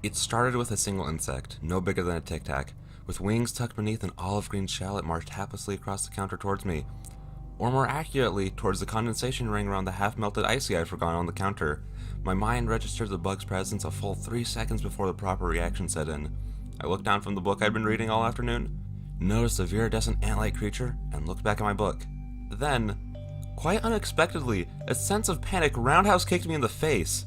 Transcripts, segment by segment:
It started with a single insect, no bigger than a tic-tac. With wings tucked beneath an olive green shell, it marched haplessly across the counter towards me. Or more accurately, towards the condensation ring around the half-melted icy I'd forgotten on the counter. My mind registered the bug's presence a full 3 seconds before the proper reaction set in. I looked down from the book I'd been reading all afternoon, noticed a viridescent ant-like creature, and looked back at my book. Then, quite unexpectedly, a sense of panic roundhouse kicked me in the face.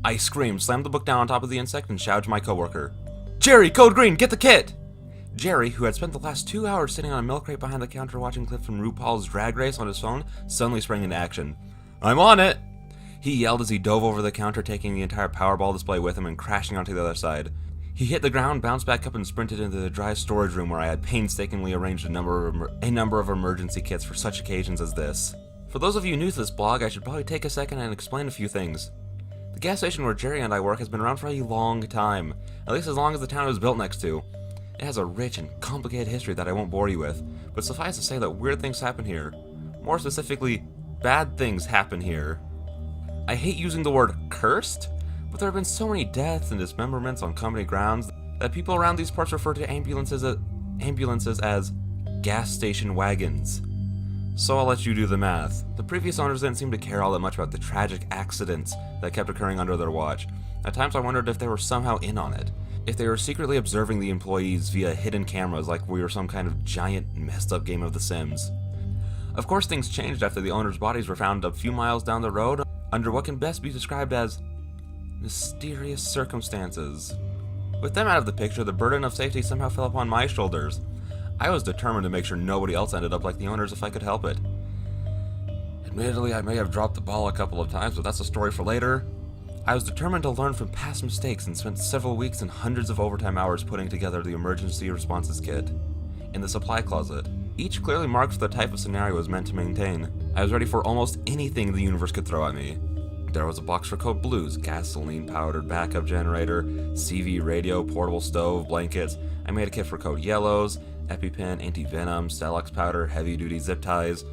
I screamed, slammed the book down on top of the insect, and shouted to my coworker, "Jerry, Code Green, get the kit!" Jerry, who had spent the last 2 hours sitting on a milk crate behind the counter watching clips from RuPaul's Drag Race on his phone, suddenly sprang into action. "I'm on it!" He yelled as he dove over the counter, taking the entire Powerball display with him and crashing onto the other side. He hit the ground, bounced back up, and sprinted into the dry storage room where I had painstakingly arranged a number of emergency kits for such occasions as this. For those of you new to this blog, I should probably take a second and explain a few things. The gas station where Jerry and I work has been around for a long time, at least as long as the town it was built next to. It has a rich and complicated history that I won't bore you with, but suffice to say that weird things happen here. More specifically, bad things happen here. I hate using the word cursed, but there have been so many deaths and dismemberments on company grounds that people around these parts refer to ambulances as gas station wagons. So I'll let you do the math. The previous owners didn't seem to care all that much about the tragic accidents that kept occurring under their watch. At times I wondered if they were somehow in on it, if they were secretly observing the employees via hidden cameras like we were some kind of giant messed up game of The Sims. Of course things changed after the owners' bodies were found a few miles down the road under what can best be described as mysterious circumstances. With them out of the picture, the burden of safety somehow fell upon my shoulders. I was determined to make sure nobody else ended up like the owners if I could help it. Admittedly, I may have dropped the ball a couple of times, but that's a story for later. I was determined to learn from past mistakes and spent several weeks and hundreds of overtime hours putting together the emergency responses kit in the supply closet. Each clearly marked for the type of scenario it was meant to maintain. I was ready for almost anything the universe could throw at me. There was a box for Code Blues, gasoline-powdered backup generator, CV radio, portable stove, blankets. I made a kit for Code Yellows, EpiPen, anti-venom, Stelox powder, heavy-duty zip ties.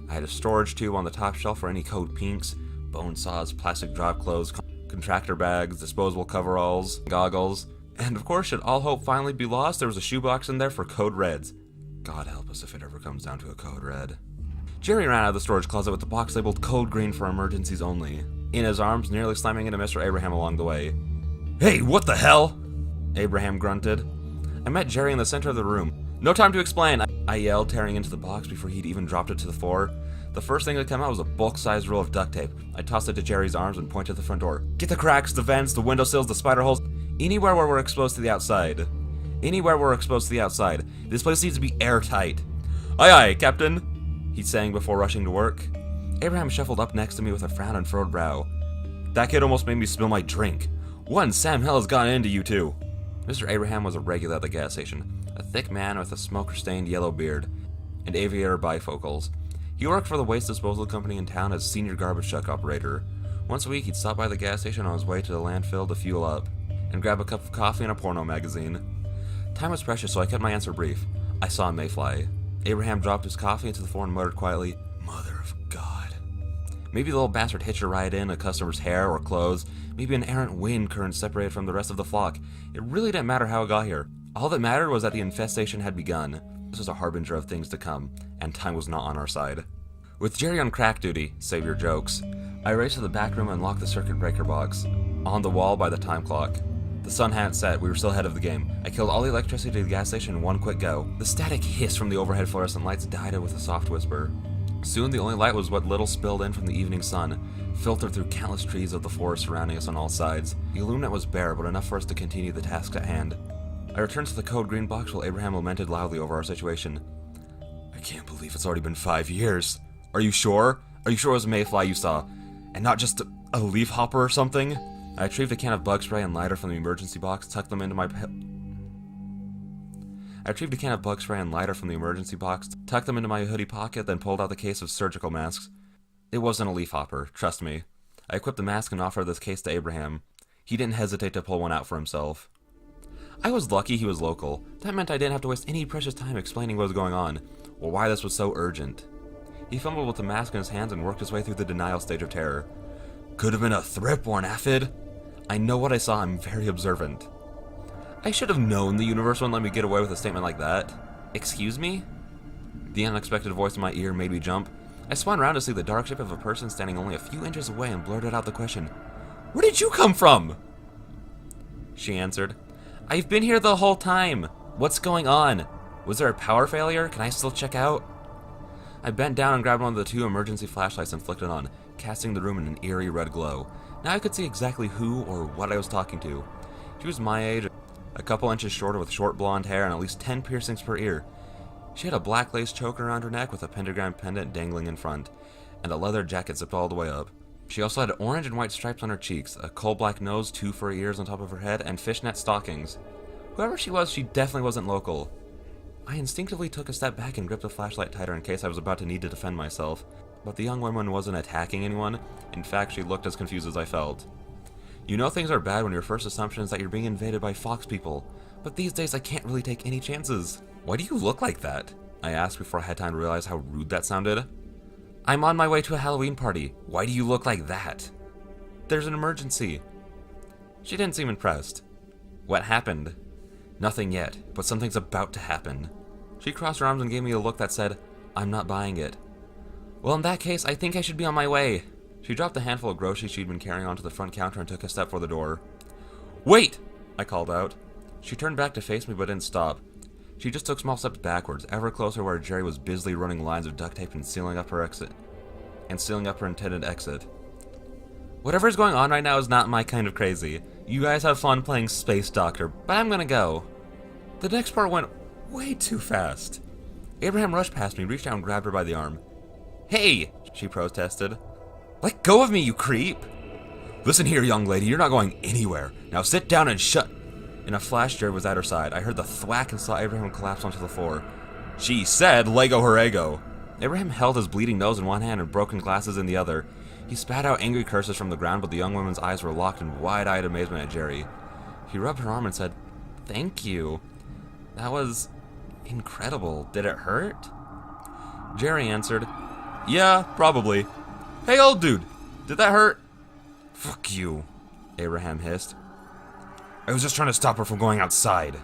I had a storage tube on the top shelf for any Code Pinks, bone saws, plastic drop clothes, contractor bags, disposable coveralls, goggles. And of course, should all hope finally be lost, there was a shoebox in there for Code Reds. God help us if it ever comes down to a Code Red. Jerry ran out of the storage closet with the box labeled Code Green for emergencies only, in his arms, nearly slamming into Mr. Abraham along the way. "Hey, what the hell?" Abraham grunted. I met Jerry in the center of the room. "No time to explain," I yelled, tearing into the box before he'd even dropped it to the floor. The first thing that came out was a bulk-sized roll of duct tape. I tossed it to Jerry's arms and pointed to the front door. "Get the cracks, the vents, the windowsills, the spider holes, anywhere where we're exposed to the outside. Anywhere we're exposed to the outside. This place needs to be airtight." "Aye aye, Captain," he sang before rushing to work. Abraham shuffled up next to me with a frown and furrowed brow. "That kid almost made me spill my drink. What in Sam hell has gotten into you two?" Mr. Abraham was a regular at the gas station, a thick man with a smoker-stained yellow beard and aviator bifocals. He worked for the waste disposal company in town as senior garbage truck operator. Once a week, he'd stop by the gas station on his way to the landfill to fuel up and grab a cup of coffee and a porno magazine. Time was precious, so I kept my answer brief. I saw a mayfly. Abraham dropped his coffee into the floor and muttered quietly, "Mother of God." Maybe the little bastard hitched a ride in a customer's hair or clothes. Maybe an errant wind current separated from the rest of the flock. It really didn't matter how it got here. All that mattered was that the infestation had begun. This was a harbinger of things to come, and time was not on our side. With Jerry on crack duty, save your jokes, I raced to the back room and unlocked the circuit breaker box. On the wall by the time clock. The sun hadn't set, we were still ahead of the game. I killed all the electricity to the gas station in one quick go. The static hiss from the overhead fluorescent lights died out with a soft whisper. Soon the only light was what little spilled in from the evening sun, filtered through countless trees of the forest surrounding us on all sides. The illuminate was bare, but enough for us to continue the task at hand. I returned to the Code Green box while Abraham lamented loudly over our situation. "I can't believe it's already been 5 years. Are you sure? Are you sure it was a mayfly you saw? And not just a leaf hopper or something?" I retrieved a can of bug spray and lighter from the emergency box, tucked them into my hoodie pocket, then pulled out the case of surgical masks. It wasn't a leaf hopper, trust me. I equipped the mask and offered this case to Abraham. He didn't hesitate to pull one out for himself. I was lucky he was local. That meant I didn't have to waste any precious time explaining what was going on, or why this was so urgent. He fumbled with the mask in his hands and worked his way through the denial stage of terror. "Could have been a thrip or an aphid. I know what I saw, I'm very observant." I should have known the universe wouldn't let me get away with a statement like that. Excuse me? The unexpected voice in my ear made me jump. I spun around to see the dark shape of a person standing only a few inches away and blurted out the question, "Where did you come from?" She answered, "I've been here the whole time. What's going on? Was there a power failure? Can I still check out?" I bent down and grabbed one of the two emergency flashlights and flicked it on, casting the room in an eerie red glow. Now I could see exactly who or what I was talking to. She was my age, a couple inches shorter with short blonde hair and at least 10 piercings per ear. She had a black lace choker around her neck with a pentagram pendant dangling in front, and a leather jacket zipped all the way up. She also had orange and white stripes on her cheeks, a coal black nose, 2 furry ears on top of her head, and fishnet stockings. Whoever she was, she definitely wasn't local. I instinctively took a step back and gripped the flashlight tighter in case I was about to need to defend myself, but the young woman wasn't attacking anyone. In fact, she looked as confused as I felt. You know things are bad when your first assumption is that you're being invaded by fox people, but these days I can't really take any chances. "Why do you look like that?" I asked before I had time to realize how rude that sounded. "I'm on my way to a Halloween party. Why do you look like that?" "There's an emergency." She didn't seem impressed. "What happened?" "Nothing yet, but something's about to happen." She crossed her arms and gave me a look that said, "I'm not buying it." "Well, in that case, I think I should be on my way." She dropped the handful of groceries she'd been carrying onto the front counter and took a step for the door. "Wait!" I called out. She turned back to face me but didn't stop. She just took small steps backwards, ever closer where Jerry was busily running lines of duct tape and sealing up her intended exit. "Whatever's going on right now is not my kind of crazy. You guys have fun playing Space Doctor, but I'm gonna go." The next part went way too fast. Abraham rushed past me, reached out and grabbed her by the arm. "Hey!" she protested. "Let go of me, you creep!" "Listen here, young lady, you're not going anywhere. Now sit down and shut..." In a flash, Jerry was at her side. I heard the thwack and saw Abraham collapse onto the floor. She said, "Lego her ego." Abraham held his bleeding nose in one hand and broken glasses in the other. He spat out angry curses from the ground, but the young woman's eyes were locked in wide-eyed amazement at Jerry. He rubbed her arm and said, "Thank you. That was incredible. Did it hurt?" Jerry answered, "Yeah, probably. Hey, old dude, did that hurt?" "Fuck you," Abraham hissed. "I was just trying to stop her from going outside."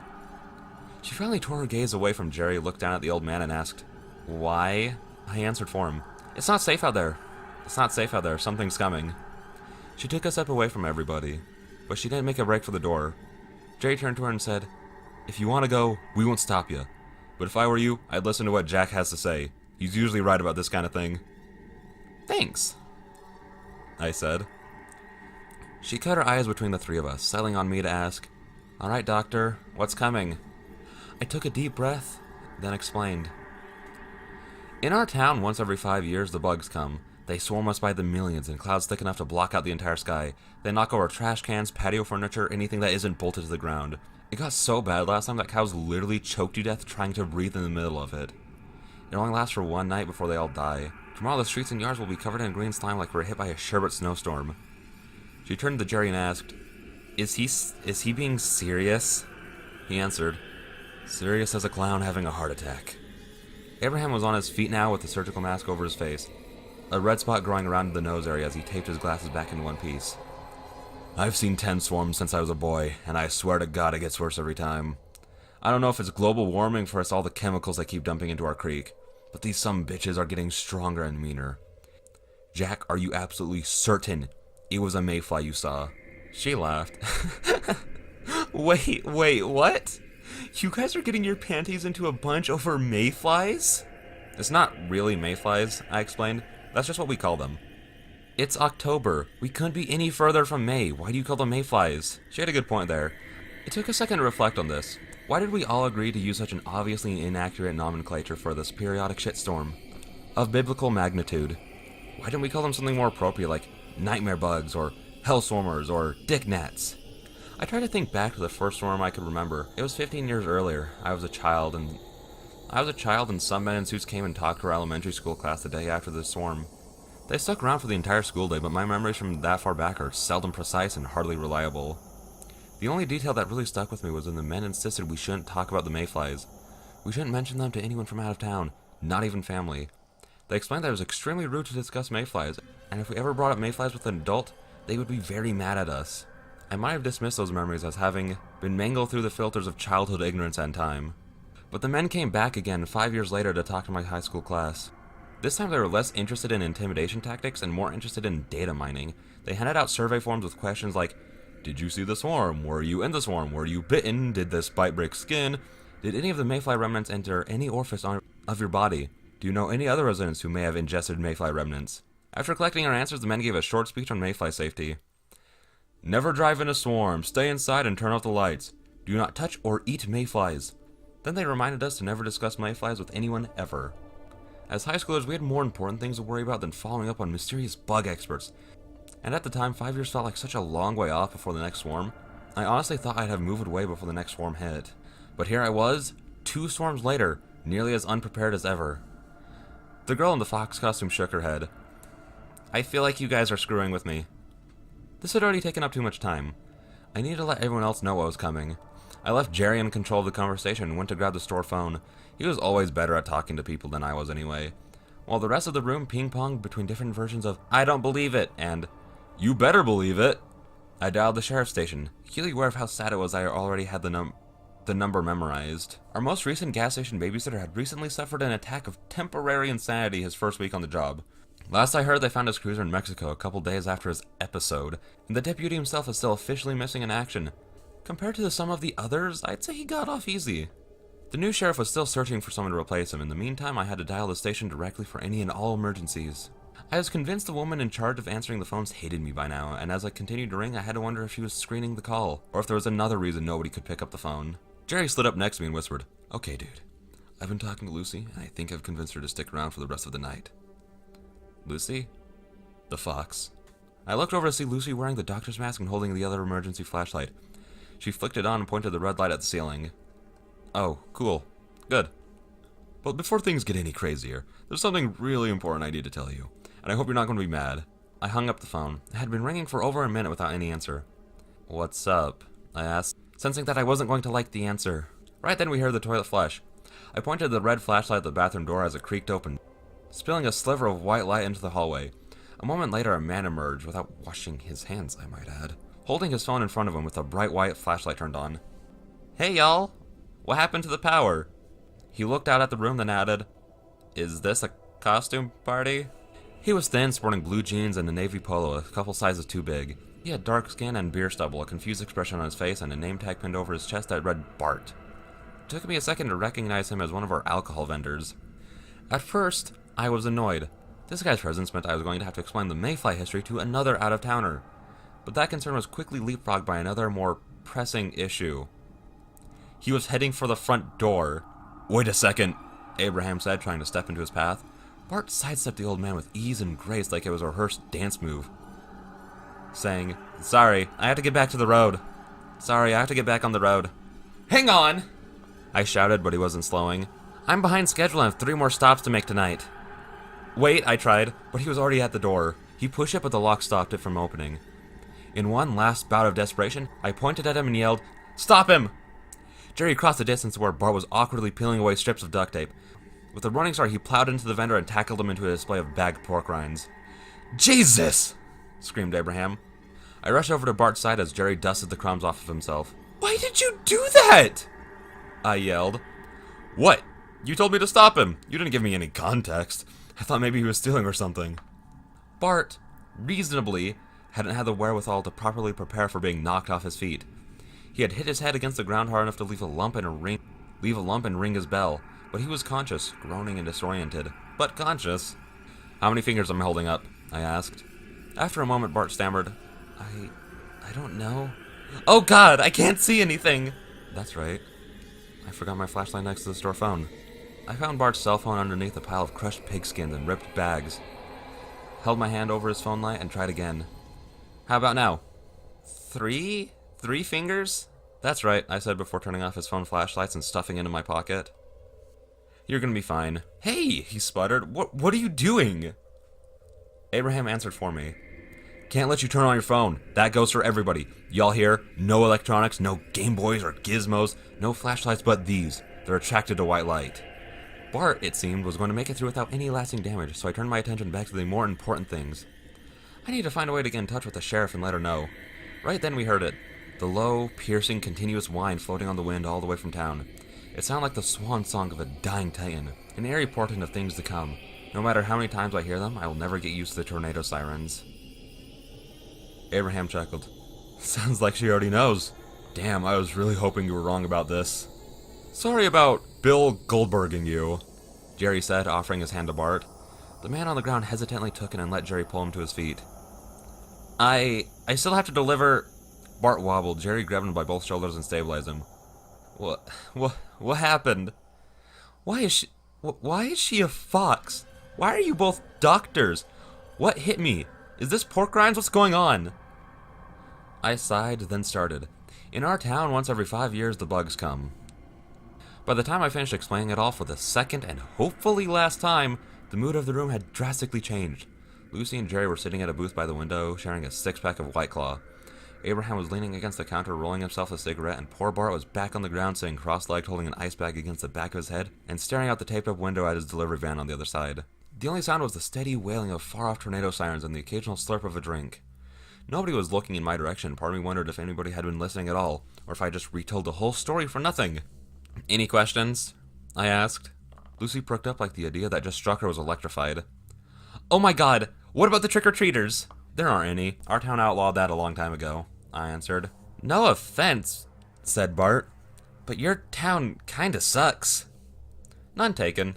She finally tore her gaze away from Jerry, looked down at the old man, and asked, "Why?" I answered for him. "It's not safe out there. It's not safe out there. Something's coming." She took a step away from everybody, but she didn't make a break for the door. Jerry turned to her and said, "If you want to go, we won't stop you. But if I were you, I'd listen to what Jack has to say. He's usually right about this kind of thing." "Thanks," I said. She cut her eyes between the three of us, settling on me to ask, "All right, doctor, what's coming?" I took a deep breath, then explained. "In our town, once every 5 years, the bugs come. They swarm us by the millions in clouds thick enough to block out the entire sky. They knock over trash cans, patio furniture, anything that isn't bolted to the ground. It got so bad last time that cows literally choked to death trying to breathe in the middle of it. It only lasts for one night before they all die. Tomorrow the streets and yards will be covered in green slime like we're hit by a sherbet snowstorm." She turned to Jerry and asked, Is he being serious?" He answered, "Serious as a clown having a heart attack." Abraham was on his feet now with the surgical mask over his face, a red spot growing around the nose area as he taped his glasses back in one piece. "I've seen 10 swarms since I was a boy, and I swear to God it gets worse every time. I don't know if it's global warming for us all the chemicals they keep dumping into our creek, but these some bitches are getting stronger and meaner. Jack, are you absolutely certain it was a mayfly you saw?" She laughed. Wait, what? You guys are getting your panties into a bunch over mayflies? "It's not really mayflies," I explained. "That's just what we call them." "It's October. We couldn't be any further from May. Why do you call them mayflies?" She had a good point there. It took a second to reflect on this. Why did we all agree to use such an obviously inaccurate nomenclature for this periodic shitstorm of biblical magnitude? Why didn't we call them something more appropriate like nightmare bugs or hell swarmers or dick gnats? I tried to think back to the first swarm I could remember. It was 15 years earlier. I was a child, and some men in suits came and talked to our elementary school class the day after the swarm. They stuck around for the entire school day, but my memories from that far back are seldom precise and hardly reliable. The only detail that really stuck with me was when the men insisted we shouldn't talk about the mayflies. We shouldn't mention them to anyone from out of town, not even family. They explained that it was extremely rude to discuss mayflies, and if we ever brought up mayflies with an adult, they would be very mad at us. I might have dismissed those memories as having been mangled through the filters of childhood ignorance and time. But the men came back again 5 years later to talk to my high school class. This time they were less interested in intimidation tactics and more interested in data mining. They handed out survey forms with questions like, did you see the swarm? Were you in the swarm? Were you bitten? Did this bite break skin? Did any of the mayfly remnants enter any orifice of your body? Do you know any other residents who may have ingested mayfly remnants? After collecting our answers, the men gave a short speech on mayfly safety. Never drive in a swarm. Stay inside and turn off the lights. Do not touch or eat mayflies. Then they reminded us to never discuss mayflies with anyone ever. As high schoolers, we had more important things to worry about than following up on mysterious bug experts. And at the time, 5 years felt like such a long way off before the next swarm. I honestly thought I'd have moved away before the next swarm hit. But here I was, 2 swarms later, nearly as unprepared as ever. The girl in the fox costume shook her head. I feel like you guys are screwing with me. This had already taken up too much time. I needed to let everyone else know what was coming. I left Jerry in control of the conversation and went to grab the store phone. He was always better at talking to people than I was anyway. While the rest of the room ping-ponged between different versions of, I don't believe it, and, you better believe it, I dialed the sheriff's station, acutely aware of how sad it was I already had the number memorized. Our most recent gas station babysitter had recently suffered an attack of temporary insanity his first week on the job. Last I heard, they found his cruiser in Mexico a couple days after his episode, and the deputy himself is still officially missing in action. Compared to some of the others, I'd say he got off easy. The new sheriff was still searching for someone to replace him. In the meantime, I had to dial the station directly for any and all emergencies. I was convinced the woman in charge of answering the phones hated me by now, and as I continued to ring, I had to wonder if she was screening the call, or if there was another reason nobody could pick up the phone. Jerry slid up next to me and whispered, Okay, dude. I've been talking to Lucy, and I think I've convinced her to stick around for the rest of the night. Lucy? The fox. I looked over to see Lucy wearing the doctor's mask and holding the other emergency flashlight. She flicked it on and pointed the red light at the ceiling. Oh, cool. Good. But before things get any crazier, there's something really important I need to tell you, and I hope you're not going to be mad. I hung up the phone. It had been ringing for over a minute without any answer. What's up? I asked, sensing that I wasn't going to like the answer. Right then we heard the toilet flush. I pointed the red flashlight at the bathroom door as it creaked open, spilling a sliver of white light into the hallway. A moment later, a man emerged, without washing his hands, I might add, holding his phone in front of him with a bright white flashlight turned on. Hey, y'all! What happened to the power? He looked out at the room, then added, Is this a costume party? He was thin, sporting blue jeans and a navy polo, a couple sizes too big. He had dark skin and beer stubble, a confused expression on his face, and a name tag pinned over his chest that read Bart. It took me a second to recognize him as one of our alcohol vendors. At first, I was annoyed. This guy's presence meant I was going to have to explain the mayfly history to another out-of-towner. But that concern was quickly leapfrogged by another, more pressing issue. He was heading for the front door. Wait a second, Abraham said, trying to step into his path. Bart sidestepped the old man with ease and grace like it was a rehearsed dance move, saying, Sorry, I have to get back to the road. Sorry, I have to get back on the road. Hang on! I shouted, but he wasn't slowing. I'm behind schedule and have 3 more stops to make tonight. Wait, I tried, but he was already at the door. He pushed it, but the lock stopped it from opening. In one last bout of desperation, I pointed at him and yelled, Stop him! Jerry crossed the distance to where Bart was awkwardly peeling away strips of duct tape. With a running start, he plowed into the vendor and tackled him into a display of bagged pork rinds. Jesus! Screamed Abraham. I rushed over to Bart's side as Jerry dusted the crumbs off of himself. Why did you do that? I yelled. What? You told me to stop him. You didn't give me any context. I thought maybe he was stealing or something. Bart, reasonably, hadn't had the wherewithal to properly prepare for being knocked off his feet. He had hit his head against the ground hard enough to leave a lump and ring his bell, but he was conscious, groaning and disoriented, but conscious. How many fingers am I holding up? I asked. After a moment, Bart stammered, I don't know. Oh God, I can't see anything! That's right. I forgot my flashlight next to the store phone. I found Bart's cell phone underneath a pile of crushed pigskins and ripped bags. Held my hand over his phone light and tried again. How about now? 3 fingers? That's right, I said before turning off his phone flashlights and stuffing it into my pocket. You're gonna be fine. Hey, he sputtered. What are you doing? Abraham answered for me. Can't let you turn on your phone. That goes for everybody. Y'all hear? No electronics, no Game Boys or gizmos, no flashlights but these. They're attracted to white light. Bart, it seemed, was going to make it through without any lasting damage, so I turned my attention back to the more important things. I need to find a way to get in touch with the sheriff and let her know. Right then we heard it. the low, piercing, continuous whine floating on the wind all the way from town. It sounded like the swan song of a dying titan, an airy portent of things to come. No matter how many times I hear them, I will never get used to the tornado sirens. Abraham chuckled. Sounds like she already knows. Damn, I was really hoping you were wrong about this. Sorry about Bill Goldberging you, Jerry said, offering his hand to Bart. The man on the ground hesitantly took it and let Jerry pull him to his feet. I still have to deliver... Bart wobbled. Jerry grabbed him by both shoulders and stabilized him. What happened? Why is she a fox? Why are you both doctors? What hit me? Is this pork rinds? What's going on? I sighed, then started. In our town, once every 5 years, the bugs come. By the time I finished explaining it all for the second and hopefully last time, the mood of the room had drastically changed. Lucy and Jerry were sitting at a booth by the window, sharing a six-pack of White Claw. Abraham was leaning against the counter, rolling himself a cigarette, and poor Bart was back on the ground, sitting cross-legged, holding an ice bag against the back of his head, and staring out the taped-up window at his delivery van on the other side. The only sound was the steady wailing of far-off tornado sirens and the occasional slurp of a drink. Nobody was looking in my direction. Part of me wondered if anybody had been listening at all, or if I just retold the whole story for nothing. Any questions? I asked. Lucy perked up like the idea that just struck her was electrified. Oh my god, what about the trick-or-treaters? There aren't any. Our town outlawed that a long time ago, I answered. No offense, said Bart, but your town kinda sucks. None taken.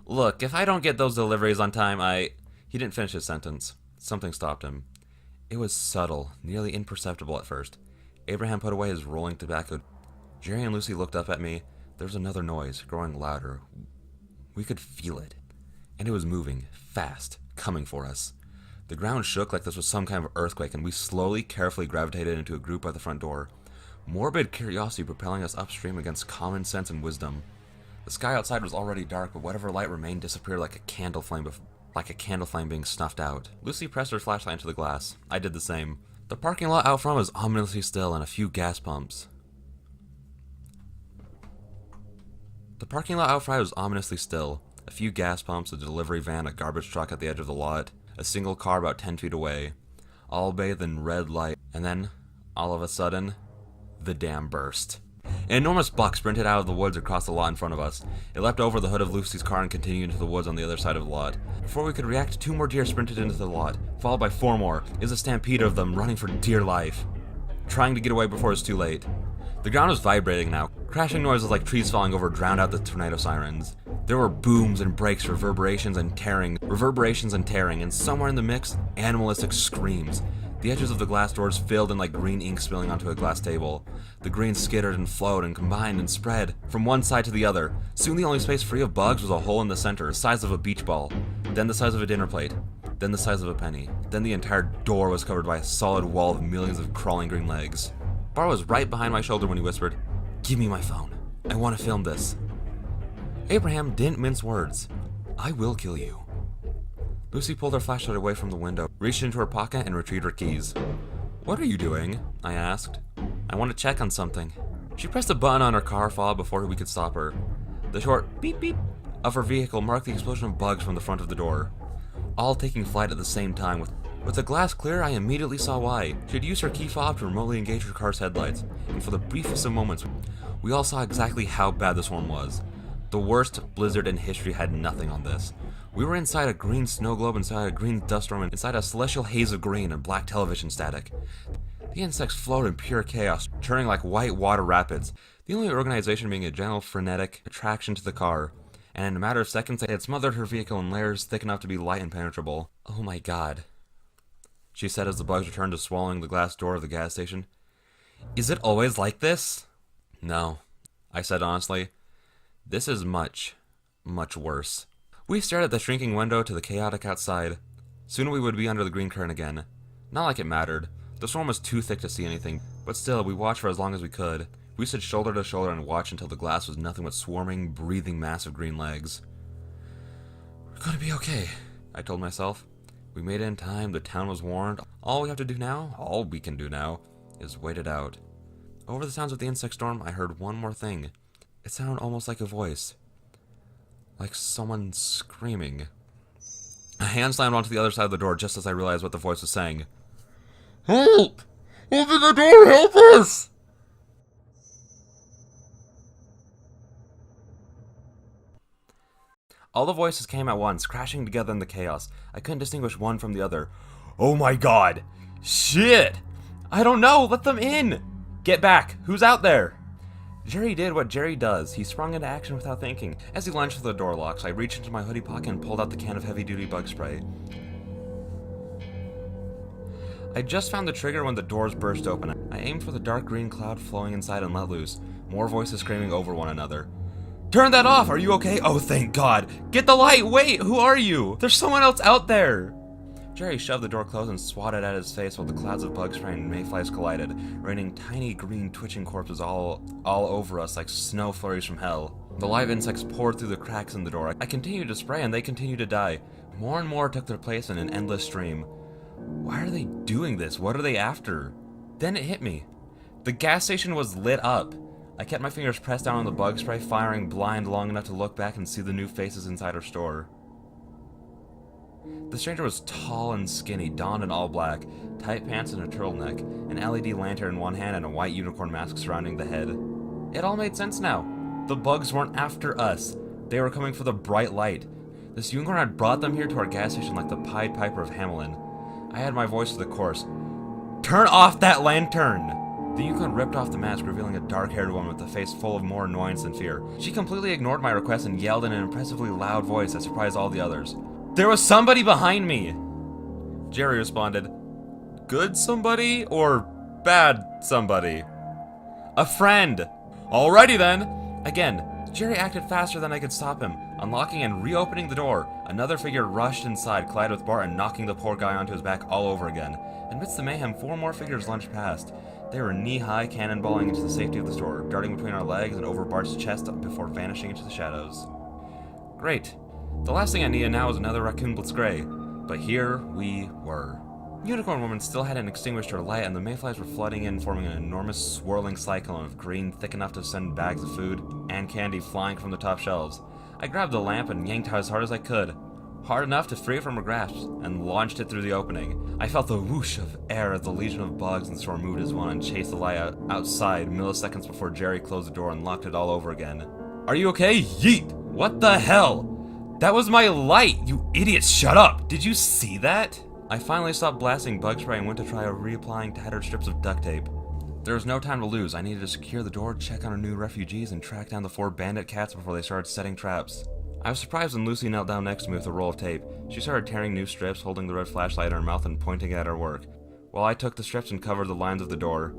Look, if I don't get those deliveries on time, He didn't finish his sentence. Something stopped him. It was subtle, nearly imperceptible at first. Abraham put away his rolling tobacco. Jerry and Lucy looked up at me. There was another noise, growing louder. We could feel it. And it was moving, fast, coming for us. The ground shook like this was some kind of earthquake, and we slowly, carefully gravitated into a group by the front door. Morbid curiosity propelling us upstream against common sense and wisdom. The sky outside was already dark, but whatever light remained disappeared like a candle flame being snuffed out. Lucy pressed her flashlight into the glass. I did the same. The parking lot out front was ominously still, and a few gas pumps. The parking lot out front was ominously still. A few gas pumps, a delivery van, a garbage truck at the edge of the lot, a single car about 10 feet away, all bathed in red light, and then, all of a sudden, the dam burst. An enormous buck sprinted out of the woods across the lot in front of us. It leapt over the hood of Lucy's car and continued into the woods on the other side of the lot. Before we could react, 2 more deer sprinted into the lot, followed by 4 more. It was a stampede of them, running for dear life, trying to get away before it was too late. The ground was vibrating now. Crashing noises like trees falling over drowned out the tornado sirens. There were booms and breaks, reverberations and tearing, and somewhere in the mix, animalistic screams. The edges of the glass doors filled in like green ink spilling onto a glass table. The green skittered and flowed and combined and spread from one side to the other. Soon the only space free of bugs was a hole in the center, the size of a beach ball, then the size of a dinner plate, then the size of a penny. Then the entire door was covered by a solid wall of millions of crawling green legs. Bart was right behind my shoulder when he whispered, "Give me my phone. I want to film this." Abraham didn't mince words. "I will kill you." Lucy pulled her flashlight away from the window, reached into her pocket, and retrieved her keys. "What are you doing?" I asked. "I want to check on something." She pressed a button on her car fob before we could stop her. The short beep beep of her vehicle marked the explosion of bugs from the front of the door, all taking flight at the same time. With the glass clear, I immediately saw why. She had used her key fob to remotely engage her car's headlights, and for the briefest of moments, we all saw exactly how bad the storm was. The worst blizzard in history had nothing on this. We were inside a green snow globe, inside a green dust storm, and inside a celestial haze of green and black television static. The insects flowed in pure chaos, churning like white water rapids, the only organization being a gentle, frenetic attraction to the car, and in a matter of seconds, it had smothered her vehicle in layers thick enough to be light and penetrable. "Oh my god," she said as the bugs returned to swallowing the glass door of the gas station. "Is it always like this?" "No," I said honestly. "This is much, much worse." We stared at the shrinking window to the chaotic outside. Soon we would be under the green curtain again. Not like it mattered. The storm was too thick to see anything, but still, we watched for as long as we could. We stood shoulder to shoulder and watched until the glass was nothing but swarming, breathing mass of green legs. "We're gonna be okay," I told myself. We made it in time, the town was warned. All we can do now, is wait it out. Over the sounds of the insect storm, I heard one more thing. It sounded almost like a voice. Like someone screaming. A hand slammed onto the other side of the door just as I realized what the voice was saying. "Help! Open the door, help us! All the voices came at once, crashing together in the chaos. I couldn't distinguish one from the other. Oh my god! Shit! I don't know! Let them in! Get back! Who's out there? Jerry did what Jerry does. He sprung into action without thinking. As he lunged for the door locks, I reached into my hoodie pocket and pulled out the can of heavy-duty bug spray. I just found the trigger when the doors burst open. I aimed for the dark green cloud flowing inside and let loose. More voices screaming over one another. Turn that off! Are you okay? Oh, thank God! Get the light! Wait! Who are you? There's someone else out there! Jerry shoved the door closed and swatted at his face while the clouds of bug spray and mayflies collided, raining tiny green twitching corpses all over us like snow flurries from hell. The live insects poured through the cracks in the door. I continued to spray and they continued to die. More and more took their place in an endless stream. Why are they doing this? What are they after? Then it hit me. The gas station was lit up. I kept my fingers pressed down on the bug spray, firing blind long enough to look back and see the new faces inside our store. The stranger was tall and skinny, donned in all black, tight pants and a turtleneck, an LED lantern in one hand and a white unicorn mask surrounding the head. It all made sense now. The bugs weren't after us. They were coming for the bright light. This unicorn had brought them here to our gas station like the Pied Piper of Hamelin. I had my voice to the chorus. Turn off that lantern! The unicorn ripped off the mask, revealing a dark-haired woman with a face full of more annoyance than fear. She completely ignored my request and yelled in an impressively loud voice that surprised all the others. There was somebody behind me! Jerry responded, good somebody or bad somebody? A friend! Alrighty then! Again, Jerry acted faster than I could stop him. Unlocking and reopening the door, another figure rushed inside, collided with Bart and knocking the poor guy onto his back all over again. Amidst the mayhem, 4 more figures lunged past. They were knee-high, cannonballing into the safety of the store, darting between our legs and over Bart's chest before vanishing into the shadows. Great. The last thing I needed now was another raccoon blitz gray. But here we were. Unicorn Woman still hadn't extinguished her light, and the mayflies were flooding in, forming an enormous swirling cyclone of green thick enough to send bags of food and candy flying from the top shelves. I grabbed the lamp and yanked as hard as I could. Hard enough to free it from her grasp, and launched it through the opening. I felt the whoosh of air as the legion of bugs in the store moved as one and chased the light outside milliseconds before Jerry closed the door and locked it all over again. Are you okay? Yeet! What the hell? That was my light! You idiots, shut up! Did you see that? I finally stopped blasting bug spray and went to try reapplying tattered strips of duct tape. There was no time to lose. I needed to secure the door, check on our new refugees, and track down the 4 bandit cats before they started setting traps. I was surprised when Lucy knelt down next to me with a roll of tape. She started tearing new strips, holding the red flashlight in her mouth and pointing at her work, while I took the strips and covered the lines of the door.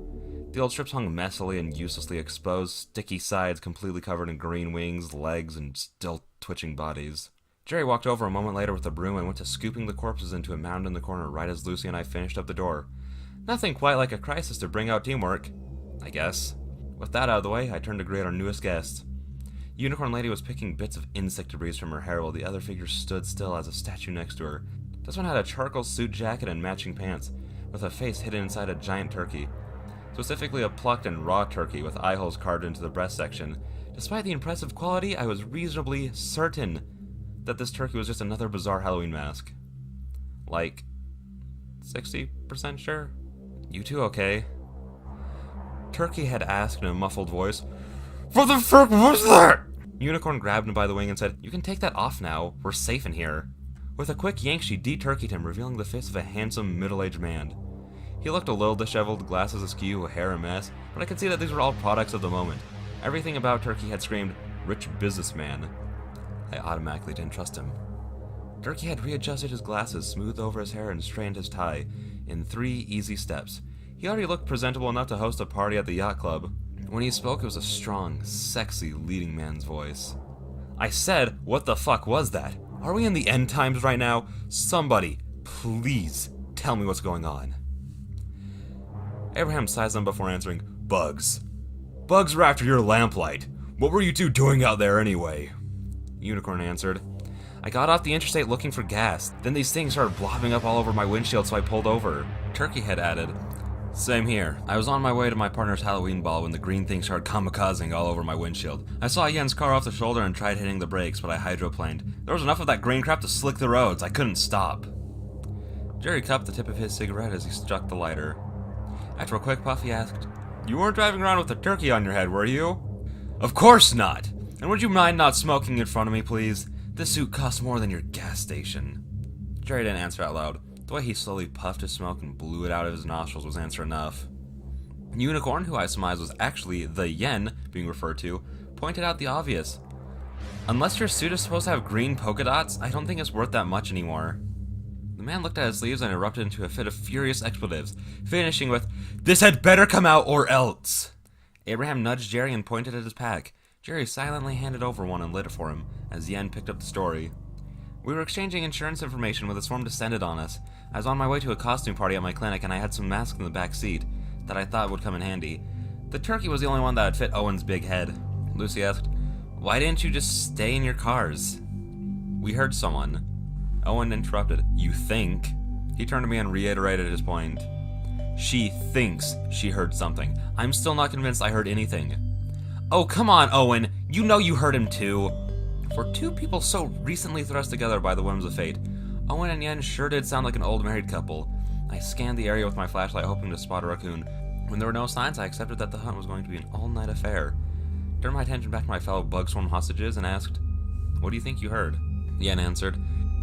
The old strips hung messily and uselessly exposed, sticky sides completely covered in green wings, legs, and still twitching bodies. Jerry walked over a moment later with a broom and went to scooping the corpses into a mound in the corner right as Lucy and I finished up the door. Nothing quite like a crisis to bring out teamwork, I guess. With that out of the way, I turned to greet our newest guest. Unicorn Lady was picking bits of insect debris from her hair while the other figure stood still as a statue next to her. This one had a charcoal suit jacket and matching pants, with a face hidden inside a giant turkey. Specifically a plucked and raw turkey with eye holes carved into the breast section. Despite the impressive quality, I was reasonably certain that this turkey was just another bizarre Halloween mask. Like, 60% sure? You two okay? Turkey had asked in a muffled voice, "What the frick was that?" Unicorn grabbed him by the wing and said, "You can take that off now. We're safe in here." With a quick yank, she de-turkeyed him, revealing the face of a handsome, middle-aged man. He looked a little disheveled, glasses askew, hair a mess, but I could see that these were all products of the moment. Everything about Turkey had screamed, "rich businessman." I automatically didn't trust him. Turkey had readjusted his glasses, smoothed over his hair, and straightened his tie in 3 easy steps. He already looked presentable enough to host a party at the yacht club. When he spoke, it was a strong, sexy, leading man's voice. I said, what the fuck was that? Are we in the end times right now? Somebody, please, tell me what's going on. Abraham sized them before answering, "Bugs. Bugs were after your lamplight. What were you two doing out there anyway?" Unicorn answered, "I got off the interstate looking for gas. Then these things started blobbing up all over my windshield, so I pulled over." Turkey had added, "Same here. I was on my way to my partner's Halloween ball when the green thing started kamikazing all over my windshield. I saw Yen's car off the shoulder and tried hitting the brakes, but I hydroplaned. There was enough of that green crap to slick the roads. I couldn't stop." Jerry cupped the tip of his cigarette as he struck the lighter. After a quick puff, he asked, "You weren't driving around with a turkey on your head, were you?" "Of course not! And would you mind not smoking in front of me, please? This suit costs more than your gas station." Jerry didn't answer out loud. The way he slowly puffed his smoke and blew it out of his nostrils was answer enough. Unicorn, who I surmised was actually the yen being referred to, pointed out the obvious. "Unless your suit is supposed to have green polka dots, I don't think it's worth that much anymore." The man looked at his sleeves and erupted into a fit of furious expletives, finishing with, "This had better come out or else!" Abraham nudged Jerry and pointed at his pack. Jerry silently handed over one and lit it for him, as Yen picked up the story. "We were exchanging insurance information when the storm descended on us. I was on my way to a costume party at my clinic and I had some masks in the back seat that I thought would come in handy. The turkey was the only one that would fit Owen's big head." Lucy asked, "Why didn't you just stay in your cars?" "We heard someone." Owen interrupted. "You think?" He turned to me and reiterated his point. "She thinks she heard something. I'm still not convinced I heard anything." "Oh, come on, Owen. You know you heard him too." For two people so recently thrust together by the whims of fate, Owen and Yen sure did sound like an old married couple. I scanned the area with my flashlight hoping to spot a raccoon. When there were no signs, I accepted that the hunt was going to be an all-night affair. Turned my attention back to my fellow bug swarm hostages and asked, "What do you think you heard?" Yen answered,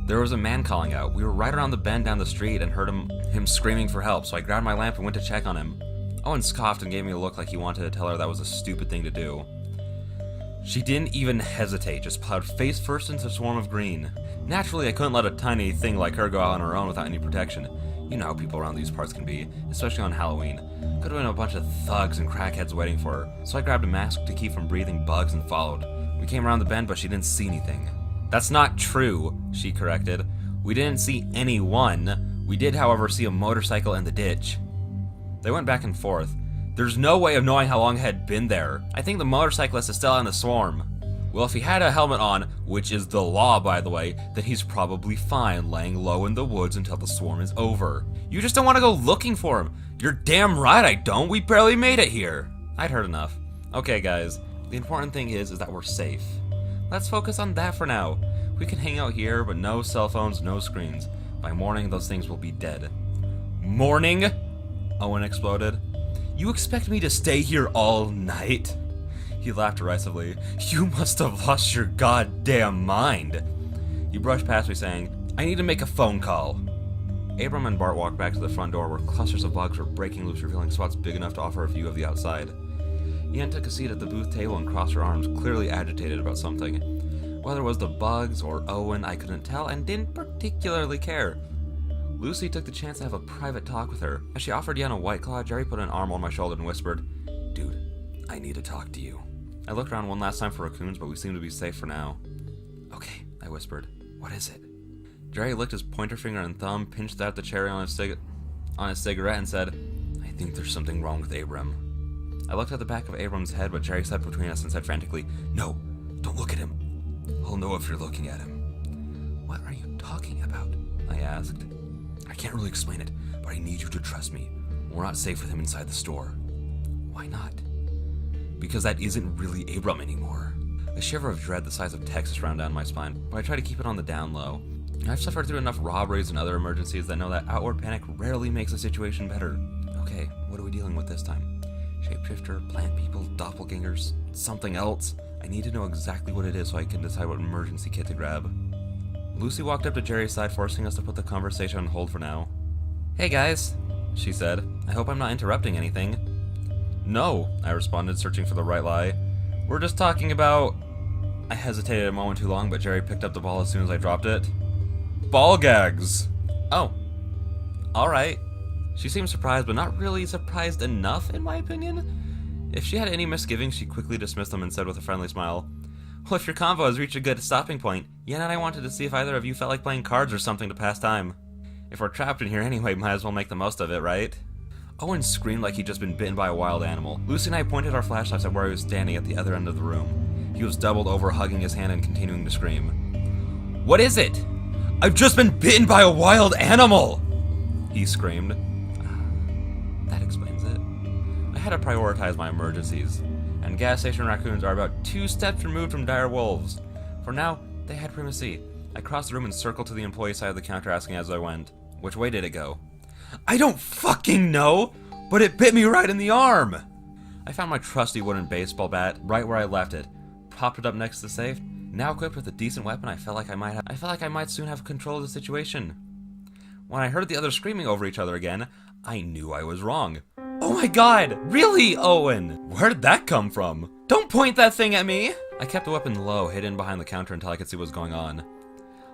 "There was a man calling out. We were right around the bend down the street and heard him screaming for help, so I grabbed my lamp and went to check on him." Owen scoffed and gave me a look like he wanted to tell her that was a stupid thing to do. She didn't even hesitate, just plowed face first into a swarm of green. Naturally, I couldn't let a tiny thing like her go out on her own without any protection. You know how people around these parts can be, especially on Halloween. Could have been a bunch of thugs and crackheads waiting for her, so I grabbed a mask to keep from breathing bugs and followed. We came around the bend, but she didn't see anything. "That's not true," she corrected. "We didn't see anyone. We did, however, see a motorcycle in the ditch." They went back and forth. "There's no way of knowing how long it had been there. I think the motorcyclist is still in the swarm." "Well, if he had a helmet on, which is the law, by the way, then he's probably fine laying low in the woods until the swarm is over. You just don't want to go looking for him." "You're damn right I don't. We barely made it here." I'd heard enough. "Okay, guys, the important thing is that we're safe. Let's focus on that for now. We can hang out here, but no cell phones, no screens. By morning, those things will be dead." "Morning?" Owen exploded. "You expect me to stay here all night?" He laughed derisively. "You must have lost your goddamn mind." He brushed past me saying, "I need to make a phone call." Abram and Bart walked back to the front door where clusters of bugs were breaking loose, revealing spots big enough to offer a view of the outside. Ian took a seat at the booth table and crossed her arms, clearly agitated about something. Whether it was the bugs or Owen, I couldn't tell and didn't particularly care. Lucy took the chance to have a private talk with her. As she offered Yen a White Claw, Jerry put an arm on my shoulder and whispered, "Dude, I need to talk to you." I looked around one last time for raccoons, but we seemed to be safe for now. "Okay," I whispered. "What is it?" Jerry licked his pointer finger and thumb, pinched out the cherry on his cigarette, and said, "I think there's something wrong with Abram." I looked at the back of Abram's head, but Jerry stepped between us and said frantically, "No, don't look at him. I'll know if you're looking at him." "What are you talking about?" I asked. "I can't really explain it, but I need you to trust me. We're not safe with him inside the store." "Why not?" "Because that isn't really Abram anymore." A shiver of dread the size of Texas ran down my spine, but I try to keep it on the down low. I've suffered through enough robberies and other emergencies that know that outward panic rarely makes a situation better. Okay, what are we dealing with this time? Shapeshifter, plant people, doppelgangers, something else? I need to know exactly what it is so I can decide what emergency kit to grab. Lucy walked up to Jerry's side, forcing us to put the conversation on hold for now. "Hey guys," she said. "I hope I'm not interrupting anything." "No," I responded, searching for the right lie. "We're just talking about..." I hesitated a moment too long, but Jerry picked up the ball as soon as I dropped it. "Ball gags!" "Oh. Alright." She seemed surprised, but not really surprised enough, in my opinion. If she had any misgivings, she quickly dismissed them and said with a friendly smile, "Well, if your convo has reached a good stopping point, Yen and I wanted to see if either of you felt like playing cards or something to pass time. If we're trapped in here anyway, might as well make the most of it, right?" Owen screamed like he'd just been bitten by a wild animal. Lucy and I pointed our flashlights at where he was standing at the other end of the room. He was doubled over, hugging his hand and continuing to scream. "What is it?" "I've just been bitten by a wild animal!" he screamed. That explains it. I had to prioritize my emergencies, and gas station raccoons are about 2 steps removed from dire wolves. For now, they had primacy. I crossed the room and circled to the employee side of the counter, asking as I went, "Which way did it go?" "I don't fucking know! But it bit me right in the arm! I found my trusty wooden baseball bat right where I left it, propped it up next to the safe. Now equipped with a decent weapon, I felt like I might soon have control of the situation. When I heard the others screaming over each other again, I knew I was wrong. Oh my god! Really, Owen? Where did that come from? Don't point that thing at me! I kept the weapon low, hidden behind the counter until I could see what was going on.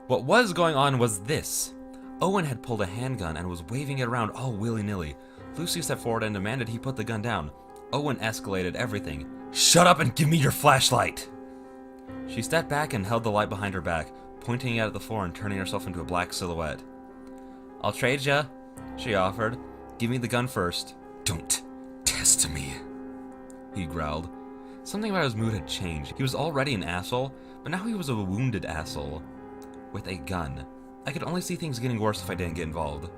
What was going on was this. Owen had pulled a handgun and was waving it around all willy-nilly. Lucy stepped forward and demanded he put the gun down. Owen escalated everything. Shut up and give me your flashlight! She stepped back and held the light behind her back, pointing it at the floor and turning herself into a black silhouette. I'll trade ya, she offered. Give me the gun first. Don't test me, he growled. Something about his mood had changed. He was already an asshole, but now he was a wounded asshole. With a gun. I could only see things getting worse if I didn't get involved.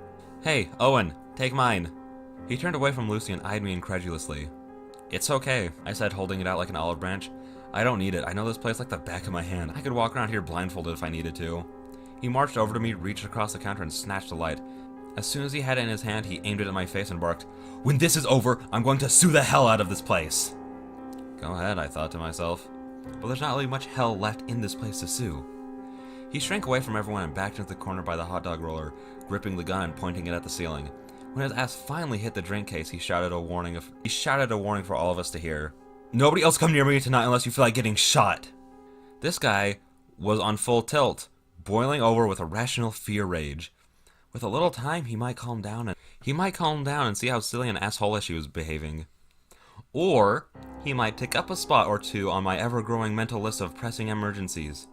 Hey, Owen, take mine. He turned away from Lucy and eyed me incredulously. It's okay, I said, holding it out like an olive branch. I don't need it. I know this place like the back of my hand. I could walk around here blindfolded if I needed to. He marched over to me, reached across the counter, and snatched the light. As soon as he had it in his hand, he aimed it at my face and barked, "When this is over, I'm going to sue the hell out of this place." Go ahead, I thought to myself. But there's not really much hell left in this place to sue. He shrank away from everyone and backed into the corner by the hot dog roller, gripping the gun and pointing it at the ceiling. When his ass finally hit the drink case, he shouted a warning for all of us to hear. Nobody else come near me tonight unless you feel like getting shot. This guy was on full tilt, boiling over with irrational fear rage. With a little time, he might calm down and see how silly and asshole-ish he was behaving. Or he might tick up a spot or two on my ever-growing mental list of pressing emergencies.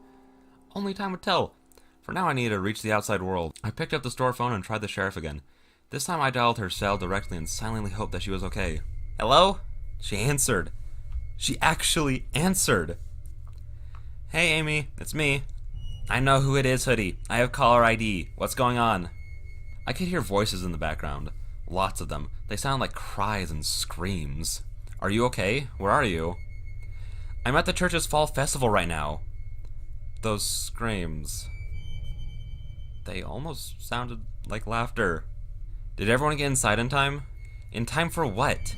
Only time would tell. For now, I needed to reach the outside world. I picked up the store phone and tried the sheriff again. This time I dialed her cell directly and silently hoped that she was okay. Hello? She answered. She actually answered. Hey, Amy, it's me. I know who it is, Hoodie. I have caller ID. What's going on? I could hear voices in the background. Lots of them. They sound like cries and screams. Are you okay? Where are you? I'm at the church's fall festival right now. Those screams. They almost sounded like laughter. Did everyone get inside in time? In time for what?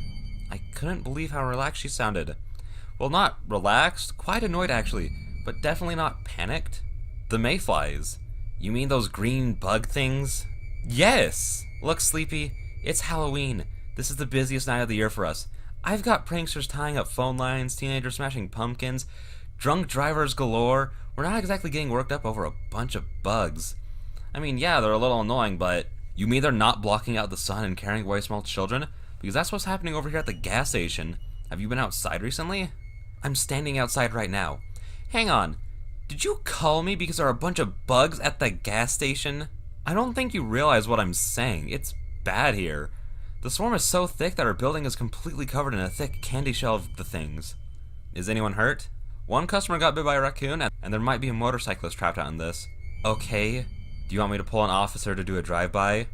I couldn't believe how relaxed she sounded. Well, not relaxed, quite annoyed actually, but definitely not panicked. The mayflies. You mean those green bug things? Yes! Look, Sleepy, it's Halloween. This is the busiest night of the year for us. I've got pranksters tying up phone lines, teenagers smashing pumpkins, drunk drivers galore. We're not exactly getting worked up over a bunch of bugs. I mean, yeah, they're a little annoying, but you mean they're not blocking out the sun and carrying away small children? Because that's what's happening over here at the gas station. Have you been outside recently? I'm standing outside right now. Hang on. Did you call me because there are a bunch of bugs at the gas station? I don't think you realize what I'm saying. It's bad here. The swarm is so thick that our building is completely covered in a thick candy shell of the things. Is anyone hurt? One customer got bit by a raccoon, and there might be a motorcyclist trapped out in this. Okay. Do you want me to pull an officer to do a drive-by?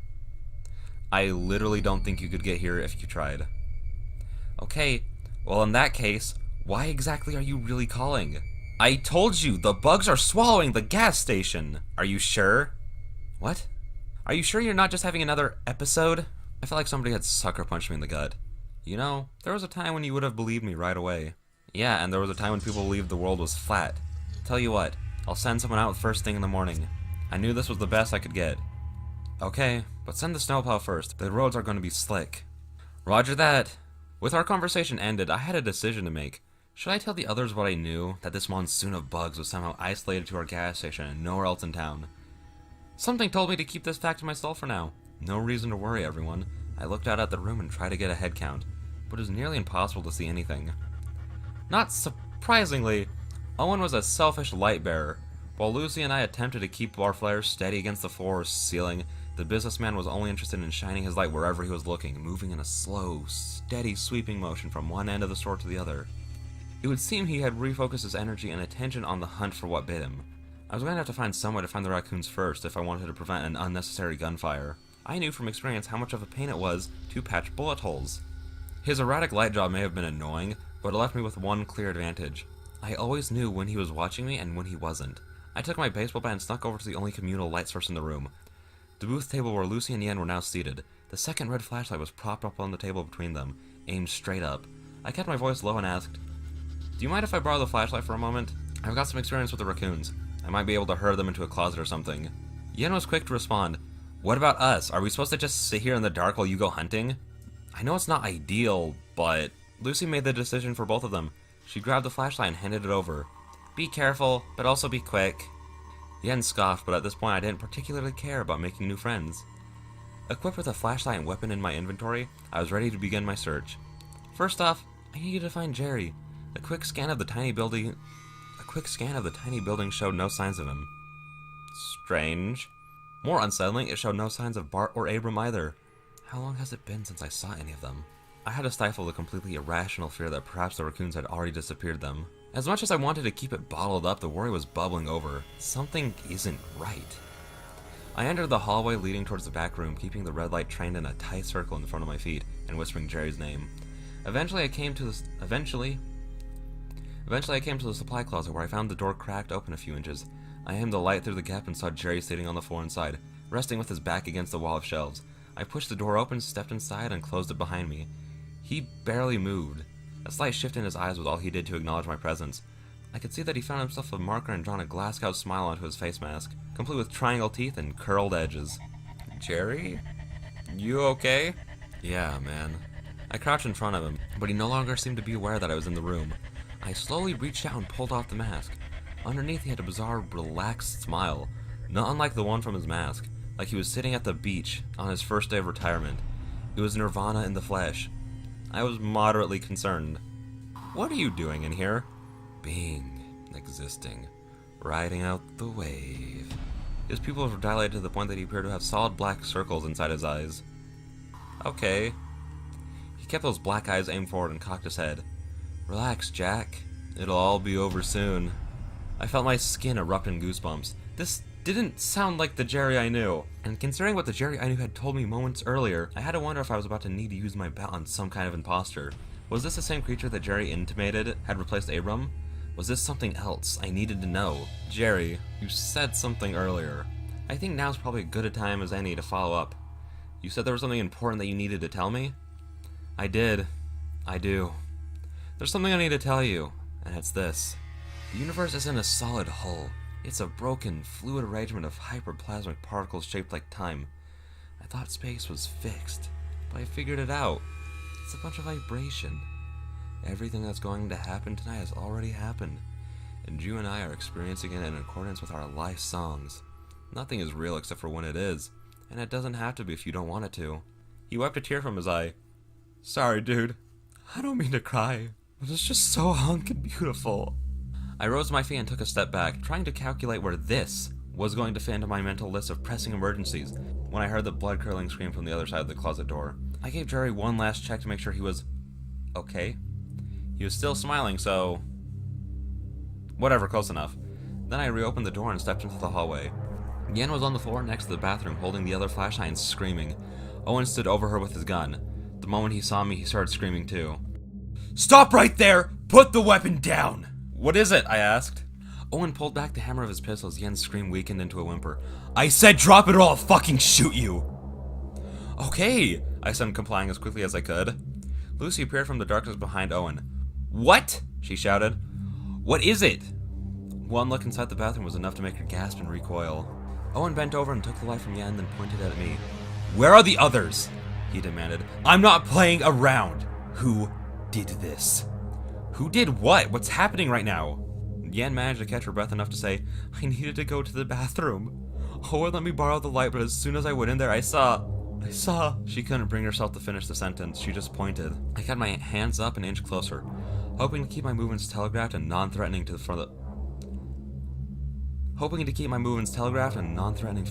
I literally don't think you could get here if you tried. Okay. Well, in that case, why exactly are you really calling? I told you, the bugs are swallowing the gas station. Are you sure? What? Are you sure you're not just having another episode? I felt like somebody had sucker punched me in the gut. You know, there was a time when you would have believed me right away. Yeah, and there was a time when people believed the world was flat. Tell you what, I'll send someone out first thing in the morning. I knew this was the best I could get. Okay, but send the snowplow first. The roads are going to be slick. Roger that. With our conversation ended, I had a decision to make. Should I tell the others what I knew, that this monsoon of bugs was somehow isolated to our gas station and nowhere else in town? Something told me to keep this fact to myself for now. No reason to worry, everyone. I looked out at the room and tried to get a head count, but it was nearly impossible to see anything. Not surprisingly, Owen was a selfish light bearer. While Lucy and I attempted to keep our flares steady against the floor or ceiling, the businessman was only interested in shining his light wherever he was looking, moving in a slow, steady sweeping motion from one end of the store to the other. It would seem he had refocused his energy and attention on the hunt for what bit him. I was going to have to find some way to find the raccoons first if I wanted to prevent an unnecessary gunfire. I knew from experience how much of a pain it was to patch bullet holes. His erratic light job may have been annoying, but it left me with one clear advantage. I always knew when he was watching me and when he wasn't. I took my baseball bat and snuck over to the only communal light source in the room. The booth table where Lucy and Yen were now seated. The second red flashlight was propped up on the table between them, aimed straight up. I kept my voice low and asked, "Do you mind if I borrow the flashlight for a moment? I've got some experience with the raccoons. I might be able to herd them into a closet or something." Yen was quick to respond, "What about us? Are we supposed to just sit here in the dark while you go hunting?" I know it's not ideal, but Lucy made the decision for both of them. She grabbed the flashlight and handed it over. "Be careful, but also be quick." Yen scoffed, but at this point I didn't particularly care about making new friends. Equipped with a flashlight and weapon in my inventory, I was ready to begin my search. First off, I needed to find Jerry. A quick scan of the tiny building showed no signs of him. Strange. More unsettling, it showed no signs of Bart or Abram either. How long has it been since I saw any of them? I had to stifle the completely irrational fear that perhaps the raccoons had already disappeared them. As much as I wanted to keep it bottled up, the worry was bubbling over. Something isn't right. I entered the hallway leading towards the back room, keeping the red light trained in a tight circle in front of my feet and whispering Jerry's name. Eventually I came to the supply closet where I found the door cracked open a few inches. I aimed the light through the gap and saw Jerry sitting on the floor inside, resting with his back against the wall of shelves. I pushed the door open, stepped inside, and closed it behind me. He barely moved. A slight shift in his eyes was all he did to acknowledge my presence. I could see that he found himself a marker and drawn a glassed-out smile onto his face mask, complete with triangle teeth and curled edges. "Jerry? You okay?" "Yeah, man." I crouched in front of him, but he no longer seemed to be aware that I was in the room. I slowly reached out and pulled off the mask. Underneath he had a bizarre, relaxed smile, not unlike the one from his mask, like he was sitting at the beach on his first day of retirement. It was Nirvana in the flesh. I was moderately concerned. "What are you doing in here?" "Being, existing, riding out the wave." His pupils were dilated to the point that he appeared to have solid black circles inside his eyes. "Okay." He kept those black eyes aimed forward and cocked his head. "Relax, Jack. It'll all be over soon." I felt my skin erupt in goosebumps. This didn't sound like the Jerry I knew. And considering what the Jerry I knew had told me moments earlier, I had to wonder if I was about to need to use my bat on some kind of imposter. Was this the same creature that Jerry intimated had replaced Abram? Was this something else I needed to know? "Jerry, you said something earlier. I think now's probably as good a time as any to follow up. You said there was something important that you needed to tell me?" "I did. I do. There's something I need to tell you, and it's this. The universe isn't a solid hull. It's a broken, fluid arrangement of hyperplasmic particles shaped like time. I thought space was fixed, but I figured it out. It's a bunch of vibration. Everything that's going to happen tonight has already happened, and you and I are experiencing it in accordance with our life songs. Nothing is real except for when it is, and it doesn't have to be if you don't want it to." He wiped a tear from his eye. "Sorry, dude. I don't mean to cry, but it's just so hunkin' beautiful." I rose to my feet and took a step back, trying to calculate where this was going to fit into my mental list of pressing emergencies, when I heard the blood-curdling scream from the other side of the closet door. I gave Jerry one last check to make sure he was okay. He was still smiling, so whatever, close enough. Then I reopened the door and stepped into the hallway. Yen was on the floor next to the bathroom, holding the other flashlight and screaming. Owen stood over her with his gun. The moment he saw me, he started screaming too. "Stop right there! Put the weapon down!" "What is it?" I asked. Owen pulled back the hammer of his pistol as Yen's scream weakened into a whimper. "I said drop it or I'll fucking shoot you!" "Okay," I said, complying as quickly as I could. Lucy appeared from the darkness behind Owen. "What?" she shouted. "What is it?" One look inside the bathroom was enough to make her gasp and recoil. Owen bent over and took the light from Yen, then pointed at me. "Where are the others?" he demanded. "I'm not playing around. Who did this?" "Who did what? What's happening right now?" Yen managed to catch her breath enough to say, "I needed to go to the bathroom. Owen let me borrow the light, but as soon as I went in there, I saw... She couldn't bring herself to finish the sentence. She just pointed. I had my hands up an inch closer, hoping to keep my movements telegraphed and non-threatening for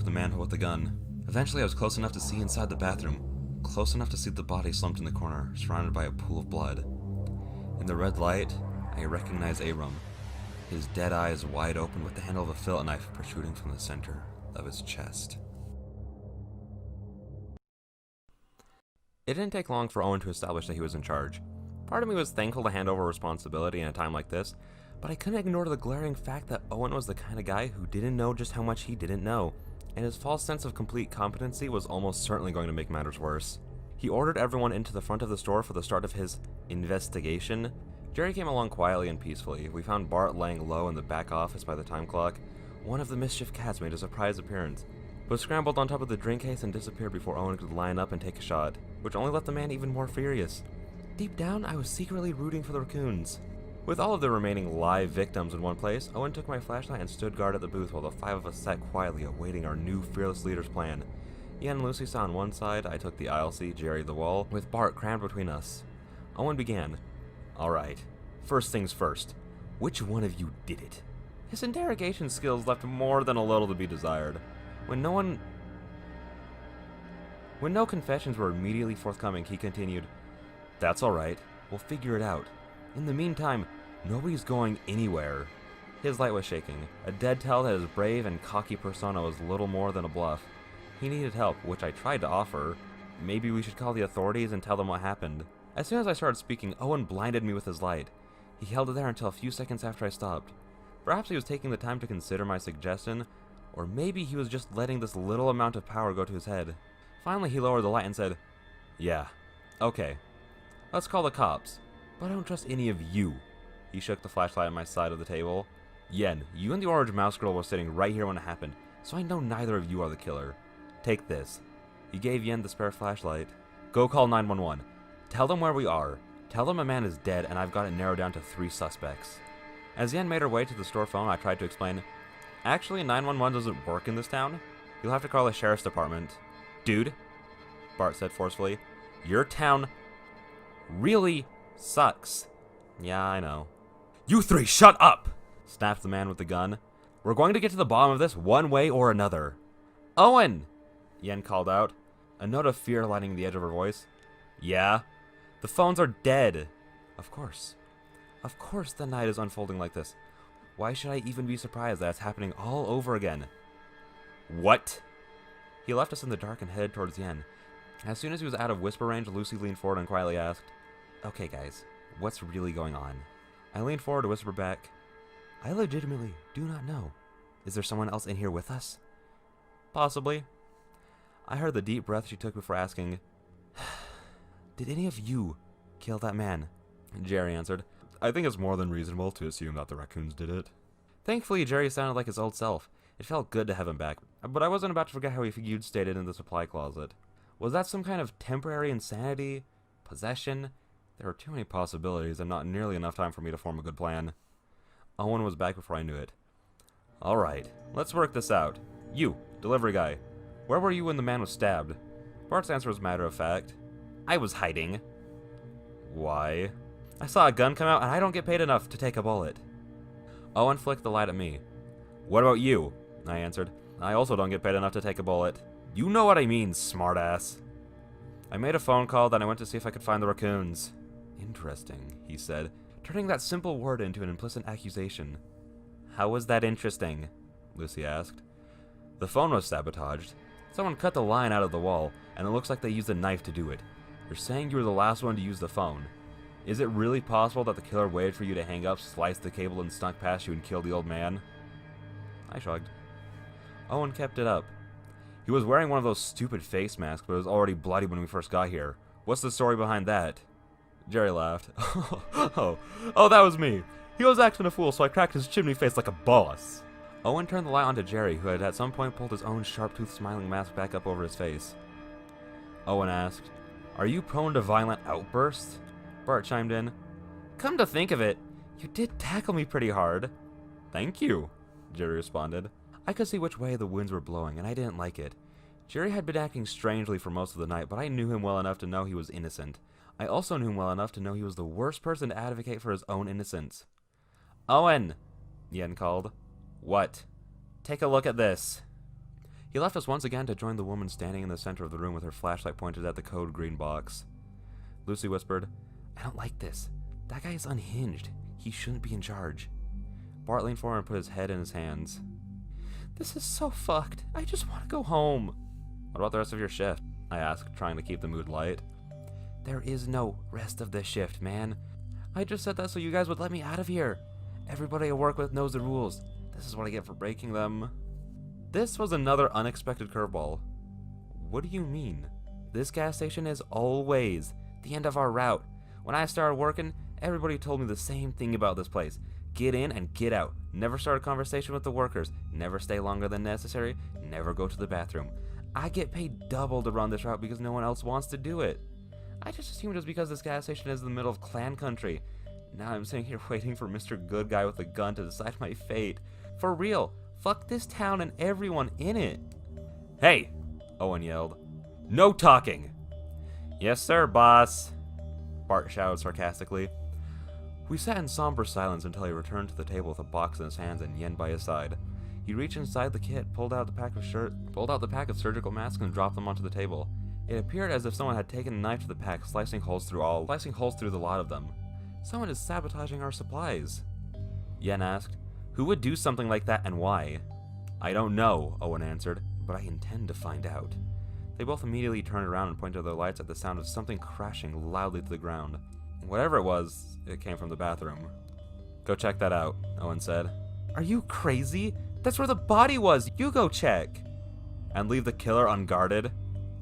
the man with the gun. Eventually, I was close enough to see inside the bathroom, close enough to see the body slumped in the corner, surrounded by a pool of blood. In the red light, I recognized Abram, his dead eyes wide open with the handle of a fillet knife protruding from the center of his chest. It didn't take long for Owen to establish that he was in charge. Part of me was thankful to hand over responsibility in a time like this, but I couldn't ignore the glaring fact that Owen was the kind of guy who didn't know just how much he didn't know. and his false sense of complete competency was almost certainly going to make matters worse. He ordered everyone into the front of the store for the start of his investigation. Jerry came along quietly and peacefully. We found Bart laying low in the back office by the time clock. One of the mischief cats made a surprise appearance, but scrambled on top of the drink case and disappeared before Owen could line up and take a shot, which only left the man even more furious. Deep down, I was secretly rooting for the raccoons. With all of the remaining live victims in one place, Owen took my flashlight and stood guard at the booth while the 5 of us sat quietly awaiting our new fearless leader's plan. Ian and Lucy sat on one side, I took the aisle seat, Jerry the wall, with Bart crammed between us. Owen began. Alright, first things first. Which one of you did it? His interrogation skills left more than a little to be desired. When no confessions were immediately forthcoming, he continued, That's alright, we'll figure it out. In the meantime, nobody's going anywhere. His light was shaking, a dead tell that his brave and cocky persona was little more than a bluff. He needed help, which I tried to offer. Maybe we should call the authorities and tell them what happened. As soon as I started speaking, Owen blinded me with his light. He held it there until a few seconds after I stopped. Perhaps he was taking the time to consider my suggestion, or maybe he was just letting this little amount of power go to his head. Finally, he lowered the light and said, Yeah, okay. Let's call the cops. But I don't trust any of you. He shook the flashlight on my side of the table. Yen, you and the orange mouse girl were sitting right here when it happened, so I know neither of you are the killer. Take this. He gave Yen the spare flashlight. Go call 911. Tell them where we are. Tell them a man is dead and I've got it narrowed down to 3 suspects. As Yen made her way to the store phone, I tried to explain, Actually, 911 doesn't work in this town. You'll have to call the sheriff's department. Dude, Bart said forcefully, your town really sucks. Yeah, I know. You 3, shut up! Snapped the man with the gun. We're going to get to the bottom of this one way or another. Owen! Yen called out, a note of fear lighting the edge of her voice. Yeah? The phones are dead. Of course. Of course the night is unfolding like this. Why should I even be surprised that it's happening all over again? What? He left us in the dark and headed towards Yen. As soon as he was out of whisper range, Lucy leaned forward and quietly asked, Okay guys, what's really going on? I leaned forward to whisper back, I legitimately do not know. Is there someone else in here with us? Possibly. I heard the deep breath she took before asking, Did any of you kill that man? Jerry answered, I think it's more than reasonable to assume that the raccoons did it. Thankfully, Jerry sounded like his old self. It felt good to have him back, but I wasn't about to forget how he figured stated in the supply closet. Was that some kind of temporary insanity? Possession? There were too many possibilities and not nearly enough time for me to form a good plan. Owen was back before I knew it. Alright, let's work this out. You, delivery guy. Where were you when the man was stabbed? Bart's answer was matter of fact. I was hiding. Why? I saw a gun come out and I don't get paid enough to take a bullet. Owen flicked the light at me. What about you? I answered. I also don't get paid enough to take a bullet. You know what I mean, smartass. I made a phone call, then I went to see if I could find the raccoons. Interesting, he said, turning that simple word into an implicit accusation. How was that interesting? Lucy asked. The phone was sabotaged. Someone cut the line out of the wall, and it looks like they used a knife to do it. You're saying you were the last one to use the phone. Is it really possible that the killer waited for you to hang up, sliced the cable, and snuck past you and killed the old man? I shrugged. Owen kept it up. He was wearing one of those stupid face masks, but it was already bloody when we first got here. What's the story behind that? Jerry laughed. Oh, that was me. He was acting a fool, so I cracked his chimney face like a boss. Owen turned the light on to Jerry, who had at some point pulled his own sharp-toothed smiling mask back up over his face. Owen asked, Are you prone to violent outbursts? Bart chimed in. Come to think of it, you did tackle me pretty hard. Thank you, Jerry responded. I could see which way the winds were blowing, and I didn't like it. Jerry had been acting strangely for most of the night, but I knew him well enough to know he was innocent. I also knew him well enough to know he was the worst person to advocate for his own innocence. Owen, Yen called. What? Take a look at this. He left us once again to join the woman standing in the center of the room with her flashlight pointed at the code green box. Lucy whispered, I don't like this. That guy is unhinged. He shouldn't be in charge. Bart leaned forward and put his head in his hands. This is so fucked. I just want to go home. What about the rest of your shift? I asked, trying to keep the mood light. There is no rest of the shift, man. I just said that so you guys would let me out of here. Everybody I work with knows the rules. This is what I get for breaking them. This was another unexpected curveball. What do you mean? This gas station is always the end of our route. When I started working, everybody told me the same thing about this place. Get in and get out. Never start a conversation with the workers. Never stay longer than necessary. Never go to the bathroom. I get paid double to run this route because no one else wants to do it. I just assumed it was because this gas station is in the middle of clan country. Now I'm sitting here waiting for Mr. Good Guy with a gun to decide my fate. For real, fuck this town and everyone in it. Hey, Owen yelled. No talking. Yes, sir, boss, Bart shouted sarcastically. We sat in somber silence until he returned to the table with a box in his hands and Yen by his side. He reached inside the kit, pulled out the pack of surgical masks and dropped them onto the table. It appeared as if someone had taken a knife to the pack, slicing holes through the lot of them. Someone is sabotaging our supplies, Yen asked. Who would do something like that and why? I don't know, Owen answered, but I intend to find out. They both immediately turned around and pointed their lights at the sound of something crashing loudly to the ground. Whatever it was, it came from the bathroom. Go check that out, Owen said. Are you crazy? That's where the body was! You go check! And leave the killer unguarded?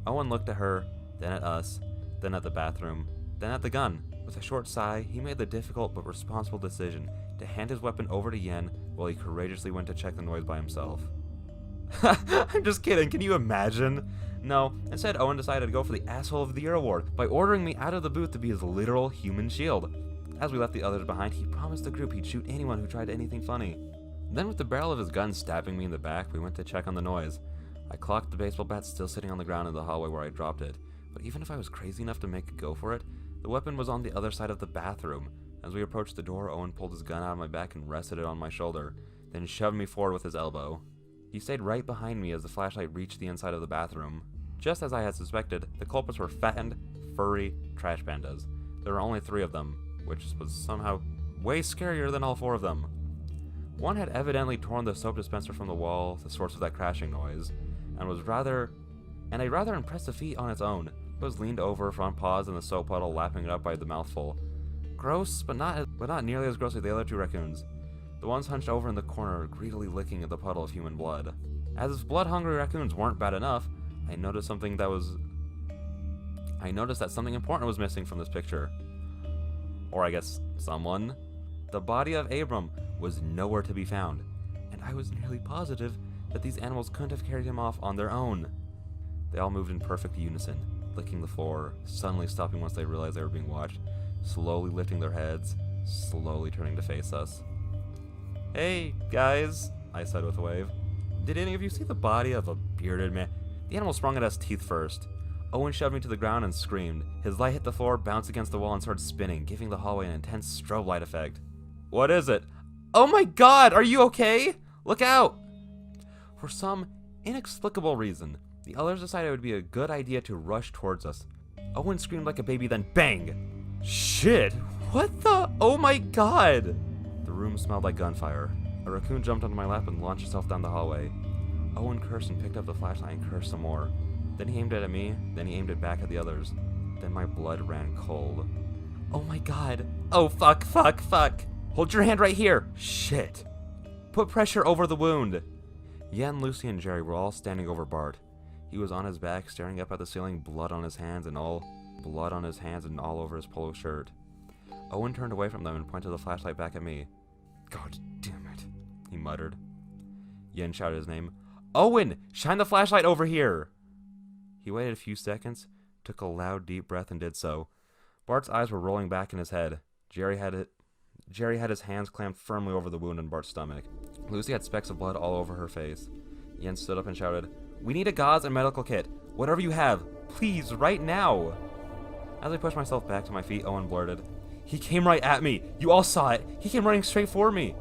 Owen looked at her, then at us, then at the bathroom, then at the gun. With a short sigh, he made the difficult but responsible decision to hand his weapon over to Yen while he courageously went to check the noise by himself. I'm just kidding, can you imagine? No, instead Owen decided to go for the Asshole of the Year award by ordering me out of the booth to be his literal human shield. As we left the others behind, he promised the group he'd shoot anyone who tried anything funny. Then with the barrel of his gun stabbing me in the back, we went to check on the noise. I clocked the baseball bat still sitting on the ground in the hallway where I dropped it, but even if I was crazy enough to make a go for it, the weapon was on the other side of the bathroom. As we approached the door, Owen pulled his gun out of my back and rested it on my shoulder, then shoved me forward with his elbow. He stayed right behind me as the flashlight reached the inside of the bathroom. Just as I had suspected, the culprits were fattened, furry trash pandas. There were only 3 of them, which was somehow way scarier than all 4 of them. One had evidently torn the soap dispenser from the wall, the source of that crashing noise, and a rather impressive feat on its own. It was leaned over, front paws in the soap puddle, lapping it up by the mouthful. Gross, but not nearly as gross as the other 2 raccoons. The ones hunched over in the corner, greedily licking at the puddle of human blood. As if blood-hungry raccoons weren't bad enough, I noticed that something important was missing from this picture. Or I guess, someone. The body of Abram was nowhere to be found, and I was nearly positive that these animals couldn't have carried him off on their own. They all moved in perfect unison, licking the floor, suddenly stopping once they realized they were being watched, slowly lifting their heads, slowly turning to face us. Hey, guys, I said with a wave. Did any of you see the body of a bearded man? The animal sprung at us teeth first. Owen shoved me to the ground and screamed. His light hit the floor, bounced against the wall, and started spinning, giving the hallway an intense strobe light effect. What is it? Oh my god, are you okay? Look out! For some inexplicable reason, the others decided it would be a good idea to rush towards us. Owen screamed like a baby, then bang! Shit! What the? Oh my god! The room smelled like gunfire. A raccoon jumped onto my lap and launched itself down the hallway. Owen cursed and picked up the flashlight and cursed some more. Then he aimed it at me, then he aimed it back at the others. Then my blood ran cold. Oh my god. Oh fuck. Hold your hand right here. Shit. Put pressure over the wound. Yen, Lucy, and Jerry were all standing over Bart. He was on his back, staring up at the ceiling, blood on his hands and all over his polo shirt. Owen turned away from them and pointed the flashlight back at me. God damn it, he muttered. Yen shouted his name. Owen, shine the flashlight over here! He waited a few seconds, took a loud, deep breath, and did so. Bart's eyes were rolling back in his head. Jerry had his hands clamped firmly over the wound in Bart's stomach. Lucy had specks of blood all over her face. Yen stood up and shouted, We need a gauze and medical kit. Whatever you have. Please, right now. As I pushed myself back to my feet, Owen blurted, He came right at me. You all saw it. He came running straight for me.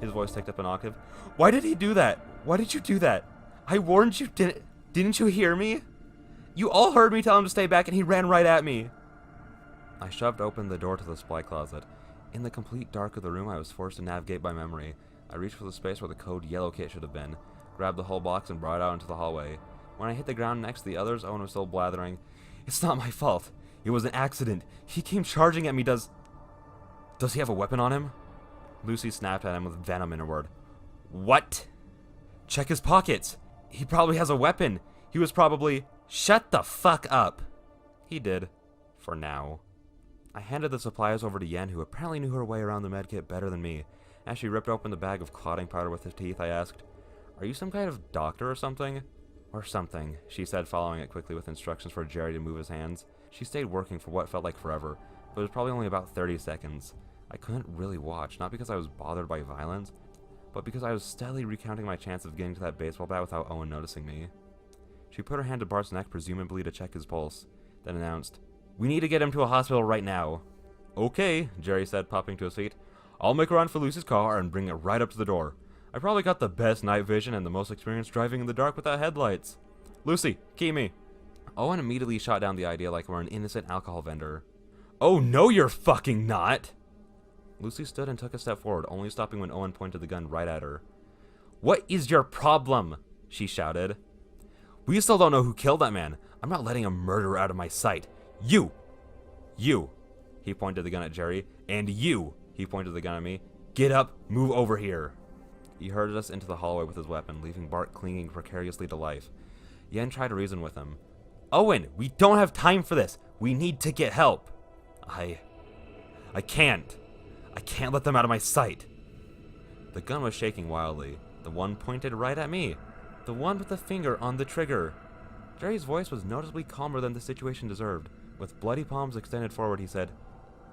His voice ticked up an octave. Why did he do that? Why did you do that? I warned you. Didn't you hear me? You all heard me tell him to stay back and he ran right at me. I shoved open the door to the supply closet. In the complete dark of the room, I was forced to navigate by memory. I reached for the space where the code yellow kit should have been, grabbed the whole box and brought it out into the hallway. When I hit the ground next to the others, Owen was still blathering, It's not my fault. It was an accident. He came charging at me. Does he have a weapon on him? Lucy snapped at him with venom in her word. What? Check his pockets. He probably has a weapon. He was probably... Shut the fuck up. He did. For now. I handed the supplies over to Yen, who apparently knew her way around the medkit better than me. As she ripped open the bag of clotting powder with her teeth, I asked, "Are you some kind of doctor or something?" "Or something," she said, following it quickly with instructions for Jerry to move his hands. She stayed working for what felt like forever, but it was probably only about 30 seconds. I couldn't really watch, not because I was bothered by violence, but because I was steadily recounting my chance of getting to that baseball bat without Owen noticing me. She put her hand to Bart's neck, presumably to check his pulse, then announced, "We need to get him to a hospital right now." "Okay," Jerry said, popping to his feet. "I'll make a run for Lucy's car and bring it right up to the door. I probably got the best night vision and the most experience driving in the dark without headlights. Lucy, key me." Owen immediately shot down the idea like we're an innocent alcohol vendor. "Oh, no you're fucking not!" Lucy stood and took a step forward, only stopping when Owen pointed the gun right at her. "What is your problem?" she shouted. "We still don't know who killed that man. I'm not letting a murderer out of my sight. You! You!" He pointed the gun at Jerry. "And you!" He pointed the gun at me. "Get up, move over here." He herded us into the hallway with his weapon, leaving Bart clinging precariously to life. Yen tried to reason with him. "Owen, we don't have time for this. We need to get help." I can't. I can't let them out of my sight." The gun was shaking wildly. The one pointed right at me. The one with the finger on the trigger. Jerry's voice was noticeably calmer than the situation deserved. With bloody palms extended forward, he said,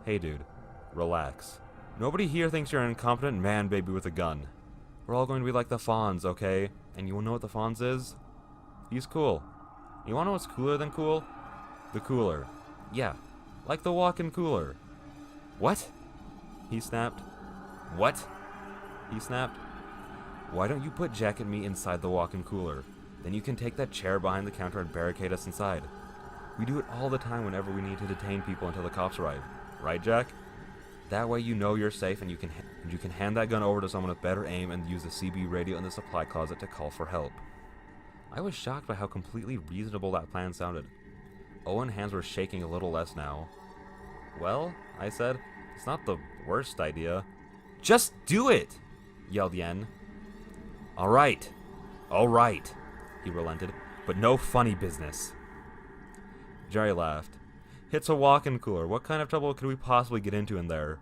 "Hey dude, relax. Nobody here thinks you're an incompetent man-baby with a gun. We're all going to be like the Fonz, okay? And you know what the Fonz is? He's cool. You wanna know what's cooler than cool? The cooler. Yeah, like the walk-in cooler." "What?" he snapped. "What?" he snapped. "Why don't you put Jack and me inside the walk-in cooler? Then you can take that chair behind the counter and barricade us inside. We do it all the time whenever we need to detain people until the cops arrive. Right, Jack? That way you know you're safe and you can hand that gun over to someone with better aim and use the CB radio in the supply closet to call for help." I was shocked by how completely reasonable that plan sounded. Owen's hands were shaking a little less now. "Well," I said, "it's not the worst idea." "Just do it!" yelled Yen. All right, he relented, "but no funny business." Jerry laughed. "It's a walk-in cooler. What kind of trouble could we possibly get into in there?"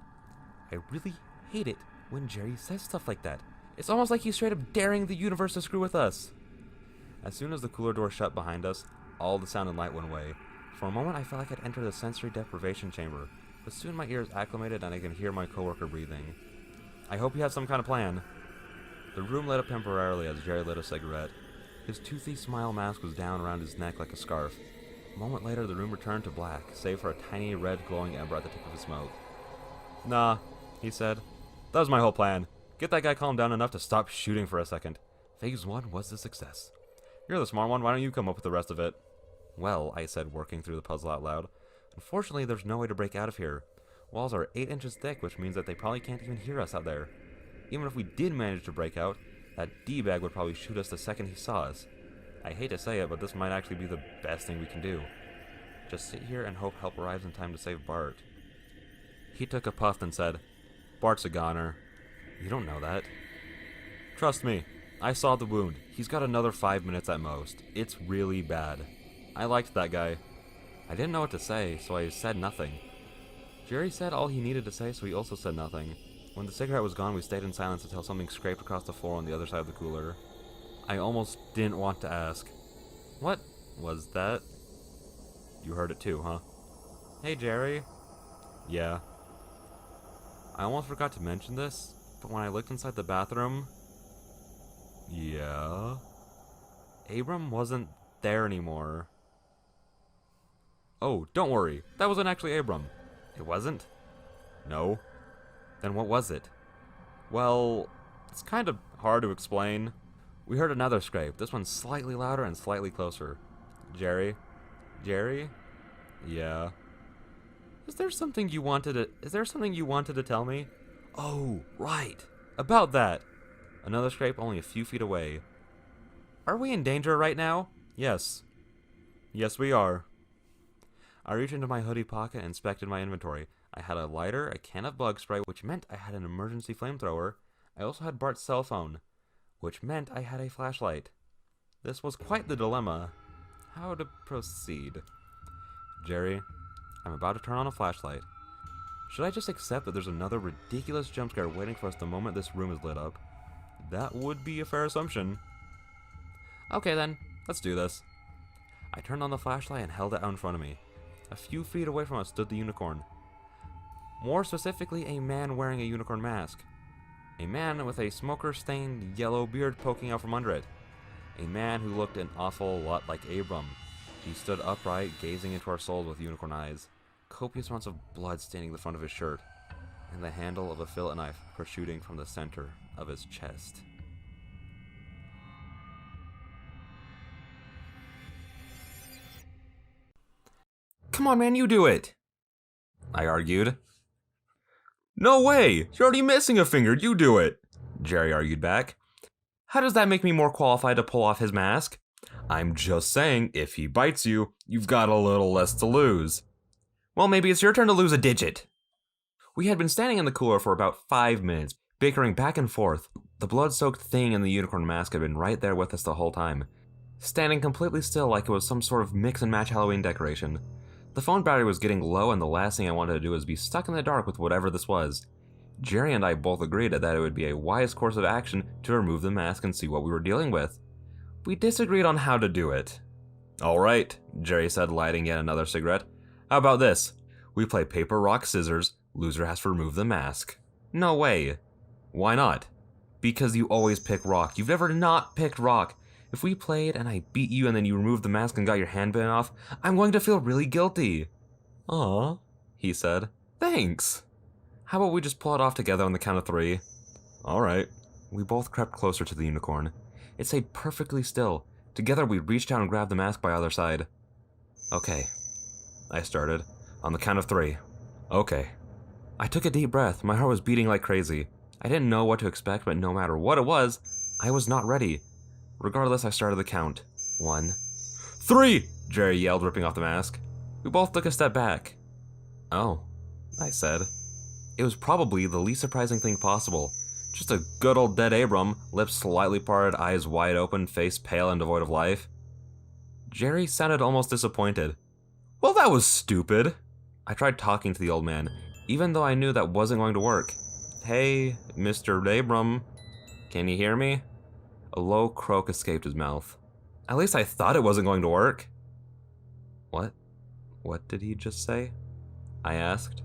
I really hate it when Jerry says stuff like that. It's almost like he's straight up daring the universe to screw with us. As soon as the cooler door shut behind us, all the sound and light went away. For a moment I felt like I'd entered a sensory deprivation chamber, but soon my ears acclimated and I could hear my coworker breathing. "I hope you have some kind of plan." The room lit up temporarily as Jerry lit a cigarette. His toothy smile mask was down around his neck like a scarf. A moment later, the room returned to black, save for a tiny red glowing ember at the tip of his smoke. "Nah," he said. "That was my whole plan. Get that guy calmed down enough to stop shooting for a second. Phase 1 was a success. You're the smart one, why don't you come up with the rest of it?" "Well," I said, working through the puzzle out loud, "unfortunately there's no way to break out of here. Walls are 8 inches thick, which means that they probably can't even hear us out there. Even if we did manage to break out, that D-bag would probably shoot us the second he saw us. I hate to say it, but this might actually be the best thing we can do. Just sit here and hope help arrives in time to save Bart." He took a puff and said, "Bart's a goner." "You don't know that." "Trust me, I saw the wound. He's got another 5 minutes at most. It's really bad. I liked that guy." I didn't know what to say, so I said nothing. Jerry said all he needed to say, so he also said nothing. When the cigarette was gone, we stayed in silence until something scraped across the floor on the other side of the cooler. I almost didn't want to ask, "What was that?" "You heard it too, huh?" "Hey, Jerry." "Yeah." I almost forgot to mention this, but when I looked inside the bathroom... Yeah? Abram wasn't there anymore. "Oh, don't worry. That wasn't actually Abram." "It wasn't?" "No." "Then what was it?" "Well, it's kind of hard to explain." We heard another scrape, this one slightly louder and slightly closer. "Jerry? Jerry?" "Yeah." Is there something you wanted to tell me?" "Oh, right. About that." Another scrape only a few feet away. "Are we in danger right now?" "Yes." "Yes, we are." I reached into my hoodie pocket and inspected my inventory. I had a lighter, a can of bug spray, which meant I had an emergency flamethrower. I also had Bart's cell phone. which meant I had a flashlight. This was quite the dilemma. How to proceed? Jerry, I'm about to turn on a flashlight. Should I just accept that there's another ridiculous jump scare waiting for us the moment this room is lit up? That would be a fair assumption. Okay then, let's do this. I turned on the flashlight and held it out in front of me. A few feet away from us stood the unicorn. More specifically, a man wearing a unicorn mask. A man with a smoker-stained yellow beard poking out from under it. A man who looked an awful lot like Abram. He stood upright, gazing into our souls with unicorn eyes. Copious amounts of blood staining the front of his shirt, and the handle of a fillet knife protruding from the center of his chest. Come on, man, you do it! I argued. No way! You're already missing a finger, you do it! Jerry argued back. How does that make me more qualified to pull off his mask? I'm just saying, if he bites you, you've got a little less to lose. Well, maybe it's your turn to lose a digit. We had been standing in the cooler for about 5 minutes, bickering back and forth. The blood-soaked thing in the unicorn mask had been right there with us the whole time, standing completely still like it was some sort of mix-and-match Halloween decoration. The phone battery was getting low, and the last thing I wanted to do was be stuck in the dark with whatever this was. Jerry and I both agreed that it would be a wise course of action to remove the mask and see what we were dealing with. We disagreed on how to do it. All right, Jerry said, lighting yet another cigarette. How about this? We play paper, rock, scissors. Loser has to remove the mask. No way. Why not? Because you always pick rock. You've never not picked rock. If we played and I beat you and then you removed the mask and got your hand bitten off, I'm going to feel really guilty. Aw, he said. Thanks. How about we just pull it off together on the count of 3? All right. We both crept closer to the unicorn. It stayed perfectly still. Together we reached out and grabbed the mask by either side. Okay. I started. On the count of 3. Okay. I took a deep breath. My heart was beating like crazy. I didn't know what to expect, but no matter what it was, I was not ready. Regardless, I started the count. 1. 3! Jerry yelled, ripping off the mask. We both took a step back. Oh, I said. It was probably the least surprising thing possible. Just a good old dead Abram, lips slightly parted, eyes wide open, face pale and devoid of life. Jerry sounded almost disappointed. Well, that was stupid. I tried talking to the old man, even though I knew that wasn't going to work. Hey, Mr. Abram, can you hear me? A low croak escaped his mouth. At least I thought it wasn't going to work. What? What did he just say? I asked.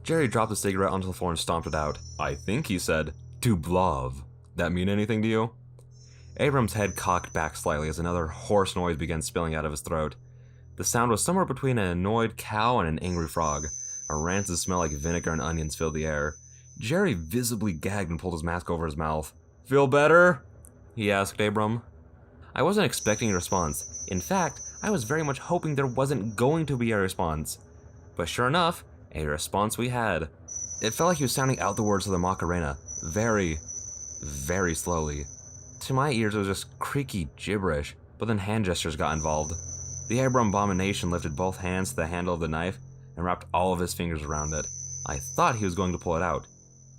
Jerry dropped the cigarette onto the floor and stomped it out. I think he said, Dublov. That mean anything to you? Abram's head cocked back slightly as another hoarse noise began spilling out of his throat. The sound was somewhere between an annoyed cow and an angry frog. A rancid smell like vinegar and onions filled the air. Jerry visibly gagged and pulled his mask over his mouth. Feel better? He asked Abram. I wasn't expecting a response. In fact, I was very much hoping there wasn't going to be a response. But sure enough, a response we had. It felt like he was sounding out the words of the Macarena, very, very slowly. To my ears, it was just creaky gibberish, but then hand gestures got involved. The Abram abomination lifted both hands to the handle of the knife and wrapped all of his fingers around it. I thought he was going to pull it out,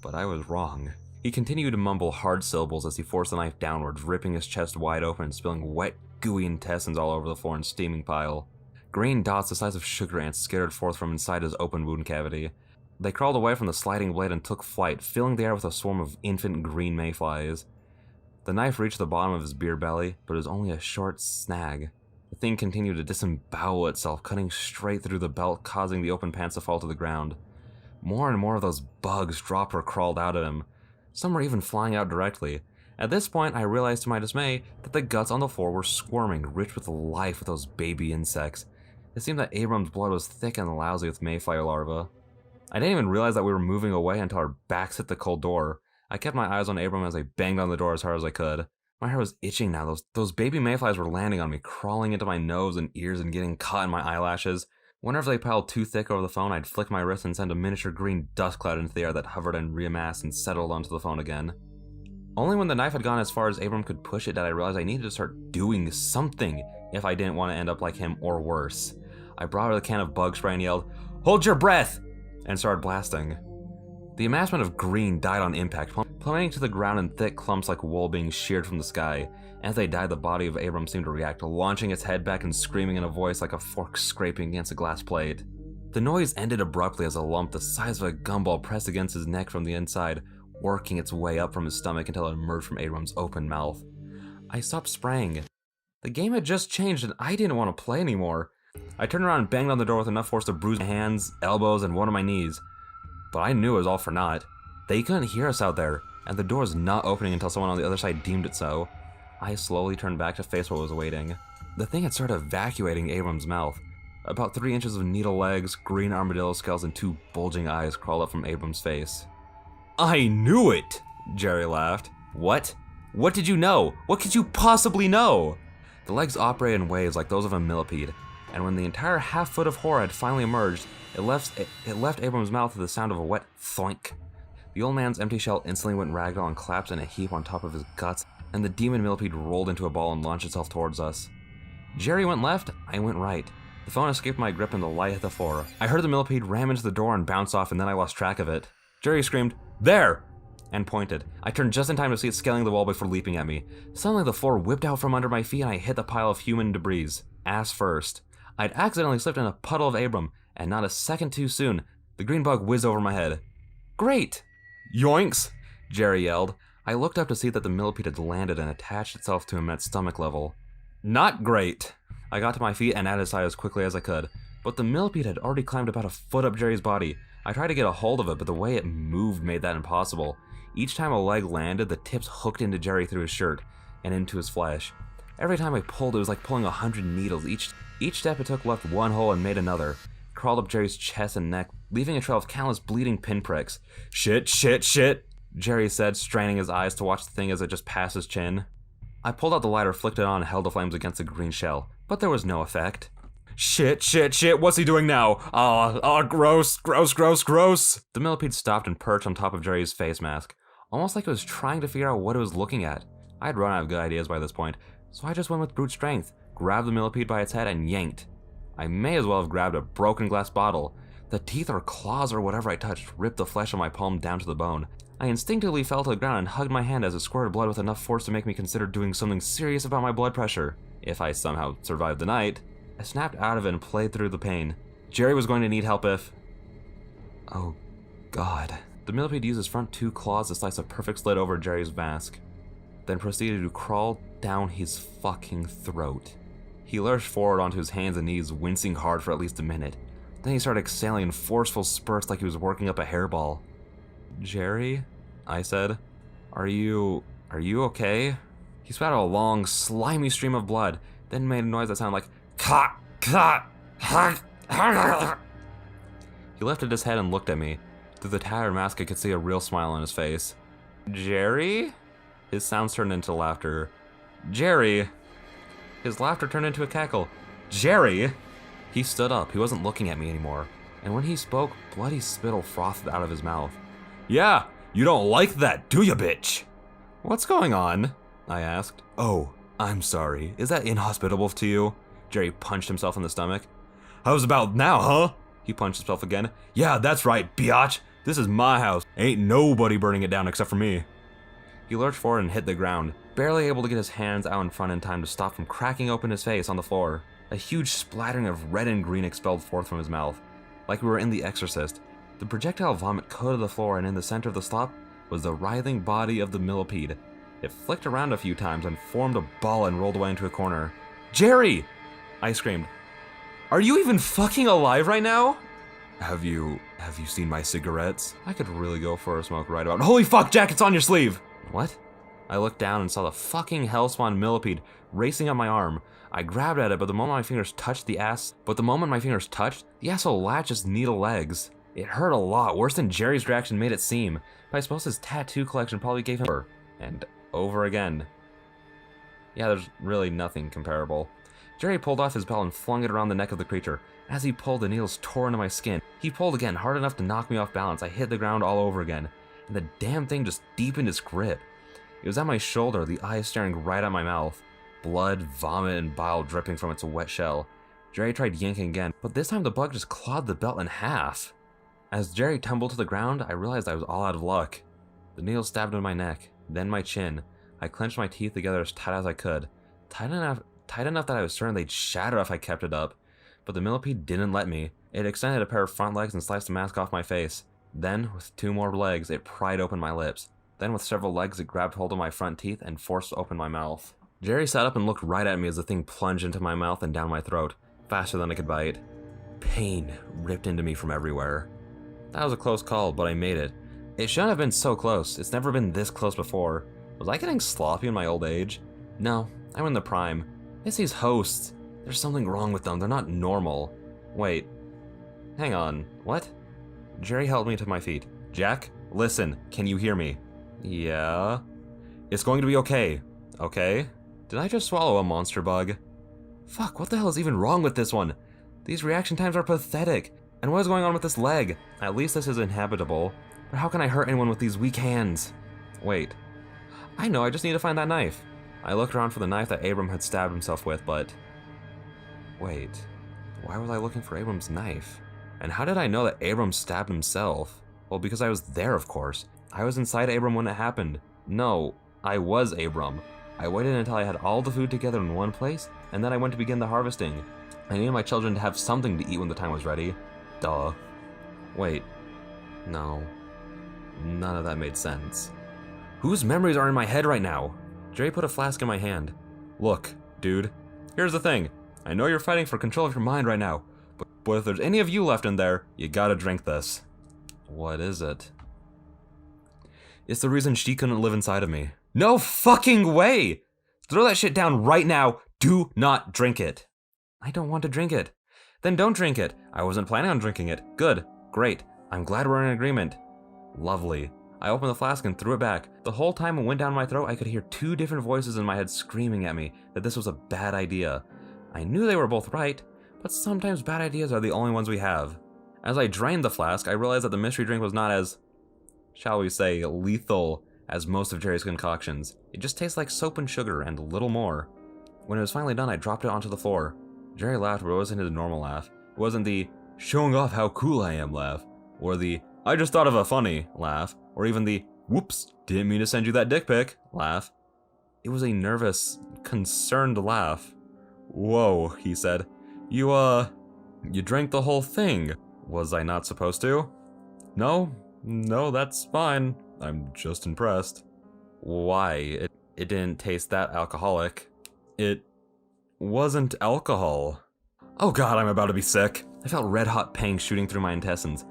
but I was wrong. He continued to mumble hard syllables as he forced the knife downwards, ripping his chest wide open and spilling wet, gooey intestines all over the floor in a steaming pile. Green dots the size of sugar ants scattered forth from inside his open wound cavity. They crawled away from the sliding blade and took flight, filling the air with a swarm of infant green mayflies. The knife reached the bottom of his beer belly, but it was only a short snag. The thing continued to disembowel itself, cutting straight through the belt, causing the open pants to fall to the ground. More and more of those bugs dropped or crawled out at him. Some were even flying out directly. At this point, I realized to my dismay that the guts on the floor were squirming, rich with life with those baby insects. It seemed that Abram's blood was thick and lousy with mayfly larvae. I didn't even realize that we were moving away until our backs hit the cold door. I kept my eyes on Abram as I banged on the door as hard as I could. My hair was itching now. Those baby mayflies were landing on me, crawling into my nose and ears and getting caught in my eyelashes. Whenever they piled too thick over the phone, I'd flick my wrist and send a miniature green dust cloud into the air that hovered and reamassed and settled onto the phone again. Only when the knife had gone as far as Abram could push it did I realize I needed to start doing something if I didn't want to end up like him or worse. I brought out a can of bug spray and yelled, "Hold your breath!" and started blasting. The amassment of green died on impact, plummeting to the ground in thick clumps like wool being sheared from the sky. As they died, the body of Abram seemed to react, launching its head back and screaming in a voice like a fork scraping against a glass plate. The noise ended abruptly as a lump the size of a gumball pressed against his neck from the inside, working its way up from his stomach until it emerged from Abram's open mouth. I stopped spraying. The game had just changed and I didn't want to play anymore. I turned around and banged on the door with enough force to bruise my hands, elbows, and one of my knees. But I knew it was all for naught. They couldn't hear us out there, and the door was not opening until someone on the other side deemed it so. I slowly turned back to face what was waiting. The thing had started evacuating Abram's mouth. About 3 inches of needle legs, green armadillo scales, and 2 bulging eyes crawled up from Abram's face. I knew it! Jerry laughed. What? What did you know? What could you possibly know? The legs operated in waves like those of a millipede, and when the entire half-foot of horror had finally emerged, it left Abram's mouth with the sound of a wet thoink. The old man's empty shell instantly went ragdoll and collapsed in a heap on top of his guts, and the demon millipede rolled into a ball and launched itself towards us. Jerry went left, I went right. The phone escaped my grip and the light hit the floor. I heard the millipede ram into the door and bounce off, and then I lost track of it. Jerry screamed, "There!" and pointed. I turned just in time to see it scaling the wall before leaping at me. Suddenly the floor whipped out from under my feet and I hit the pile of human debris, ass first. I'd accidentally slipped in a puddle of Abram, and not a second too soon, the green bug whizzed over my head. Great! Yoinks! Jerry yelled. I looked up to see that the millipede had landed and attached itself to him at stomach level. Not great! I got to my feet and out of his sight as quickly as I could, but the millipede had already climbed about a foot up Jerry's body. I tried to get a hold of it, but the way it moved made that impossible. Each time a leg landed, the tips hooked into Jerry through his shirt and into his flesh. Every time I pulled, it was like pulling 100 needles. Each step it took left one hole and made another. It crawled up Jerry's chest and neck, leaving a trail of countless bleeding pinpricks. Shit, shit, shit, Jerry said, straining his eyes to watch the thing as it just passed his chin. I pulled out the lighter, flicked it on, and held the flames against the green shell, but there was no effect. Shit, shit, shit, what's he doing now? Gross, gross, gross, gross. The millipede stopped and perched on top of Jerry's face mask, almost like it was trying to figure out what it was looking at. I had run out of good ideas by this point, so I just went with brute strength, grabbed the millipede by its head, and yanked. I may as well have grabbed a broken glass bottle. The teeth or claws or whatever I touched ripped the flesh on my palm down to the bone. I instinctively fell to the ground and hugged my hand as it squirted blood with enough force to make me consider doing something serious about my blood pressure. If I somehow survived the night. I snapped out of it and played through the pain. Jerry was going to need help if... Oh, God. The millipede used his front 2 claws to slice a perfect slit over Jerry's mask, then proceeded to crawl down his fucking throat. He lurched forward onto his hands and knees, wincing hard for at least a minute. Then he started exhaling in forceful spurts like he was working up a hairball. Jerry? I said. Are you okay? He spat out a long, slimy stream of blood, then made a noise that sounded like "Cut! Cut! He lifted his head and looked at me. Through the tattered mask, I could see a real smile on his face. Jerry? His sounds turned into laughter. Jerry? His laughter turned into a cackle. Jerry? He stood up. He wasn't looking at me anymore. And when he spoke, bloody spittle frothed out of his mouth. Yeah, you don't like that, do you, bitch? What's going on? I asked. Oh, I'm sorry. Is that inhospitable to you? Jerry punched himself in the stomach. How's about now, huh? He punched himself again. Yeah, that's right, biatch. This is my house. Ain't nobody burning it down except for me. He lurched forward and hit the ground, barely able to get his hands out in front in time to stop from cracking open his face on the floor. A huge splattering of red and green expelled forth from his mouth, like we were in The Exorcist. The projectile vomit coated the floor, and in the center of the slop was the writhing body of the millipede. It flicked around a few times and formed a ball and rolled away into a corner. Jerry! I screamed. Are you even fucking alive right now? Have you seen my cigarettes? I could really go for a smoke right about. Holy fuck, Jack, it's on your sleeve! What? I looked down and saw the fucking hellspawn millipede racing up my arm. I grabbed at it, but the moment my fingers touched, the asshole latched its needle legs. It hurt a lot, worse than Jerry's reaction made it seem, but I suppose his tattoo collection probably gave him over and over again. Yeah, there's really nothing comparable. Jerry pulled off his belt and flung it around the neck of the creature. As he pulled, the needles tore into my skin. He pulled again, hard enough to knock me off balance. I hit the ground all over again, and the damn thing just deepened its grip. It was at my shoulder, the eyes staring right at my mouth. Blood, vomit, and bile dripping from its wet shell. Jerry tried yanking again, but this time the bug just clawed the belt in half. As Jerry tumbled to the ground, I realized I was all out of luck. The needle stabbed into my neck, then my chin. I clenched my teeth together as tight as I could. Tight enough that I was certain they'd shatter if I kept it up. But the millipede didn't let me. It extended a pair of front legs and sliced the mask off my face. Then, with 2 more legs, it pried open my lips. Then, with several legs, it grabbed hold of my front teeth and forced open my mouth. Jerry sat up and looked right at me as the thing plunged into my mouth and down my throat, faster than I could bite. Pain ripped into me from everywhere. That was a close call, but I made it. It shouldn't have been so close. It's never been this close before. Was I getting sloppy in my old age? No, I'm in the prime. It's these hosts. There's something wrong with them. They're not normal. Wait. Hang on. What? Jerry held me to my feet. Jack, listen. Can you hear me? Yeah? It's going to be okay. Okay? Did I just swallow a monster bug? Fuck, what the hell is even wrong with this one? These reaction times are pathetic. And what is going on with this leg? At least this is inhabitable. But how can I hurt anyone with these weak hands? Wait. I know, I just need to find that knife. I looked around for the knife that Abram had stabbed himself with, but... Wait. Why was I looking for Abram's knife? And how did I know that Abram stabbed himself? Well, because I was there, of course. I was inside Abram when it happened. No, I was Abram. I waited until I had all the food together in one place, and then I went to begin the harvesting. I needed my children to have something to eat when the time was ready. Duh. Wait. No. None of that made sense. Whose memories are in my head right now? Jerry put a flask in my hand. Look, dude. Here's the thing. I know you're fighting for control of your mind right now, but if there's any of you left in there, you gotta drink this. What is it? It's the reason she couldn't live inside of me. No fucking way! Throw that shit down right now. Do not drink it. I don't want to drink it. Then don't drink it. I wasn't planning on drinking it. Good. Great. I'm glad we're in agreement. Lovely. I opened the flask and threw it back. The whole time it went down my throat, I could hear 2 different voices in my head screaming at me that this was a bad idea. I knew they were both right, but sometimes bad ideas are the only ones we have. As I drained the flask, I realized that the mystery drink was not as, shall we say, lethal as most of Jerry's concoctions. It just tastes like soap and sugar and little more. When it was finally done, I dropped it onto the floor. Jerry laughed, but it wasn't his normal laugh. It wasn't the showing off how cool I am laugh, or the I just thought of a funny laugh, or even the whoops, didn't mean to send you that dick pic laugh. It was a nervous, concerned laugh. Whoa, he said. You drank the whole thing. Was I not supposed to? No, that's fine. I'm just impressed. Why? It didn't taste that alcoholic. It wasn't alcohol. Oh god, I'm about to be sick. I felt red-hot pain shooting through my intestines.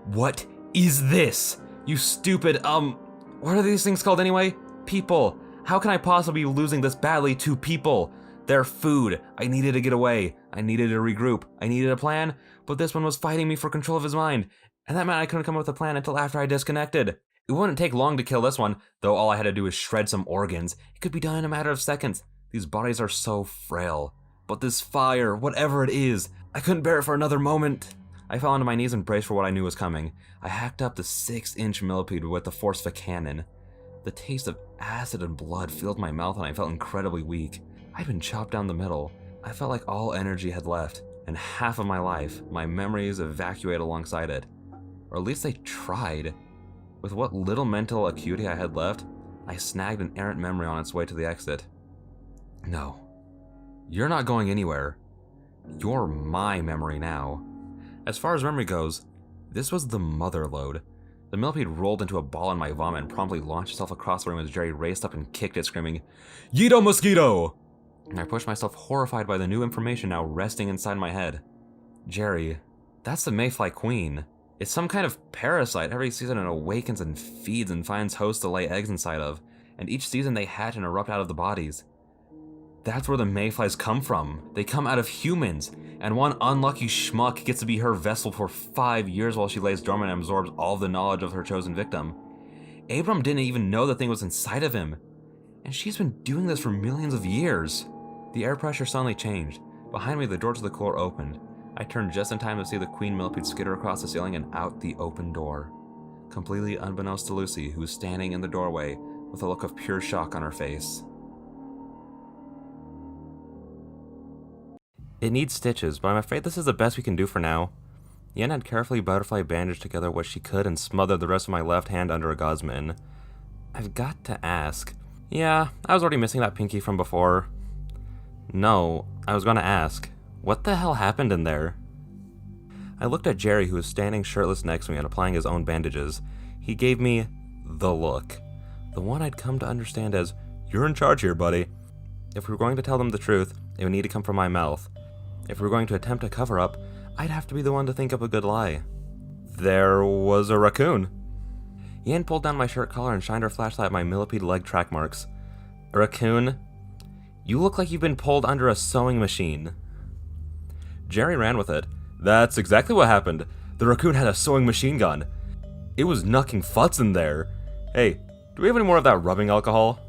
What is this? You stupid, what are these things called anyway? People. How can I possibly be losing this badly to people? They're food. I needed to get away. I needed to regroup. I needed a plan, but this one was fighting me for control of his mind, and that meant I couldn't come up with a plan until after I disconnected. It wouldn't take long to kill this one, though all I had to do was shred some organs. It could be done in a matter of seconds. These bodies are so frail. But this fire, whatever it is, I couldn't bear it for another moment. I fell onto my knees and braced for what I knew was coming. I hacked up the 6-inch millipede with the force of a cannon. The taste of acid and blood filled my mouth and I felt incredibly weak. I'd been chopped down the middle. I felt like all energy had left, and half of my life, my memories evacuated alongside it. Or at least they tried. With what little mental acuity I had left, I snagged an errant memory on its way to the exit. No. You're not going anywhere. You're my memory now. As far as memory goes, this was the mother lode. The millipede rolled into a ball in my vomit and promptly launched itself across the room as Jerry raced up and kicked it, screaming, "Yeeto mosquito!" And I pushed myself horrified by the new information now resting inside my head. Jerry, that's the mayfly queen. It's some kind of parasite. Every season it awakens and feeds and finds hosts to lay eggs inside of, and each season they hatch and erupt out of the bodies. That's where the mayflies come from. They come out of humans, and one unlucky schmuck gets to be her vessel for 5 years while she lays dormant and absorbs all the knowledge of her chosen victim. Abram didn't even know the thing was inside of him, and she's been doing this for millions of years. The air pressure suddenly changed. Behind me, the door to the core opened. I turned just in time to see the queen millipede skitter across the ceiling and out the open door. Completely unbeknownst to Lucy, who was standing in the doorway with a look of pure shock on her face. It needs stitches, but I'm afraid this is the best we can do for now. Yen had carefully butterfly bandaged together what she could and smothered the rest of my left hand under a gauze mitten. I've got to ask. Yeah, I was already missing that pinky from before. No, I was gonna ask. What the hell happened in there? I looked at Jerry, who was standing shirtless next to me and applying his own bandages. He gave me the look. The one I'd come to understand as, "You're in charge here, buddy." If we were going to tell them the truth, it would need to come from my mouth. If we were going to attempt a cover-up, I'd have to be the one to think up a good lie. There was a raccoon. Yen pulled down my shirt collar and shined her flashlight at my millipede leg track marks. A raccoon? You look like you've been pulled under a sewing machine. Jerry ran with it. That's exactly what happened. The raccoon had a sewing machine gun. It was knucking futs in there. Hey, do we have any more of that rubbing alcohol?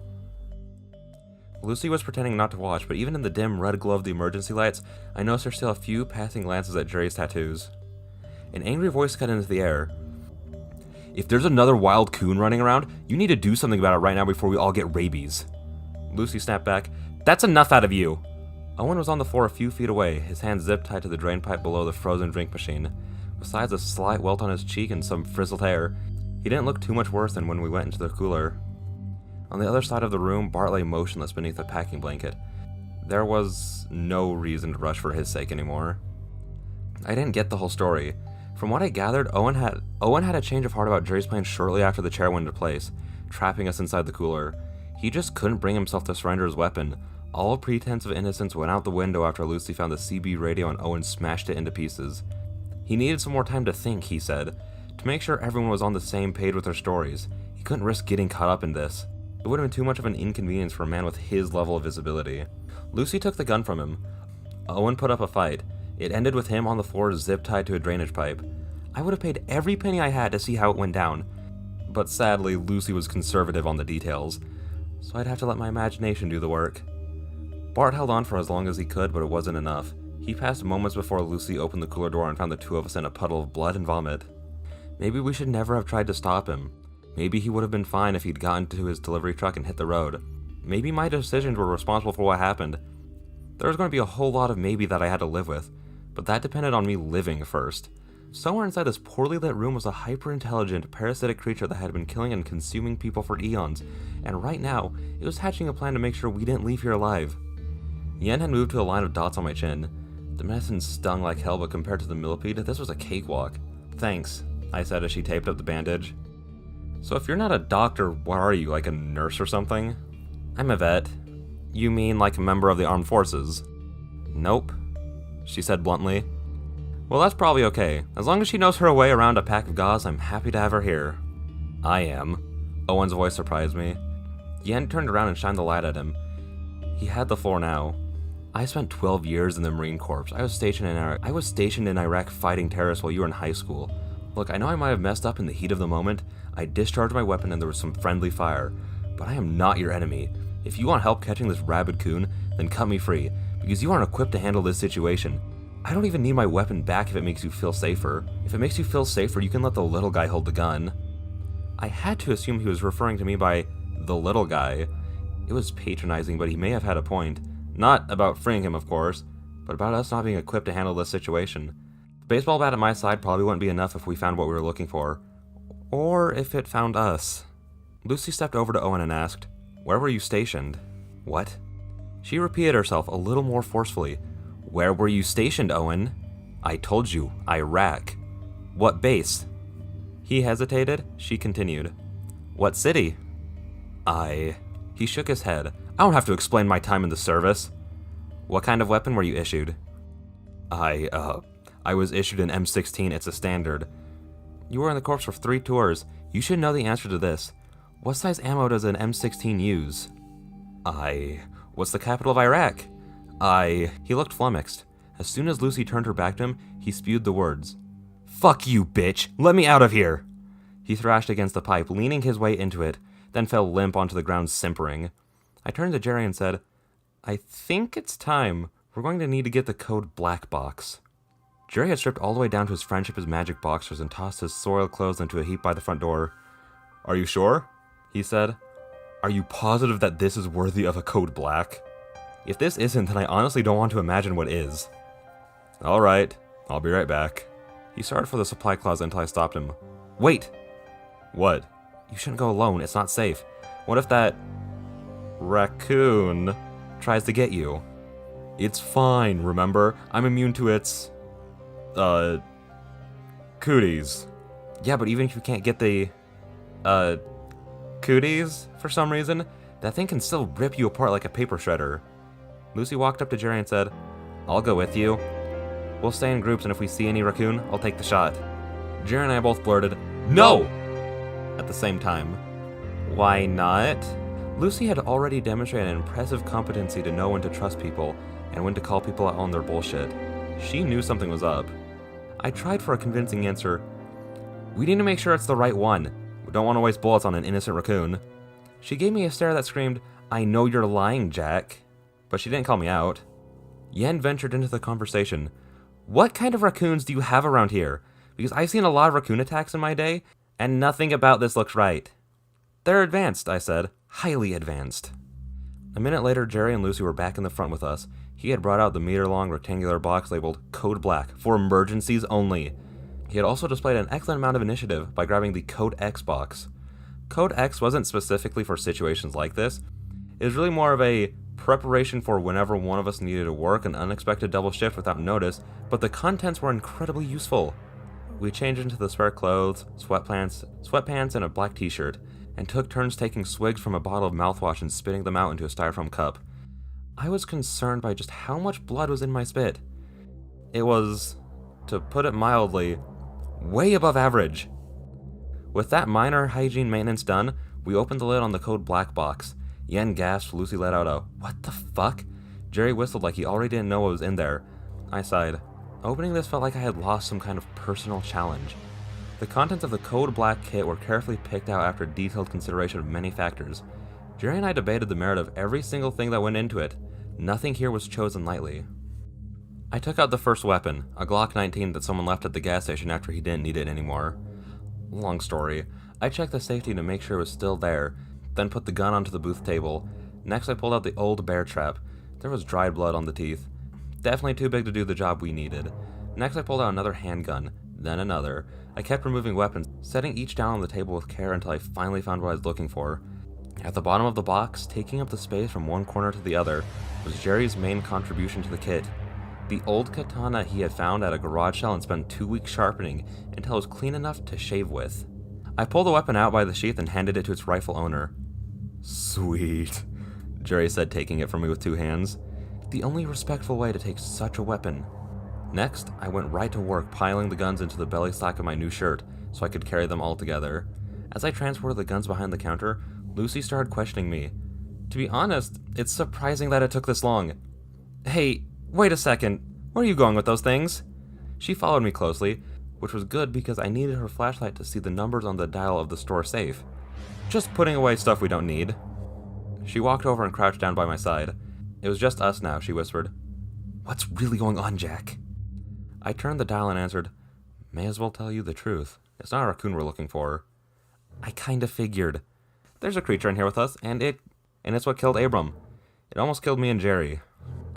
Lucy was pretending not to watch, but even in the dim red glow of the emergency lights, I noticed her steal a few passing glances at Jerry's tattoos. An angry voice cut into the air. If there's another wild coon running around, you need to do something about it right now before we all get rabies. Lucy snapped back. That's enough out of you! Owen was on the floor a few feet away, his hands zip tied to the drain pipe below the frozen drink machine. Besides a slight welt on his cheek and some frizzled hair, he didn't look too much worse than when we went into the cooler. On the other side of the room, Bart lay motionless beneath a packing blanket. There was no reason to rush for his sake anymore. I didn't get the whole story. From what I gathered, Owen had a change of heart about Jerry's plan shortly after the chair went into place, trapping us inside the cooler. He just couldn't bring himself to surrender his weapon. All pretense of innocence went out the window after Lucy found the CB radio and Owen smashed it into pieces. He needed some more time to think, he said, to make sure everyone was on the same page with their stories. He couldn't risk getting caught up in this. It would have been too much of an inconvenience for a man with his level of visibility. Lucy took the gun from him. Owen put up a fight. It ended with him on the floor zip-tied to a drainage pipe. I would have paid every penny I had to see how it went down. But sadly, Lucy was conservative on the details, so I'd have to let my imagination do the work. Bart held on for as long as he could, but it wasn't enough. He passed moments before Lucy opened the cooler door and found the two of us in a puddle of blood and vomit. Maybe we should never have tried to stop him. Maybe he would have been fine if he'd gotten to his delivery truck and hit the road. Maybe my decisions were responsible for what happened. There was going to be a whole lot of maybe that I had to live with, but that depended on me living first. Somewhere inside this poorly lit room was a hyper-intelligent, parasitic creature that had been killing and consuming people for eons, and right now, it was hatching a plan to make sure we didn't leave here alive. Yen had moved to a line of dots on my chin. The medicine stung like hell, but compared to the millipede, this was a cakewalk. Thanks, I said as she taped up the bandage. So if you're not a doctor, what are you, like a nurse or something? I'm a vet. You mean like a member of the armed forces? Nope, she said bluntly. Well, that's probably okay. As long as she knows her way around a pack of gauze, I'm happy to have her here. I am. Owen's voice surprised me. Yen turned around and shined the light at him. He had the floor now. I spent 12 years in the Marine Corps. I was stationed in Iraq fighting terrorists while you were in high school. Look, I know I might have messed up in the heat of the moment. I discharged my weapon and there was some friendly fire. But I am not your enemy. If you want help catching this rabid coon, then cut me free, because you aren't equipped to handle this situation. I don't even need my weapon back if it makes you feel safer. If it makes you feel safer, you can let the little guy hold the gun. I had to assume he was referring to me by the little guy. It was patronizing, but he may have had a point. Not about freeing him, of course, but about us not being equipped to handle this situation. The baseball bat at my side probably wouldn't be enough if we found what we were looking for. Or if it found us. Lucy stepped over to Owen and asked, "Where were you stationed?" What? She repeated herself a little more forcefully. "Where were you stationed, Owen?" "I told you, Iraq." "What base?" He hesitated. She continued. "What city?" He shook his head. "I don't have to explain my time in the service." "What kind of weapon were you issued?" I was issued an M16, it's a standard." "You were in the Corps for 3 tours. You should know the answer to this. What size ammo does an M16 use?" What's the capital of Iraq?" He looked flummoxed. As soon as Lucy turned her back to him, he spewed the words. "Fuck you, bitch! Let me out of here!" He thrashed against the pipe, leaning his way into it, then fell limp onto the ground, simpering. I turned to Jerry and said, "I think it's time. We're going to need to get the code black box." Jerry had stripped all the way down to his Friendship is Magic boxers and tossed his soiled clothes into a heap by the front door. "Are you sure?" he said. "Are you positive that this is worthy of a code black? If this isn't, then I honestly don't want to imagine what is." "All right, I'll be right back." He started for the supply closet until I stopped him. Wait! What? You shouldn't go alone, it's not safe. What if that raccoon tries to get you? It's fine, remember? I'm immune to its, cooties. Yeah, but even if you can't get the, cooties for some reason, that thing can still rip you apart like a paper shredder. Lucy walked up to Jerry and said, I'll go with you. We'll stay in groups, and if we see any raccoon, I'll take the shot. Jerry and I both blurted, No! At the same time. Why not? Lucy had already demonstrated an impressive competency to know when to trust people and when to call people out on their bullshit. She knew something was up. I tried for a convincing answer. We need to make sure it's the right one. We don't want to waste bullets on an innocent raccoon. She gave me a stare that screamed, I know you're lying, Jack. But she didn't call me out. Yen ventured into the conversation. What kind of raccoons do you have around here? Because I've seen a lot of raccoon attacks in my day, and nothing about this looks right. They're advanced, I said. Highly advanced. A minute later, Jerry and Lucy were back in the front with us. He had brought out the meter-long rectangular box labeled Code Black for emergencies only. He had also displayed an excellent amount of initiative by grabbing the Code X box. Code X wasn't specifically for situations like this. It was really more of a preparation for whenever one of us needed to work an unexpected double shift without notice, but the contents were incredibly useful. We changed into the spare clothes, sweatpants, and a black t-shirt, and took turns taking swigs from a bottle of mouthwash and spitting them out into a styrofoam cup. I was concerned by just how much blood was in my spit. It was, to put it mildly, way above average. With that minor hygiene maintenance done, we opened the lid on the Code Black box. Yen gasped, Lucy let out a, what the fuck? Jerry whistled like he already didn't know what was in there. I sighed. Opening this felt like I had lost some kind of personal challenge. The contents of the Code Black kit were carefully picked out after detailed consideration of many factors. Jerry and I debated the merit of every single thing that went into it. Nothing here was chosen lightly. I took out the first weapon, a Glock 19 that someone left at the gas station after he didn't need it anymore. Long story. I checked the safety to make sure it was still there, then put the gun onto the booth table. Next I pulled out the old bear trap. There was dried blood on the teeth. Definitely too big to do the job we needed. Next I pulled out another handgun, then another. I kept removing weapons, setting each down on the table with care until I finally found what I was looking for. At the bottom of the box, taking up the space from one corner to the other, was Jerry's main contribution to the kit. The old katana he had found at a garage sale and spent 2 weeks sharpening until it was clean enough to shave with. I pulled the weapon out by the sheath and handed it to its rightful owner. Sweet, Jerry said, taking it from me with 2 hands. The only respectful way to take such a weapon. Next, I went right to work piling the guns into the belly slack of my new shirt so I could carry them all together. As I transported the guns behind the counter, Lucy started questioning me. To be honest, it's surprising that it took this long. Hey, wait a second, where are you going with those things? She followed me closely, which was good because I needed her flashlight to see the numbers on the dial of the store safe. Just putting away stuff we don't need. She walked over and crouched down by my side. It was just us now, she whispered. What's really going on, Jack? I turned the dial and answered, may as well tell you the truth. It's not a raccoon we're looking for. I kinda figured. There's a creature in here with us, and it's what killed Abram. It almost killed me and Jerry.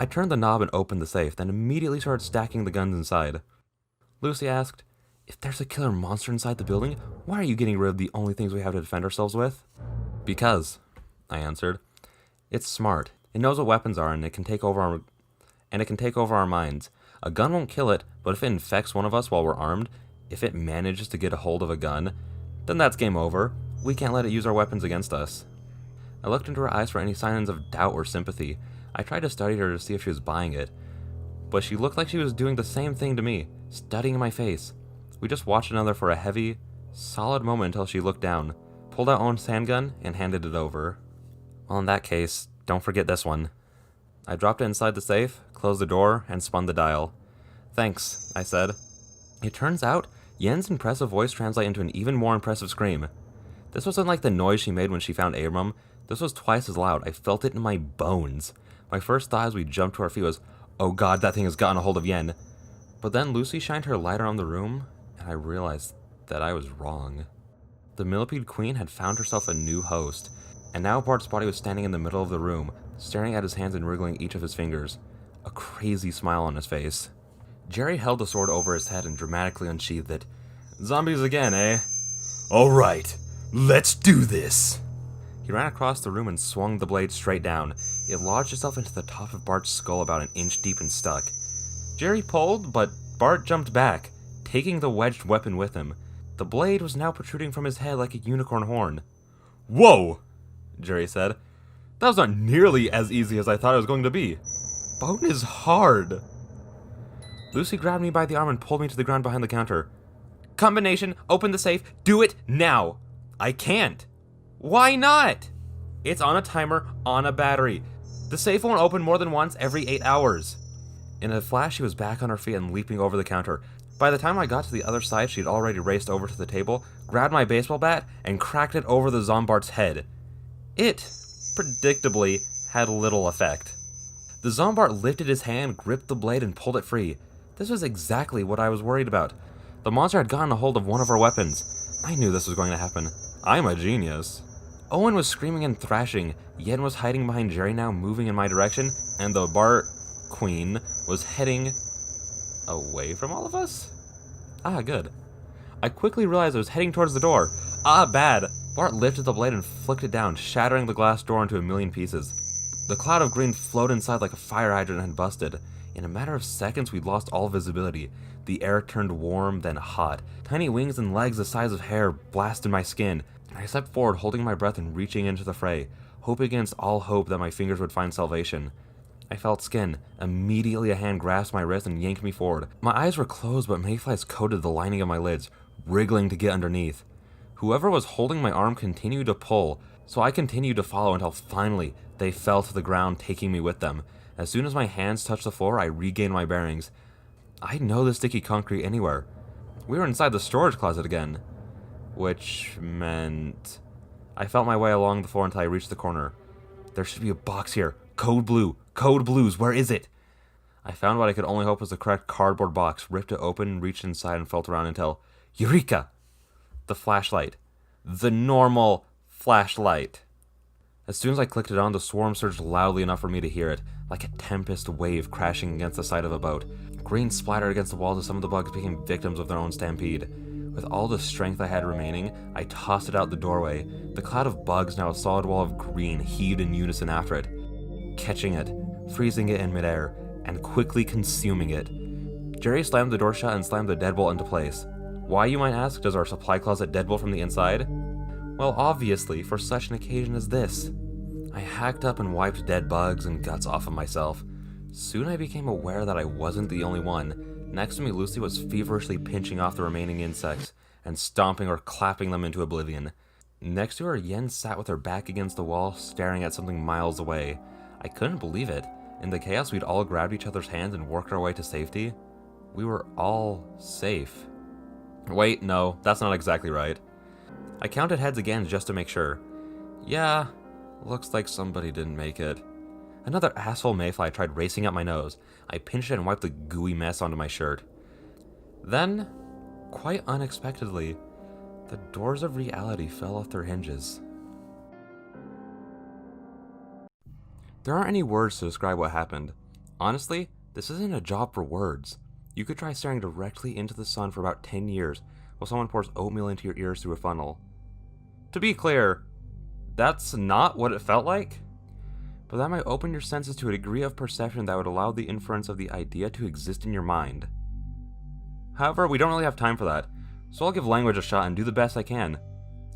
I turned the knob and opened the safe, then immediately started stacking the guns inside. Lucy asked, if there's a killer monster inside the building, why are you getting rid of the only things we have to defend ourselves with? Because, I answered. It's smart. It knows what weapons are, and it can take over our minds. A gun won't kill it, but if it infects one of us while we're armed, if it manages to get a hold of a gun, then that's game over. We can't let it use our weapons against us. I looked into her eyes for any signs of doubt or sympathy. I tried to study her to see if she was buying it, but she looked like she was doing the same thing to me, studying my face. We just watched another for a heavy, solid moment until she looked down, pulled out Owen's handgun, and handed it over. Well, in that case, don't forget this one. I dropped it inside the safe, closed the door, and spun the dial. Thanks, I said. It turns out, Yen's impressive voice translated into an even more impressive scream. This wasn't like the noise she made when she found Abram. This was twice as loud. I felt it in my bones. My first thought as we jumped to our feet was, oh god, that thing has gotten a hold of Yen. But then Lucy shined her light around the room, and I realized that I was wrong. The Millipede Queen had found herself a new host, and now Bart's body was standing in the middle of the room, staring at his hands and wriggling each of his fingers, a crazy smile on his face. Jerry held the sword over his head and dramatically unsheathed it. Zombies again, eh? Alright, let's do this. He ran across the room and swung the blade straight down. It lodged itself into the top of Bart's skull about an inch deep and stuck. Jerry pulled, but Bart jumped back, taking the wedged weapon with him. The blade was now protruding from his head like a unicorn horn. Whoa, Jerry said. That was not nearly as easy as I thought it was going to be. Bone is hard. Lucy grabbed me by the arm and pulled me to the ground behind the counter. Combination, open the safe, do it now. I can't. Why not? It's on a timer, on a battery. The safe won't open more than once every 8 hours. In a flash, she was back on her feet and leaping over the counter. By the time I got to the other side, she'd already raced over to the table, grabbed my baseball bat, and cracked it over the Zombart's head. It, predictably, had little effect. The Zombart lifted his hand, gripped the blade, and pulled it free. This was exactly what I was worried about. The monster had gotten a hold of one of our weapons. I knew this was going to happen. I'm a genius. Owen was screaming and thrashing. Yen was hiding behind Jerry now, moving in my direction, and the Bart Queen was heading away from all of us? Ah, good. I quickly realized I was heading towards the door. Ah, bad. Bart lifted the blade and flicked it down, shattering the glass door into a million pieces. The cloud of green flowed inside like a fire hydrant had busted. In a matter of seconds, we'd lost all visibility. The air turned warm, then hot. Tiny wings and legs the size of hair blasted my skin. I stepped forward, holding my breath and reaching into the fray, hoping against all hope that my fingers would find salvation. I felt skin. Immediately a hand grasped my wrist and yanked me forward. My eyes were closed, but mayflies coated the lining of my lids, wriggling to get underneath. Whoever was holding my arm continued to pull, so I continued to follow until finally they fell to the ground, taking me with them. As soon as my hands touched the floor, I regained my bearings. I'd know this sticky concrete anywhere. We were inside the storage closet again. Which meant I felt my way along the floor until I reached the corner. There should be a box here. Code blue. Code blues. Where is it? I found what I could only hope was the correct cardboard box, ripped it open, reached inside, and felt around until... Eureka! The flashlight. The normal flashlight. As soon as I clicked it on, the swarm surged loudly enough for me to hear it, like a tempest wave crashing against the side of a boat. Green splattered against the walls as some of the bugs became victims of their own stampede. With all the strength I had remaining, I tossed it out the doorway. The cloud of bugs, now a solid wall of green, heaved in unison after it, catching it, freezing it in midair, and quickly consuming it. Jerry slammed the door shut and slammed the deadbolt into place. Why, you might ask, does our supply closet deadbolt from the inside? Well, obviously, for such an occasion as this. I hacked up and wiped dead bugs and guts off of myself. Soon I became aware that I wasn't the only one. Next to me, Lucy was feverishly pinching off the remaining insects and stomping or clapping them into oblivion. Next to her, Yen sat with her back against the wall, staring at something miles away. I couldn't believe it. In the chaos, we'd all grabbed each other's hands and worked our way to safety. We were all safe. Wait, no, that's not exactly right. I counted heads again just to make sure. Yeah, looks like somebody didn't make it. Another asshole mayfly tried racing up my nose. I pinched it and wiped the gooey mess onto my shirt. Then, quite unexpectedly, the doors of reality fell off their hinges. There aren't any words to describe what happened. Honestly, this isn't a job for words. You could try staring directly into the sun for about 10 years while someone pours oatmeal into your ears through a funnel. To be clear, that's not what it felt like. But that might open your senses to a degree of perception that would allow the inference of the idea to exist in your mind. However, we don't really have time for that, so I'll give language a shot and do the best I can.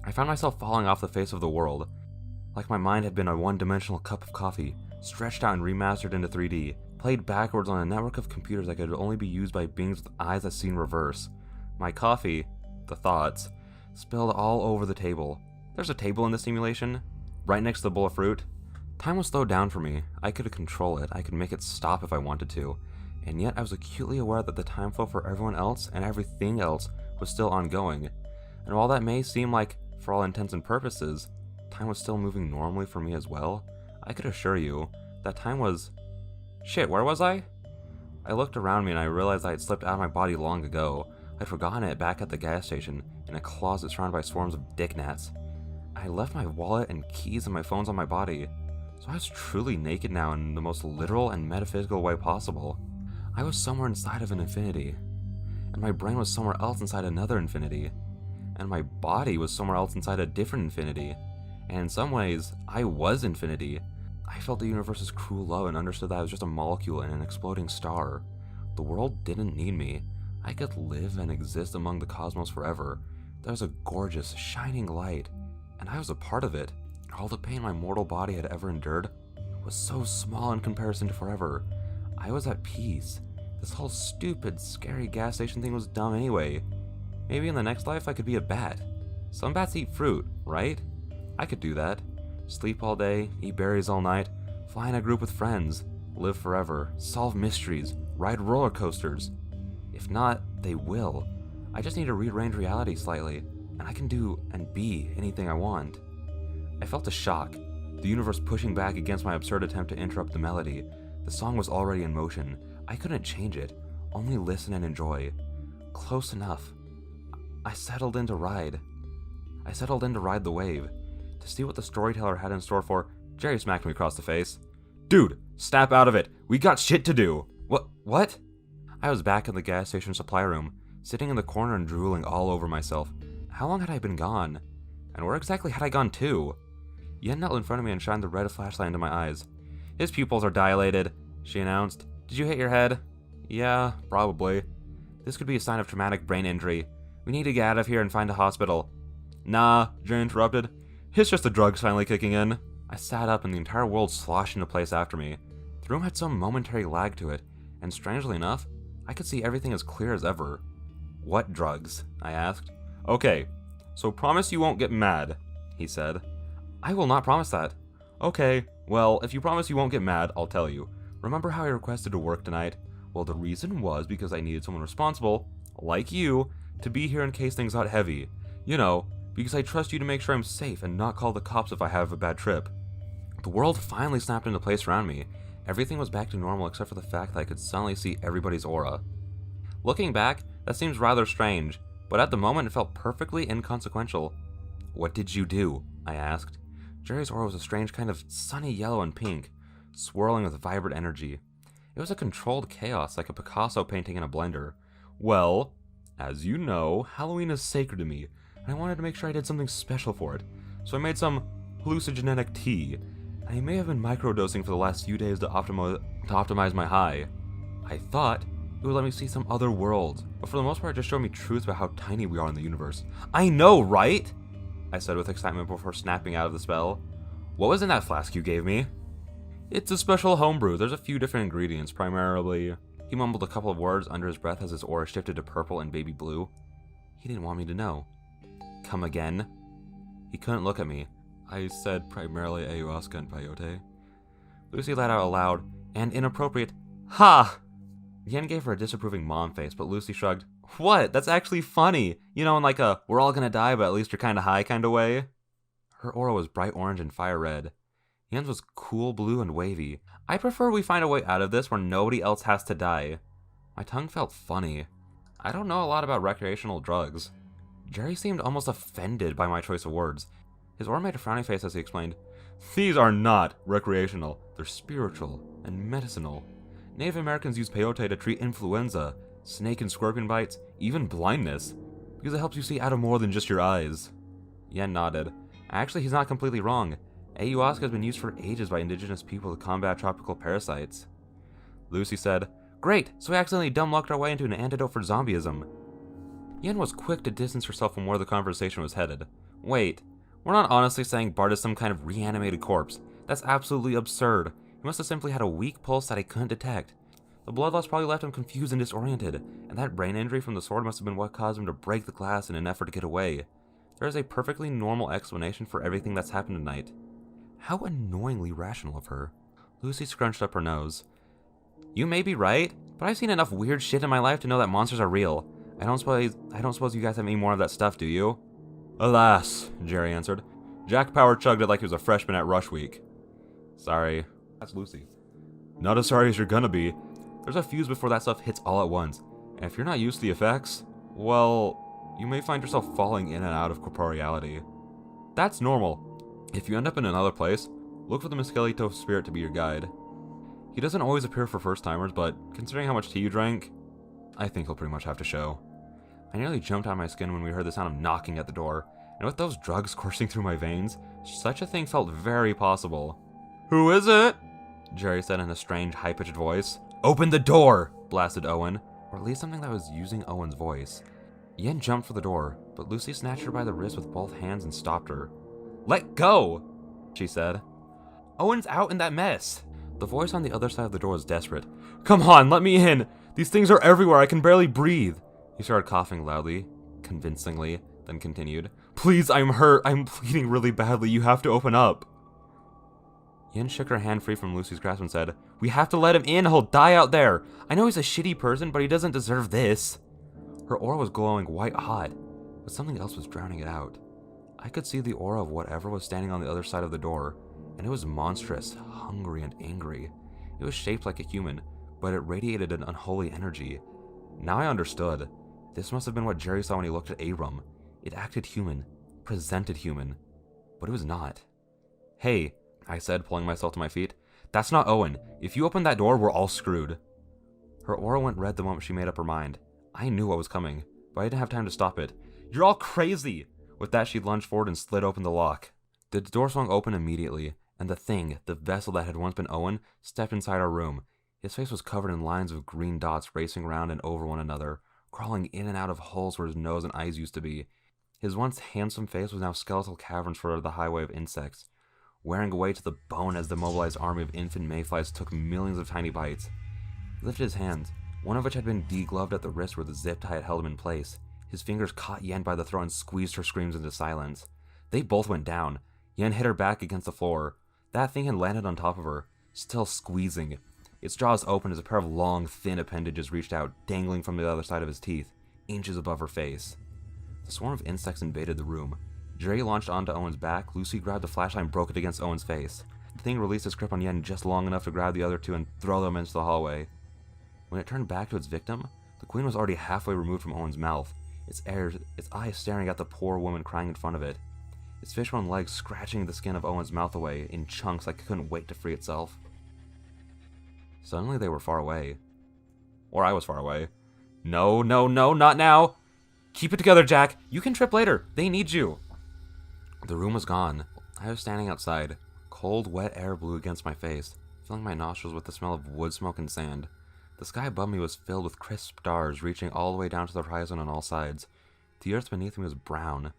I found myself falling off the face of the world, like my mind had been a one-dimensional cup of coffee, stretched out and remastered into 3D, played backwards on a network of computers that could only be used by beings with eyes that see in reverse. My coffee, the thoughts, spilled all over the table. There's a table in this simulation, right next to the bowl of fruit. Time was slowed down for me. I could control it. I could make it stop if I wanted to. And yet I was acutely aware that the time flow for everyone else and everything else was still ongoing. And while that may seem like, for all intents and purposes, time was still moving normally for me as well, I could assure you that time was... Shit, where was I? I looked around me and I realized I had slipped out of my body long ago. I'd forgotten it back at the gas station, in a closet surrounded by swarms of dick gnats. I had left my wallet and keys and my phones on my body. So I was truly naked now in the most literal and metaphysical way possible. I was somewhere inside of an infinity, and my brain was somewhere else inside another infinity, and my body was somewhere else inside a different infinity, and in some ways, I was infinity. I felt the universe's cruel love and understood that I was just a molecule in an exploding star. The world didn't need me. I could live and exist among the cosmos forever. There was a gorgeous, shining light, and I was a part of it. All the pain my mortal body had ever endured was so small in comparison to forever. I was at peace. This whole stupid, scary gas station thing was dumb anyway. Maybe in the next life I could be a bat. Some bats eat fruit, right? I could do that. Sleep all day, eat berries all night, fly in a group with friends, live forever, solve mysteries, ride roller coasters. If not, they will. I just need to rearrange reality slightly, and I can do and be anything I want. I felt a shock, the universe pushing back against my absurd attempt to interrupt the melody. The song was already in motion. I couldn't change it, only listen and enjoy. Close enough. I settled in to ride the wave. To see what the storyteller had in store for, Jerry smacked me across the face. Dude, snap out of it. We got shit to do. What? I was back in the gas station supply room, sitting in the corner and drooling all over myself. How long had I been gone? And where exactly had I gone to? Yen knelt in front of me and shined the red flashlight into my eyes. His pupils are dilated, she announced. Did you hit your head? Yeah, probably. This could be a sign of traumatic brain injury. We need to get out of here and find a hospital. Nah, Jerry interrupted. It's just the drugs finally kicking in. I sat up and the entire world sloshed into place after me. The room had some momentary lag to it, and strangely enough, I could see everything as clear as ever. What drugs? I asked. Okay, so promise you won't get mad, he said. I will not promise that. Okay, well, if you promise you won't get mad, I'll tell you. Remember how I requested to work tonight? Well, the reason was because I needed someone responsible, like you, to be here in case things got heavy. You know, because I trust you to make sure I'm safe and not call the cops if I have a bad trip. The world finally snapped into place around me. Everything was back to normal except for the fact that I could suddenly see everybody's aura. Looking back, that seems rather strange, but at the moment it felt perfectly inconsequential. What did you do? I asked. Jerry's aura was a strange kind of sunny yellow and pink, swirling with vibrant energy. It was a controlled chaos like a Picasso painting in a blender. Well, as you know, Halloween is sacred to me, and I wanted to make sure I did something special for it. So I made some hallucinogenic tea, and I may have been microdosing for the last few days to optimize my high. I thought it would let me see some other worlds, but for the most part it just showed me truths about how tiny we are in the universe. I know, right? I said with excitement before snapping out of the spell. What was in that flask you gave me? It's a special homebrew. There's a few different ingredients, primarily... He mumbled a couple of words under his breath as his aura shifted to purple and baby blue. He didn't want me to know. Come again? He couldn't look at me. I said primarily ayahuasca and peyote. Lucy let out a loud and inappropriate "Ha!" Yen gave her a disapproving mom face, but Lucy shrugged. What? That's actually funny. You know, in like a we're all gonna die, but at least you're kinda high kinda way. Her aura was bright orange and fire red. Yen's was cool blue and wavy. I prefer we find a way out of this where nobody else has to die. My tongue felt funny. I don't know a lot about recreational drugs. Jerry seemed almost offended by my choice of words. His aura made a frowny face as he explained, These are not recreational. They're spiritual and medicinal. Native Americans use peyote to treat influenza, snake and scorpion bites, even blindness, because it helps you see out of more than just your eyes. Yen nodded. Actually, he's not completely wrong. Ayahuasca has been used for ages by indigenous people to combat tropical parasites. Lucy said, Great, so we accidentally dumb-lucked our way into an antidote for zombieism. Yen was quick to distance herself from where the conversation was headed. Wait, we're not honestly saying Bart is some kind of reanimated corpse. That's absolutely absurd. He must have simply had a weak pulse that I couldn't detect. The blood loss probably left him confused and disoriented, and that brain injury from the sword must have been what caused him to break the glass in an effort to get away. There is a perfectly normal explanation for everything that's happened tonight. How annoyingly rational of her. Lucy scrunched up her nose. You may be right, but I've seen enough weird shit in my life to know that monsters are real. I don't suppose you guys have any more of that stuff, do you? Alas, Jerry answered. Jack Power chugged it like he was a freshman at Rush Week. Sorry. That's Lucy. Not as sorry as you're gonna be. There's a fuse before that stuff hits all at once, and if you're not used to the effects, well, you may find yourself falling in and out of corporeality. That's normal. If you end up in another place, look for the Mosquito spirit to be your guide. He doesn't always appear for first-timers, but considering how much tea you drank, I think he'll pretty much have to show. I nearly jumped out of my skin when we heard the sound of knocking at the door, and with those drugs coursing through my veins, such a thing felt very possible. "Who is it?" Jerry said in a strange, high-pitched voice. "Open the door!" blasted Owen, or at least something that was using Owen's voice. Yen jumped for the door, but Lucy snatched her by the wrist with both hands and stopped her. "Let go!" she said. "Owen's out in that mess!" The voice on the other side of the door was desperate. "Come on, let me in! These things are everywhere, I can barely breathe!" He started coughing loudly, convincingly, then continued. "Please, I'm hurt, I'm bleeding really badly, you have to open up!" Yen shook her hand free from Lucy's grasp and said, "We have to let him in, he'll die out there! I know he's a shitty person, but he doesn't deserve this!" Her aura was glowing white hot, but something else was drowning it out. I could see the aura of whatever was standing on the other side of the door, and it was monstrous, hungry, and angry. It was shaped like a human, but it radiated an unholy energy. Now I understood. This must have been what Jerry saw when he looked at Abram. It acted human, presented human, but it was not. "Hey," I said, pulling myself to my feet. "That's not Owen. If you open that door, we're all screwed." Her aura went red the moment she made up her mind. I knew what was coming, but I didn't have time to stop it. "You're all crazy!" With that, she lunged forward and slid open the lock. The door swung open immediately, and the vessel that had once been Owen, stepped inside our room. His face was covered in lines of green dots racing around and over one another, crawling in and out of holes where his nose and eyes used to be. His once handsome face was now skeletal caverns for the highway of insects, wearing away to the bone as the mobilized army of infant mayflies took millions of tiny bites. He lifted his hands, one of which had been degloved at the wrist where the zip tie had held him in place. His fingers caught Yen by the throat and squeezed her screams into silence. They both went down. Yen hit her back against the floor. That thing had landed on top of her, still squeezing. Its jaws opened as a pair of long, thin appendages reached out, dangling from the other side of his teeth, inches above her face. The swarm of insects invaded the room. Jerry launched onto Owen's back. Lucy grabbed the flashlight and broke it against Owen's face. The thing released its grip on Yen just long enough to grab the other two and throw them into the hallway. When it turned back to its victim, the queen was already halfway removed from Owen's mouth, its eyes staring at the poor woman crying in front of it, its fishbone legs scratching the skin of Owen's mouth away in chunks like it couldn't wait to free itself. Suddenly they were far away. Or I was far away. "No, no, no, not now! Keep it together, Jack! You can trip later! They need you!" The room was gone. I was standing outside. Cold, wet air blew against my face, filling my nostrils with the smell of wood smoke and sand. The sky above me was filled with crisp stars reaching all the way down to the horizon on all sides. The earth beneath me was brown.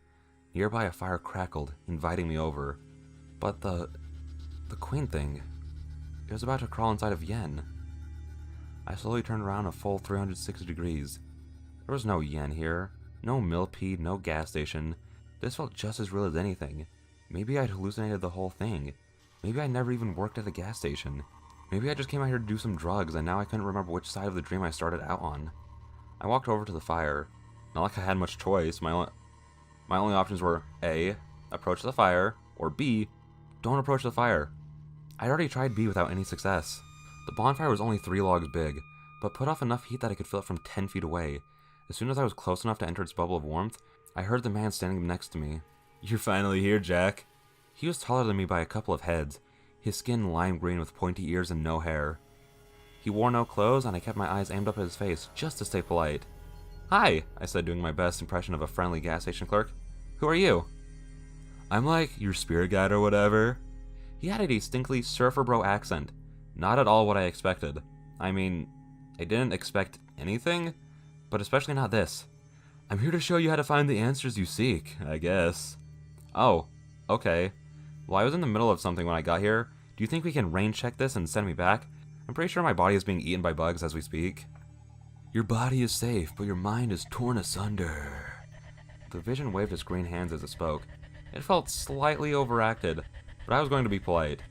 Nearby a fire crackled, inviting me over. But the queen thing, it was about to crawl inside of Yen. I slowly turned around a full 360 degrees. There was no Yen here, no millipede, no gas station. This felt just as real as anything. Maybe I'd hallucinated the whole thing. Maybe I never even worked at a gas station. Maybe I just came out here to do some drugs and now I couldn't remember which side of the dream I started out on. I walked over to the fire. Not like I had much choice. My only options were A, approach the fire, or B, don't approach the fire. I'd already tried B without any success. The bonfire was only 3 logs big, but put off enough heat that I could feel it from 10 feet away. As soon as I was close enough to enter its bubble of warmth, I heard the man standing next to me. "You're finally here, Jack." He was taller than me by a couple of heads, his skin lime green with pointy ears and no hair. He wore no clothes, and I kept my eyes aimed up at his face, just to stay polite. "Hi," I said, doing my best impression of a friendly gas station clerk. "Who are you?" "I'm like your spirit guide or whatever." He had a distinctly surfer bro accent, not at all what I expected. I mean, I didn't expect anything, but especially not this. "I'm here to show you how to find the answers you seek, I guess." "Oh, okay. Well, I was in the middle of something when I got here. Do you think we can rain check this and send me back? I'm pretty sure my body is being eaten by bugs as we speak." "Your body is safe, but your mind is torn asunder." The vision waved its green hands as it spoke. It felt slightly overacted, but I was going to be polite.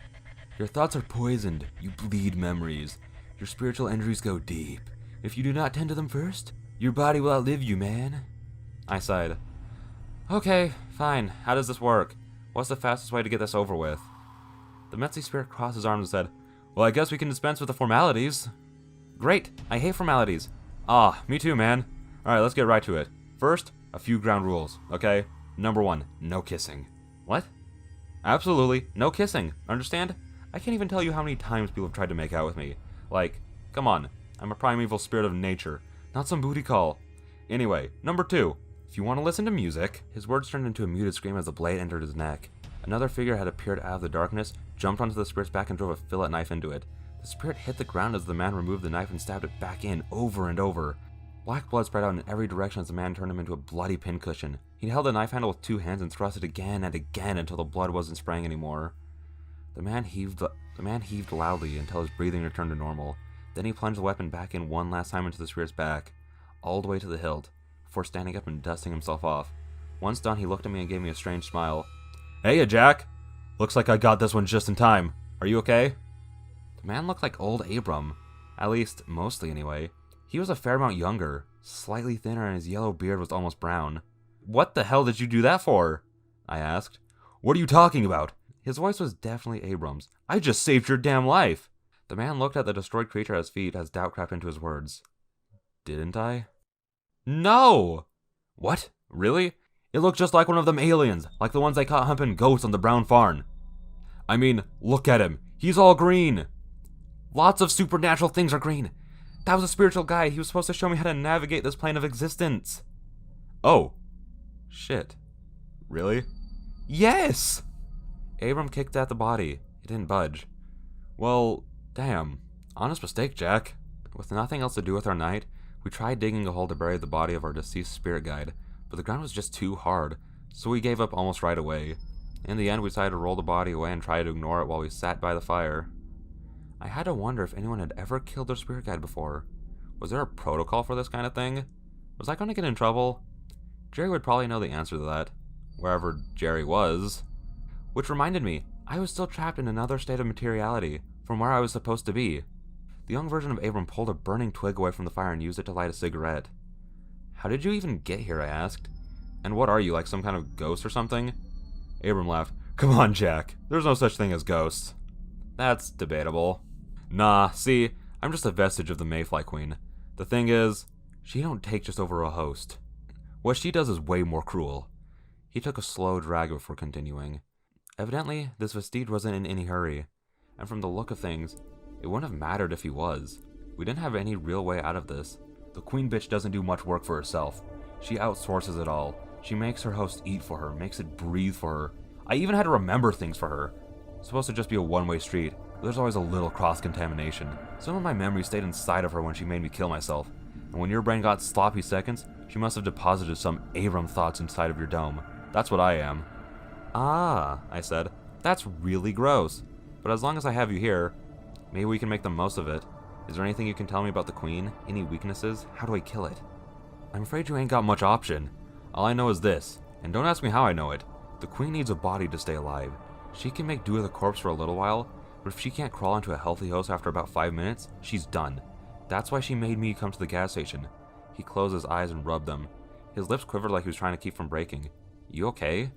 "Your thoughts are poisoned. You bleed memories. Your spiritual injuries go deep. If you do not tend to them first, your body will outlive you, man." I sighed. "Okay, fine. How does this work? What's the fastest way to get this over with?" The Metzi spirit crossed his arms and said, "Well, I guess we can dispense with the formalities." "Great. I hate formalities." "Ah, me too, man. Alright, let's get right to it. First, a few ground rules, okay? Number 1, no kissing." "What?" "Absolutely, no kissing. Understand? I can't even tell you how many times people have tried to make out with me. Like, come on, I'm a primeval spirit of nature, not some booty call. Anyway, number 2. If you want to listen to music... His words turned into a muted scream as the blade entered his neck. Another figure had appeared out of the darkness, jumped onto the spirit's back and drove a fillet knife into it. The spirit hit the ground as the man removed the knife and stabbed it back in over and over. Black blood spread out in every direction as the man turned him into a bloody pincushion. He held the knife handle with 2 hands and thrust it again and again until the blood wasn't spraying anymore. The man heaved loudly until his breathing returned to normal. Then he plunged the weapon back in one last time into the spirit's back, all the way to the hilt, before standing up and dusting himself off. Once done, he looked at me and gave me a strange smile. "Hey, Jack! Looks like I got this one just in time. Are you okay?" The man looked like old Abram. At least, mostly anyway. He was a fair amount younger, slightly thinner, and his yellow beard was almost brown. "What the hell did you do that for?" I asked. "What are you talking about?" His voice was definitely Abram's. "I just saved your damn life!" The man looked at the destroyed creature at his feet as doubt crept into his words. "Didn't I?" "No!" "What? Really? It looked just like one of them aliens, like the ones I caught humping goats on the brown farm. I mean, look at him. He's all green. Lots of supernatural things are green. That was a spiritual guide. He was supposed to show me how to navigate this plane of existence." "Oh. Shit. Really?" "Yes!" Abram kicked at the body. It didn't budge. "Well, damn. Honest mistake, Jack." With nothing else to do with our night, we tried digging a hole to bury the body of our deceased spirit guide, but the ground was just too hard, so we gave up almost right away. In the end, we decided to roll the body away and try to ignore it while we sat by the fire. I had to wonder if anyone had ever killed their spirit guide before. Was there a protocol for this kind of thing? Was I going to get in trouble? Jerry would probably know the answer to that, wherever Jerry was. Which reminded me, I was still trapped in another state of materiality from where I was supposed to be. The young version of Abram pulled a burning twig away from the fire and used it to light a cigarette. "How did you even get here?" I asked. "And what are you, like some kind of ghost or something?" Abram laughed. "Come on, Jack. There's no such thing as ghosts." "That's debatable." "Nah, see, I'm just a vestige of the Mayfly Queen. The thing is, she don't take just over a host. What she does is way more cruel." He took a slow drag before continuing. Evidently, this vestige wasn't in any hurry, and from the look of things, it wouldn't have mattered if he was. We didn't have any real way out of this. The queen bitch doesn't do much work for herself. She outsources it all. She makes her host eat for her, makes it breathe for her. I even had to remember things for her. It's supposed to just be a one-way street, but there's always a little cross-contamination. Some of my memories stayed inside of her when she made me kill myself, and when your brain got sloppy seconds, she must have deposited some Abram thoughts inside of your dome. That's what I am. "Ah," I said, "that's really gross. But as long as I have you here, maybe we can make the most of it. Is there anything you can tell me about the queen? Any weaknesses? How do I kill it?" "I'm afraid you ain't got much option. All I know is this, and don't ask me how I know it. The queen needs a body to stay alive. She can make do with a corpse for a little while, but if she can't crawl into a healthy host after about 5 minutes, she's done. That's why she made me come to the gas station." He closed his eyes and rubbed them. His lips quivered like he was trying to keep from breaking. "You okay?"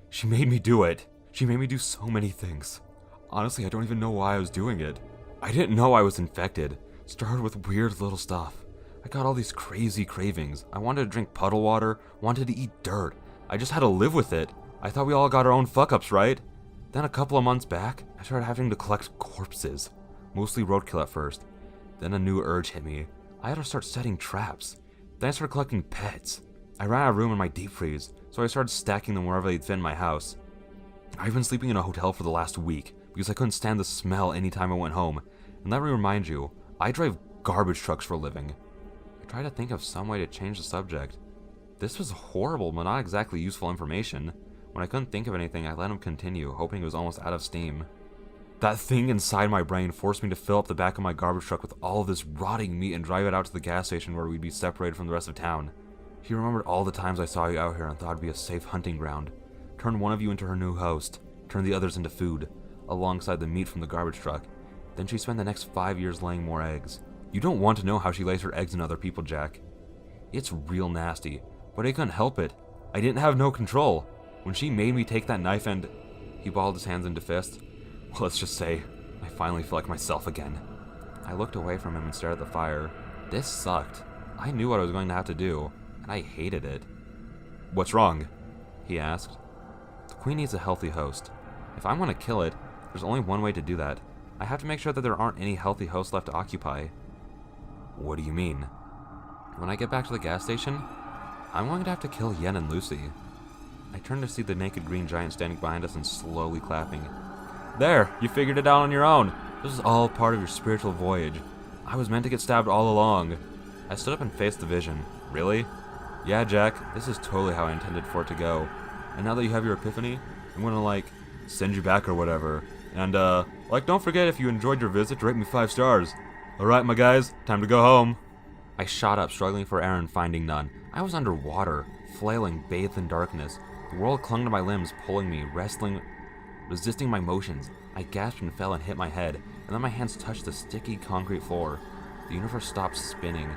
"She made me do it. She made me do so many things. Honestly, I don't even know why I was doing it. I didn't know I was infected. Started with weird little stuff. I got all these crazy cravings. I wanted to drink puddle water, wanted to eat dirt. I just had to live with it. I thought we all got our own fuck-ups, right? Then a couple of months back, I started having to collect corpses. Mostly roadkill at first. Then a new urge hit me. I had to start setting traps. Then I started collecting pets. I ran out of room in my deep freeze, so I started stacking them wherever they'd fit in my house. I've been sleeping in a hotel for the last week because I couldn't stand the smell anytime I went home. And let me remind you, I drive garbage trucks for a living. I tried to think of some way to change the subject. This was horrible, but not exactly useful information. When I couldn't think of anything, I let him continue, hoping it was almost out of steam. That thing inside my brain forced me to fill up the back of my garbage truck with all of this rotting meat and drive it out to the gas station where we'd be separated from the rest of town. He remembered all the times I saw you out here and thought it'd be a safe hunting ground. Turned one of you into her new host, turned the others into food, alongside the meat from the garbage truck. Then she spent the next 5 years laying more eggs. You don't want to know how she lays her eggs in other people, Jack. It's real nasty, but I couldn't help it. I didn't have no control. When she made me take that knife and... He balled his hands into fists. Well, let's just say, I finally feel like myself again. I looked away from him and stared at the fire. This sucked. I knew what I was going to have to do, and I hated it. "What's wrong?" he asked. "The queen needs a healthy host. If I want to kill it, There's only one way to do that. I have to make sure that there aren't any healthy hosts left to occupy. What do you mean? When I get back to the gas station, I'm going to have to kill Yen and Lucy. I turn to see the naked green giant standing behind us and slowly clapping. There! You figured it out on your own! This is all part of your spiritual voyage. I was meant to get stabbed all along. I stood up and faced the vision. Really? Yeah, Jack, this is totally how I intended for it to go. And now that you have your epiphany, I'm gonna, send you back or whatever. And, don't forget if you enjoyed your visit to rate me 5 stars. Alright, my guys, time to go home. I shot up, struggling for air and finding none. I was underwater, flailing, bathed in darkness. The world clung to my limbs, pulling me, resisting my motions. I gasped and fell and hit my head, and then my hands touched the sticky concrete floor. The universe stopped spinning.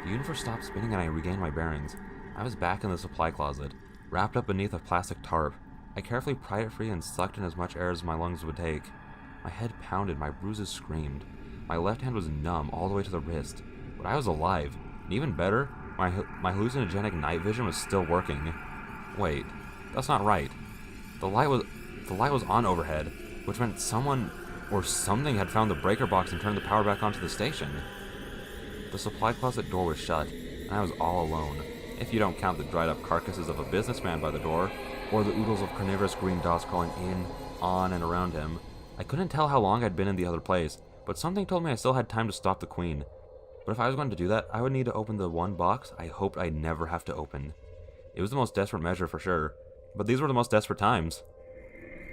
And I regained my bearings. I was back in the supply closet, wrapped up beneath a plastic tarp. I carefully pried it free and sucked in as much air as my lungs would take. My head pounded, my bruises screamed. My left hand was numb all the way to the wrist, but I was alive. And even better, my hallucinogenic night vision was still working. Wait, that's not right. The light was on overhead, which meant someone or something had found the breaker box and turned the power back onto the station. The supply closet door was shut, and I was all alone, if you don't count the dried up carcasses of a businessman by the door, or the oodles of carnivorous green dots crawling in, on, and around him. I couldn't tell how long I'd been in the other place, but something told me I still had time to stop the Queen. But if I was going to do that, I would need to open the one box I hoped I'd never have to open. It was the most desperate measure for sure, but these were the most desperate times.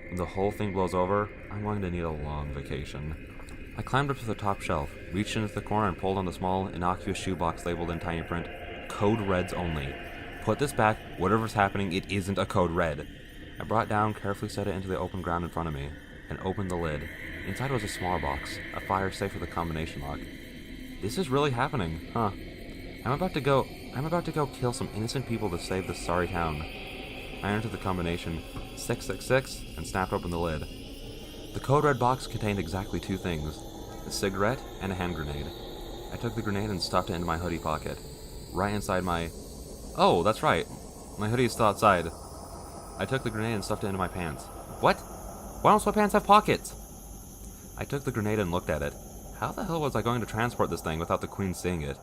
When the whole thing blows over, I'm going to need a long vacation. I climbed up to the top shelf, reached into the corner and pulled on the small, innocuous shoebox labeled in tiny print, Code Reds Only. Put this back, whatever's happening, it isn't a code red. I brought it down, carefully set it into the open ground in front of me, and opened the lid. Inside was a smaller box, a fire safe with a combination lock. This is really happening, huh? I'm about to go kill some innocent people to save this sorry town. I entered the combination 666 and snapped open the lid. The code red box contained exactly 2 things, a cigarette and a hand grenade. I took the grenade and stuffed it into my hoodie pocket, right inside my... Oh, that's right. My hoodie is still outside. I took the grenade and stuffed it into my pants. What? Why don't sweatpants have pockets? I took the grenade and looked at it. How the hell was I going to transport this thing without the Queen seeing it?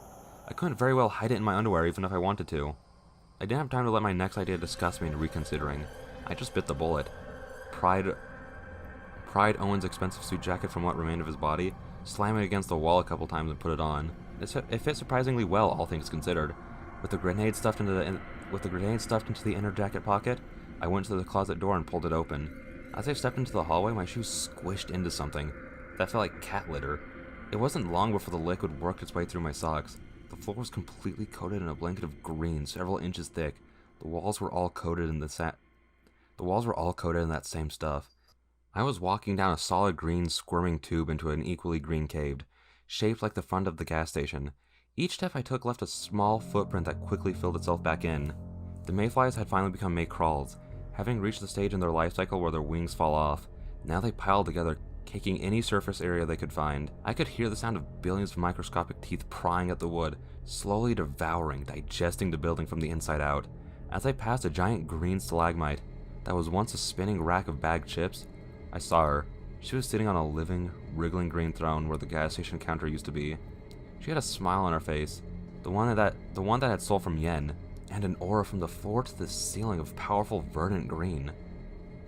I couldn't very well hide it in my underwear even if I wanted to. I didn't have time to let my next idea disgust me into reconsidering. I just bit the bullet. Pried Owen's expensive suit jacket from what remained of his body, slammed it against the wall a couple times and put it on. It fit surprisingly well, all things considered. With the grenade stuffed into the inner jacket pocket, I went to the closet door and pulled it open. As I stepped into the hallway, my shoes squished into something that felt like cat litter. It wasn't long before the liquid worked its way through my socks. The floor was completely coated in a blanket of green, several inches thick. The walls were all coated in that same stuff. I was walking down a solid green, squirming tube into an equally green cave, shaped like the front of the gas station. Each step I took left a small footprint that quickly filled itself back in. The mayflies had finally become maycrawls, having reached the stage in their life cycle where their wings fall off. Now they piled together, caking any surface area they could find. I could hear the sound of billions of microscopic teeth prying at the wood, slowly devouring, digesting the building from the inside out. As I passed a giant green stalagmite that was once a spinning rack of bagged chips, I saw her. She was sitting on a living, wriggling green throne where the gas station counter used to be. She had a smile on her face, the one that had stole from Yen, and an aura from the floor to the ceiling of powerful verdant green.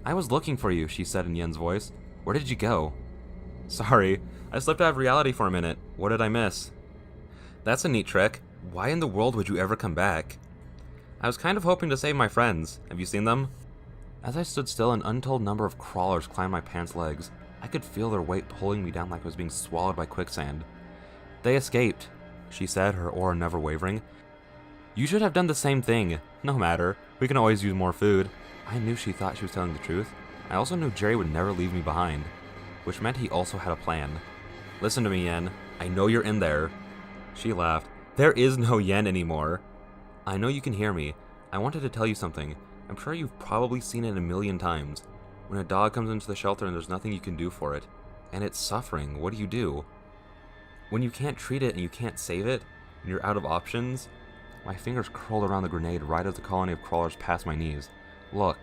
"I was looking for you," she said in Yen's voice. "Where did you go?" "Sorry, I slipped out of reality for a minute. What did I miss?" "That's a neat trick. Why in the world would you ever come back?" "I was kind of hoping to save my friends. Have you seen them?" As I stood still, an untold number of crawlers climbed my pants legs. I could feel their weight pulling me down like I was being swallowed by quicksand. "They escaped," she said, her aura never wavering. "You should have done the same thing. No matter. We can always use more food." I knew she thought she was telling the truth. I also knew Jerry would never leave me behind, which meant he also had a plan. "Listen to me, Yen. I know you're in there." She laughed. "There is no Yen anymore." "I know you can hear me. I wanted to tell you something. I'm sure you've probably seen it a million times. When a dog comes into the shelter and there's nothing you can do for it, and it's suffering, what do? When you can't treat it and you can't save it, and you're out of options." My fingers curled around the grenade right as the colony of crawlers passed my knees. "Look,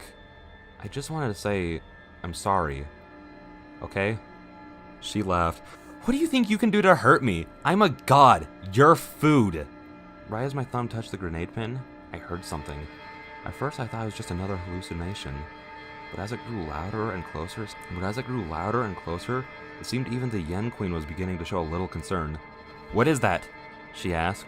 I just wanted to say, I'm sorry." okay? She laughed. What do you think you can do to hurt me? I'm a god. You're food. Right as my thumb touched the grenade pin, I heard something. At first I thought it was just another hallucination. But as it grew louder and closer, it seemed even the Yen Queen was beginning to show a little concern. What is that? She asked.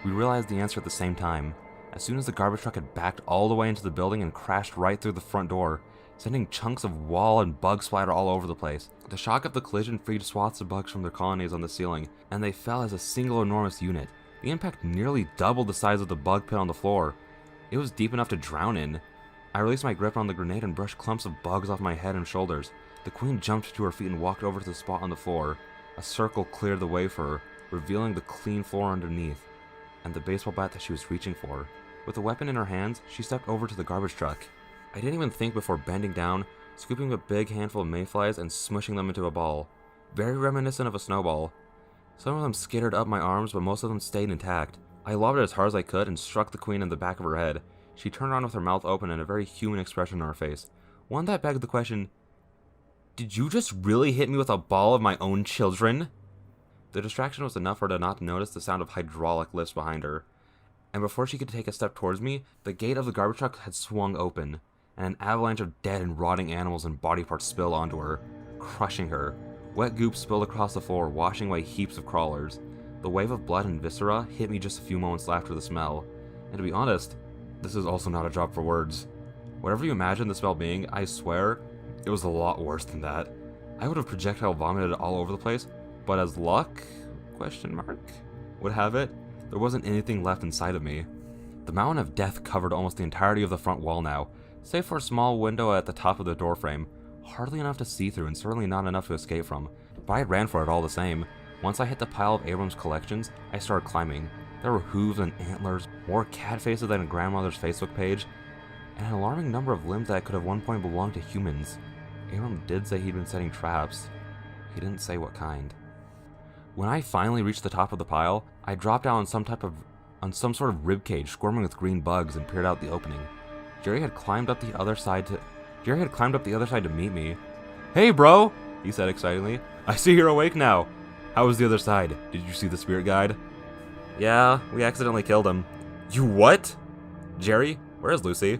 We realized the answer at the same time. As soon as the garbage truck had backed all the way into the building and crashed right through the front door, sending chunks of wall and bug splatter all over the place. The shock of the collision freed swaths of bugs from their colonies on the ceiling, and they fell as a single enormous unit. The impact nearly doubled the size of the bug pit on the floor. It was deep enough to drown in. I released my grip on the grenade and brushed clumps of bugs off my head and shoulders. The queen jumped to her feet and walked over to the spot on the floor. A circle cleared the way for her, revealing the clean floor underneath, and the baseball bat that she was reaching for. With the weapon in her hands, she stepped over to the garbage truck. I didn't even think before bending down, scooping a big handful of mayflies and smushing them into a ball. Very reminiscent of a snowball. Some of them skittered up my arms, but most of them stayed intact. I lobbed it as hard as I could and struck the queen in the back of her head. She turned around with her mouth open and a very human expression on her face. One that begged the question, did you just really hit me with a ball of my own children? The distraction was enough for her to not notice the sound of hydraulic lifts behind her. And before she could take a step towards me, the gate of the garbage truck had swung open, and an avalanche of dead and rotting animals and body parts spilled onto her, crushing her. Wet goop spilled across the floor, washing away heaps of crawlers. The wave of blood and viscera hit me just a few moments after the smell. And to be honest, this is also not a job for words. Whatever you imagine the smell being, I swear, it was a lot worse than that. I would have projectile vomited all over the place, but as luck, would have it, there wasn't anything left inside of me. The mountain of death covered almost the entirety of the front wall now, save for a small window at the top of the doorframe, hardly enough to see through and certainly not enough to escape from, but I ran for it all the same. Once I hit the pile of Abrams' collections, I started climbing. There were hooves and antlers, more cat faces than a grandmother's Facebook page, and an alarming number of limbs that could have at one point belonged to humans. Abram did say he'd been setting traps. He didn't say what kind. When I finally reached the top of the pile, I dropped down on some sort of ribcage, squirming with green bugs, and peered out the opening. Jerry had climbed up the other side to meet me. Hey, bro, he said excitedly. I see you're awake now. How was the other side? Did you see the spirit guide? Yeah, we accidentally killed him. You what? Jerry, where's Lucy?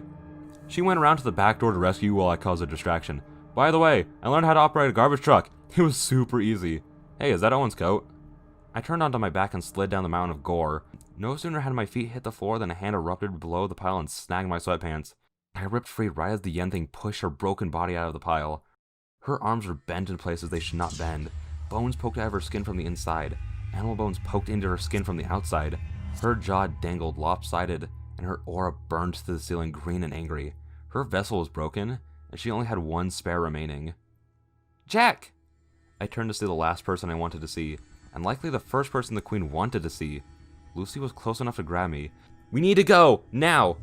She went around to the back door to rescue you while I caused a distraction. By the way, I learned how to operate a garbage truck. It was super easy. Hey, is that Owen's coat? I turned onto my back and slid down the mountain of gore. No sooner had my feet hit the floor than a hand erupted below the pile and snagged my sweatpants. I ripped free right as the Yen thing pushed her broken body out of the pile. Her arms were bent in places they should not bend. Bones poked out of her skin from the inside. Animal bones poked into her skin from the outside. Her jaw dangled lopsided, and her aura burned to the ceiling green and angry. Her vessel was broken, and she only had one spare remaining. Jack! I turned to see the last person I wanted to see, and likely the first person the queen wanted to see. Lucy was close enough to grab me. We need to go! Now!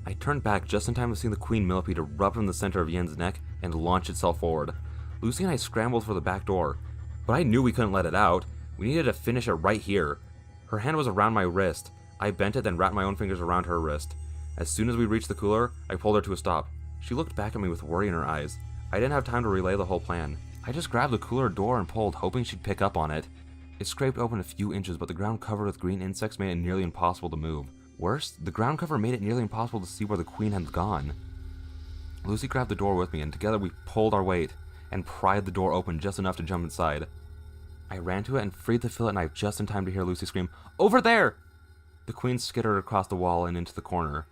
I turned back just in time to see the queen millipede erupt from the center of Yen's neck and launch itself forward. Lucy and I scrambled for the back door, but I knew we couldn't let it out. We needed to finish it right here. Her hand was around my wrist. I bent it, then wrapped my own fingers around her wrist. As soon as we reached the cooler, I pulled her to a stop. She looked back at me with worry in her eyes. I didn't have time to relay the whole plan. I just grabbed the cooler door and pulled, hoping she'd pick up on it. It scraped open a few inches, but the ground covered with green insects made it nearly impossible to move. Worse, the ground cover made it nearly impossible to see where the queen had gone. Lucy grabbed the door with me, and together we pulled our weight and pried the door open just enough to jump inside. I ran to it and freed the fillet knife just in time to hear Lucy scream, "Over there!" The queen skittered across the wall and into the corner.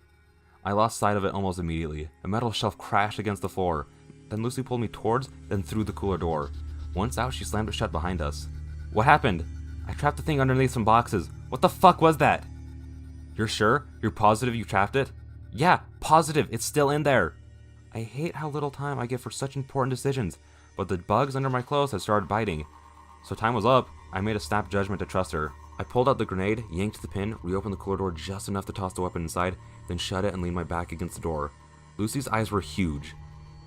I lost sight of it almost immediately. A metal shelf crashed against the floor. Then Lucy pulled me towards, then through the cooler door. Once out, she slammed it shut behind us. What happened? I trapped the thing underneath some boxes. What the fuck was that? You're sure? You're positive you trapped it? Yeah, positive. It's still in there. I hate how little time I get for such important decisions, but the bugs under my clothes had started biting. So time was up. I made a snap judgment to trust her. I pulled out the grenade, yanked the pin, reopened the cooler door just enough to toss the weapon inside, then shut it and leaned my back against the door. Lucy's eyes were huge.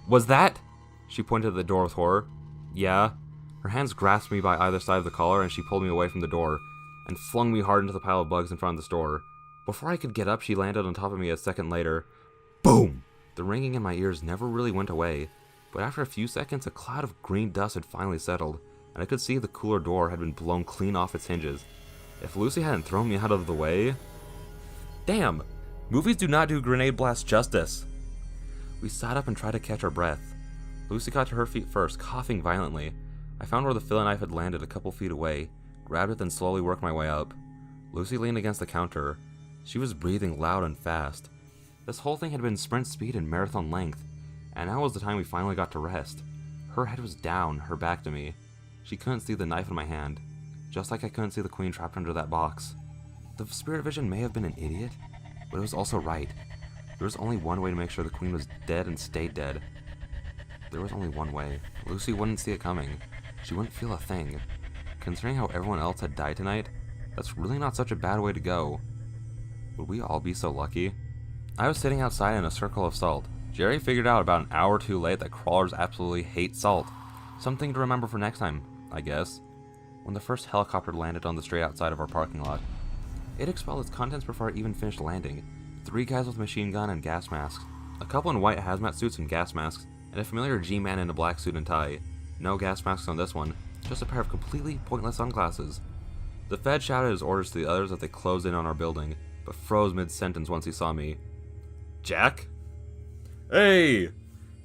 Was that? She pointed at the door with horror. Yeah. Her hands grasped me by either side of the collar and she pulled me away from the door and flung me hard into the pile of bugs in front of the store. Before I could get up, she landed on top of me a second later. Boom! The ringing in my ears never really went away, But after a few seconds, a cloud of green dust had finally settled, and I could see the cooler door had been blown clean off its hinges. If Lucy hadn't thrown me out of the way... Damn! Movies do not do grenade blast justice! We sat up and tried to catch our breath. Lucy got to her feet first, coughing violently. I found where the fillet knife had landed a couple feet away, grabbed it, then slowly worked my way up. Lucy leaned against the counter. She was breathing loud and fast. This whole thing had been sprint speed and marathon length, and now was the time we finally got to rest. Her head was down, her back to me. She couldn't see the knife in my hand, just like I couldn't see the queen trapped under that box. The spirit vision may have been an idiot, but it was also right. There was only one way to make sure the queen was dead and stayed dead. There was only one way. Lucy wouldn't see it coming. She wouldn't feel a thing. Considering how everyone else had died tonight, that's really not such a bad way to go. Would we all be so lucky? I was sitting outside in a circle of salt. Jerry figured out about an hour or two late that crawlers absolutely hate salt. Something to remember for next time, I guess. When the first helicopter landed on the street outside of our parking lot, it expelled its contents before it even finished landing. 3 guys with machine gun and gas masks. A couple in white hazmat suits and gas masks, and a familiar G-man in a black suit and tie. No gas masks on this one, just a pair of completely pointless sunglasses. The Fed shouted his orders to the others as they closed in on our building, but froze mid-sentence once he saw me. Jack? Hey!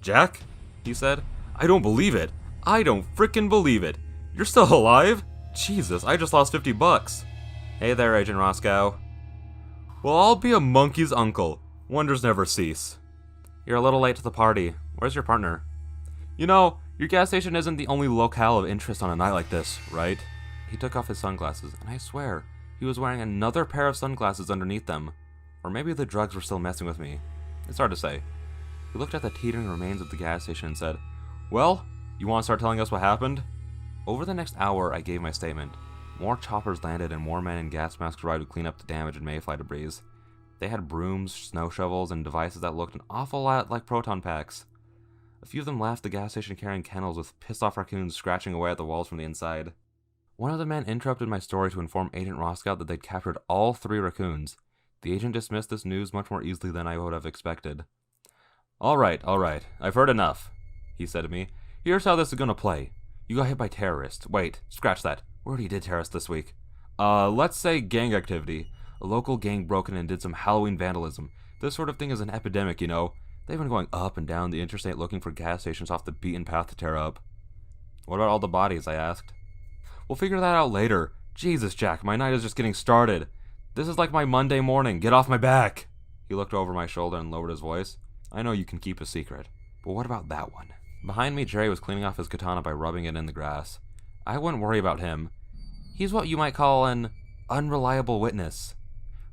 Jack? He said. I don't believe it. I don't frickin' believe it. You're still alive? Jesus, I just lost $50. Hey there, Agent Roscoe. Well, I'll be a monkey's uncle. Wonders never cease. You're a little late to the party. Where's your partner? You know, your gas station isn't the only locale of interest on a night like this, right? He took off his sunglasses, and I swear, he was wearing another pair of sunglasses underneath them. Or maybe the drugs were still messing with me. It's hard to say. He looked at the teetering remains of the gas station and said, Well, you want to start telling us what happened? Over the next hour, I gave my statement. More choppers landed and more men in gas masks arrived to clean up the damage and mayfly debris. They had brooms, snow shovels, and devices that looked an awful lot like proton packs. A few of them left the gas station carrying kennels with pissed-off raccoons scratching away at the walls from the inside. One of the men interrupted my story to inform Agent Roscoe that they'd captured all 3 raccoons. The agent dismissed this news much more easily than I would have expected. All right, I've heard enough, he said to me. Here's how this is gonna play. You got hit by terrorists. Wait, scratch that. We already did terrorists this week. Let's say gang activity. A local gang broke in and did some Halloween vandalism. This sort of thing is an epidemic, you know. They've been going up and down the interstate looking for gas stations off the beaten path to tear up. What about all the bodies, I asked. We'll figure that out later. Jesus, Jack, my night is just getting started. This is like my Monday morning. Get off my back. He looked over my shoulder and lowered his voice. I know you can keep a secret, but what about that one? Behind me, Jerry was cleaning off his katana by rubbing it in the grass. I wouldn't worry about him. He's what you might call an unreliable witness.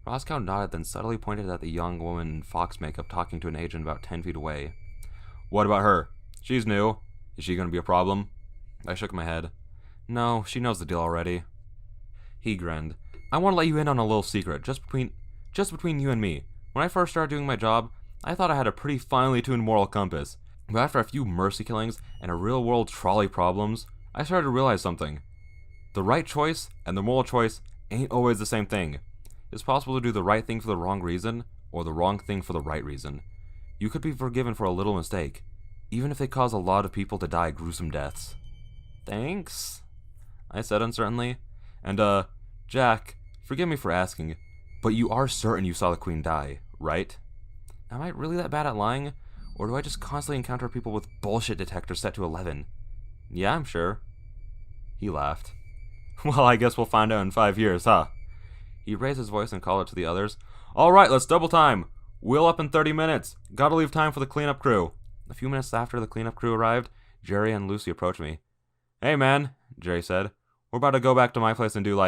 Roscoe nodded, then subtly pointed at the young woman in fox makeup talking to an agent about 10 feet away. What about her? She's new. Is she going to be a problem? I shook my head. No, she knows the deal already. He grinned. I want to let you in on a little secret, just between you and me. When I first started doing my job, I thought I had a pretty finely tuned moral compass. But after a few mercy killings and a real-world trolley problems, I started to realize something. The right choice and the moral choice ain't always the same thing. It's possible to do the right thing for the wrong reason, or the wrong thing for the right reason. You could be forgiven for a little mistake, even if they cause a lot of people to die gruesome deaths. Thanks, I said uncertainly. And, Jack, forgive me for asking, but you are certain you saw the queen die, right? Am I really that bad at lying? Or do I just constantly encounter people with bullshit detectors set to 11? Yeah, I'm sure. He laughed. Well, I guess we'll find out in 5 years, huh? He raised his voice and called it to the others. All right, let's double time. Wheel up in 30 minutes. Gotta leave time for the cleanup crew. A few minutes after the cleanup crew arrived, Jerry and Lucy approached me. Hey, man, Jerry said. We're about to go back to my place and do,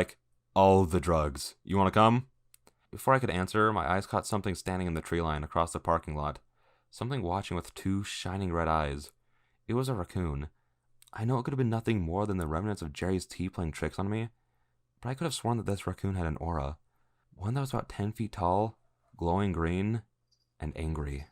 all the drugs. You want to come? Before I could answer, my eyes caught something standing in the tree line across the parking lot. Something watching with 2 shining red eyes. It was a raccoon. I know it could have been nothing more than the remnants of Jerry's tea playing tricks on me, but I could have sworn that this raccoon had an aura. One that was about 10 feet tall, glowing green, and angry.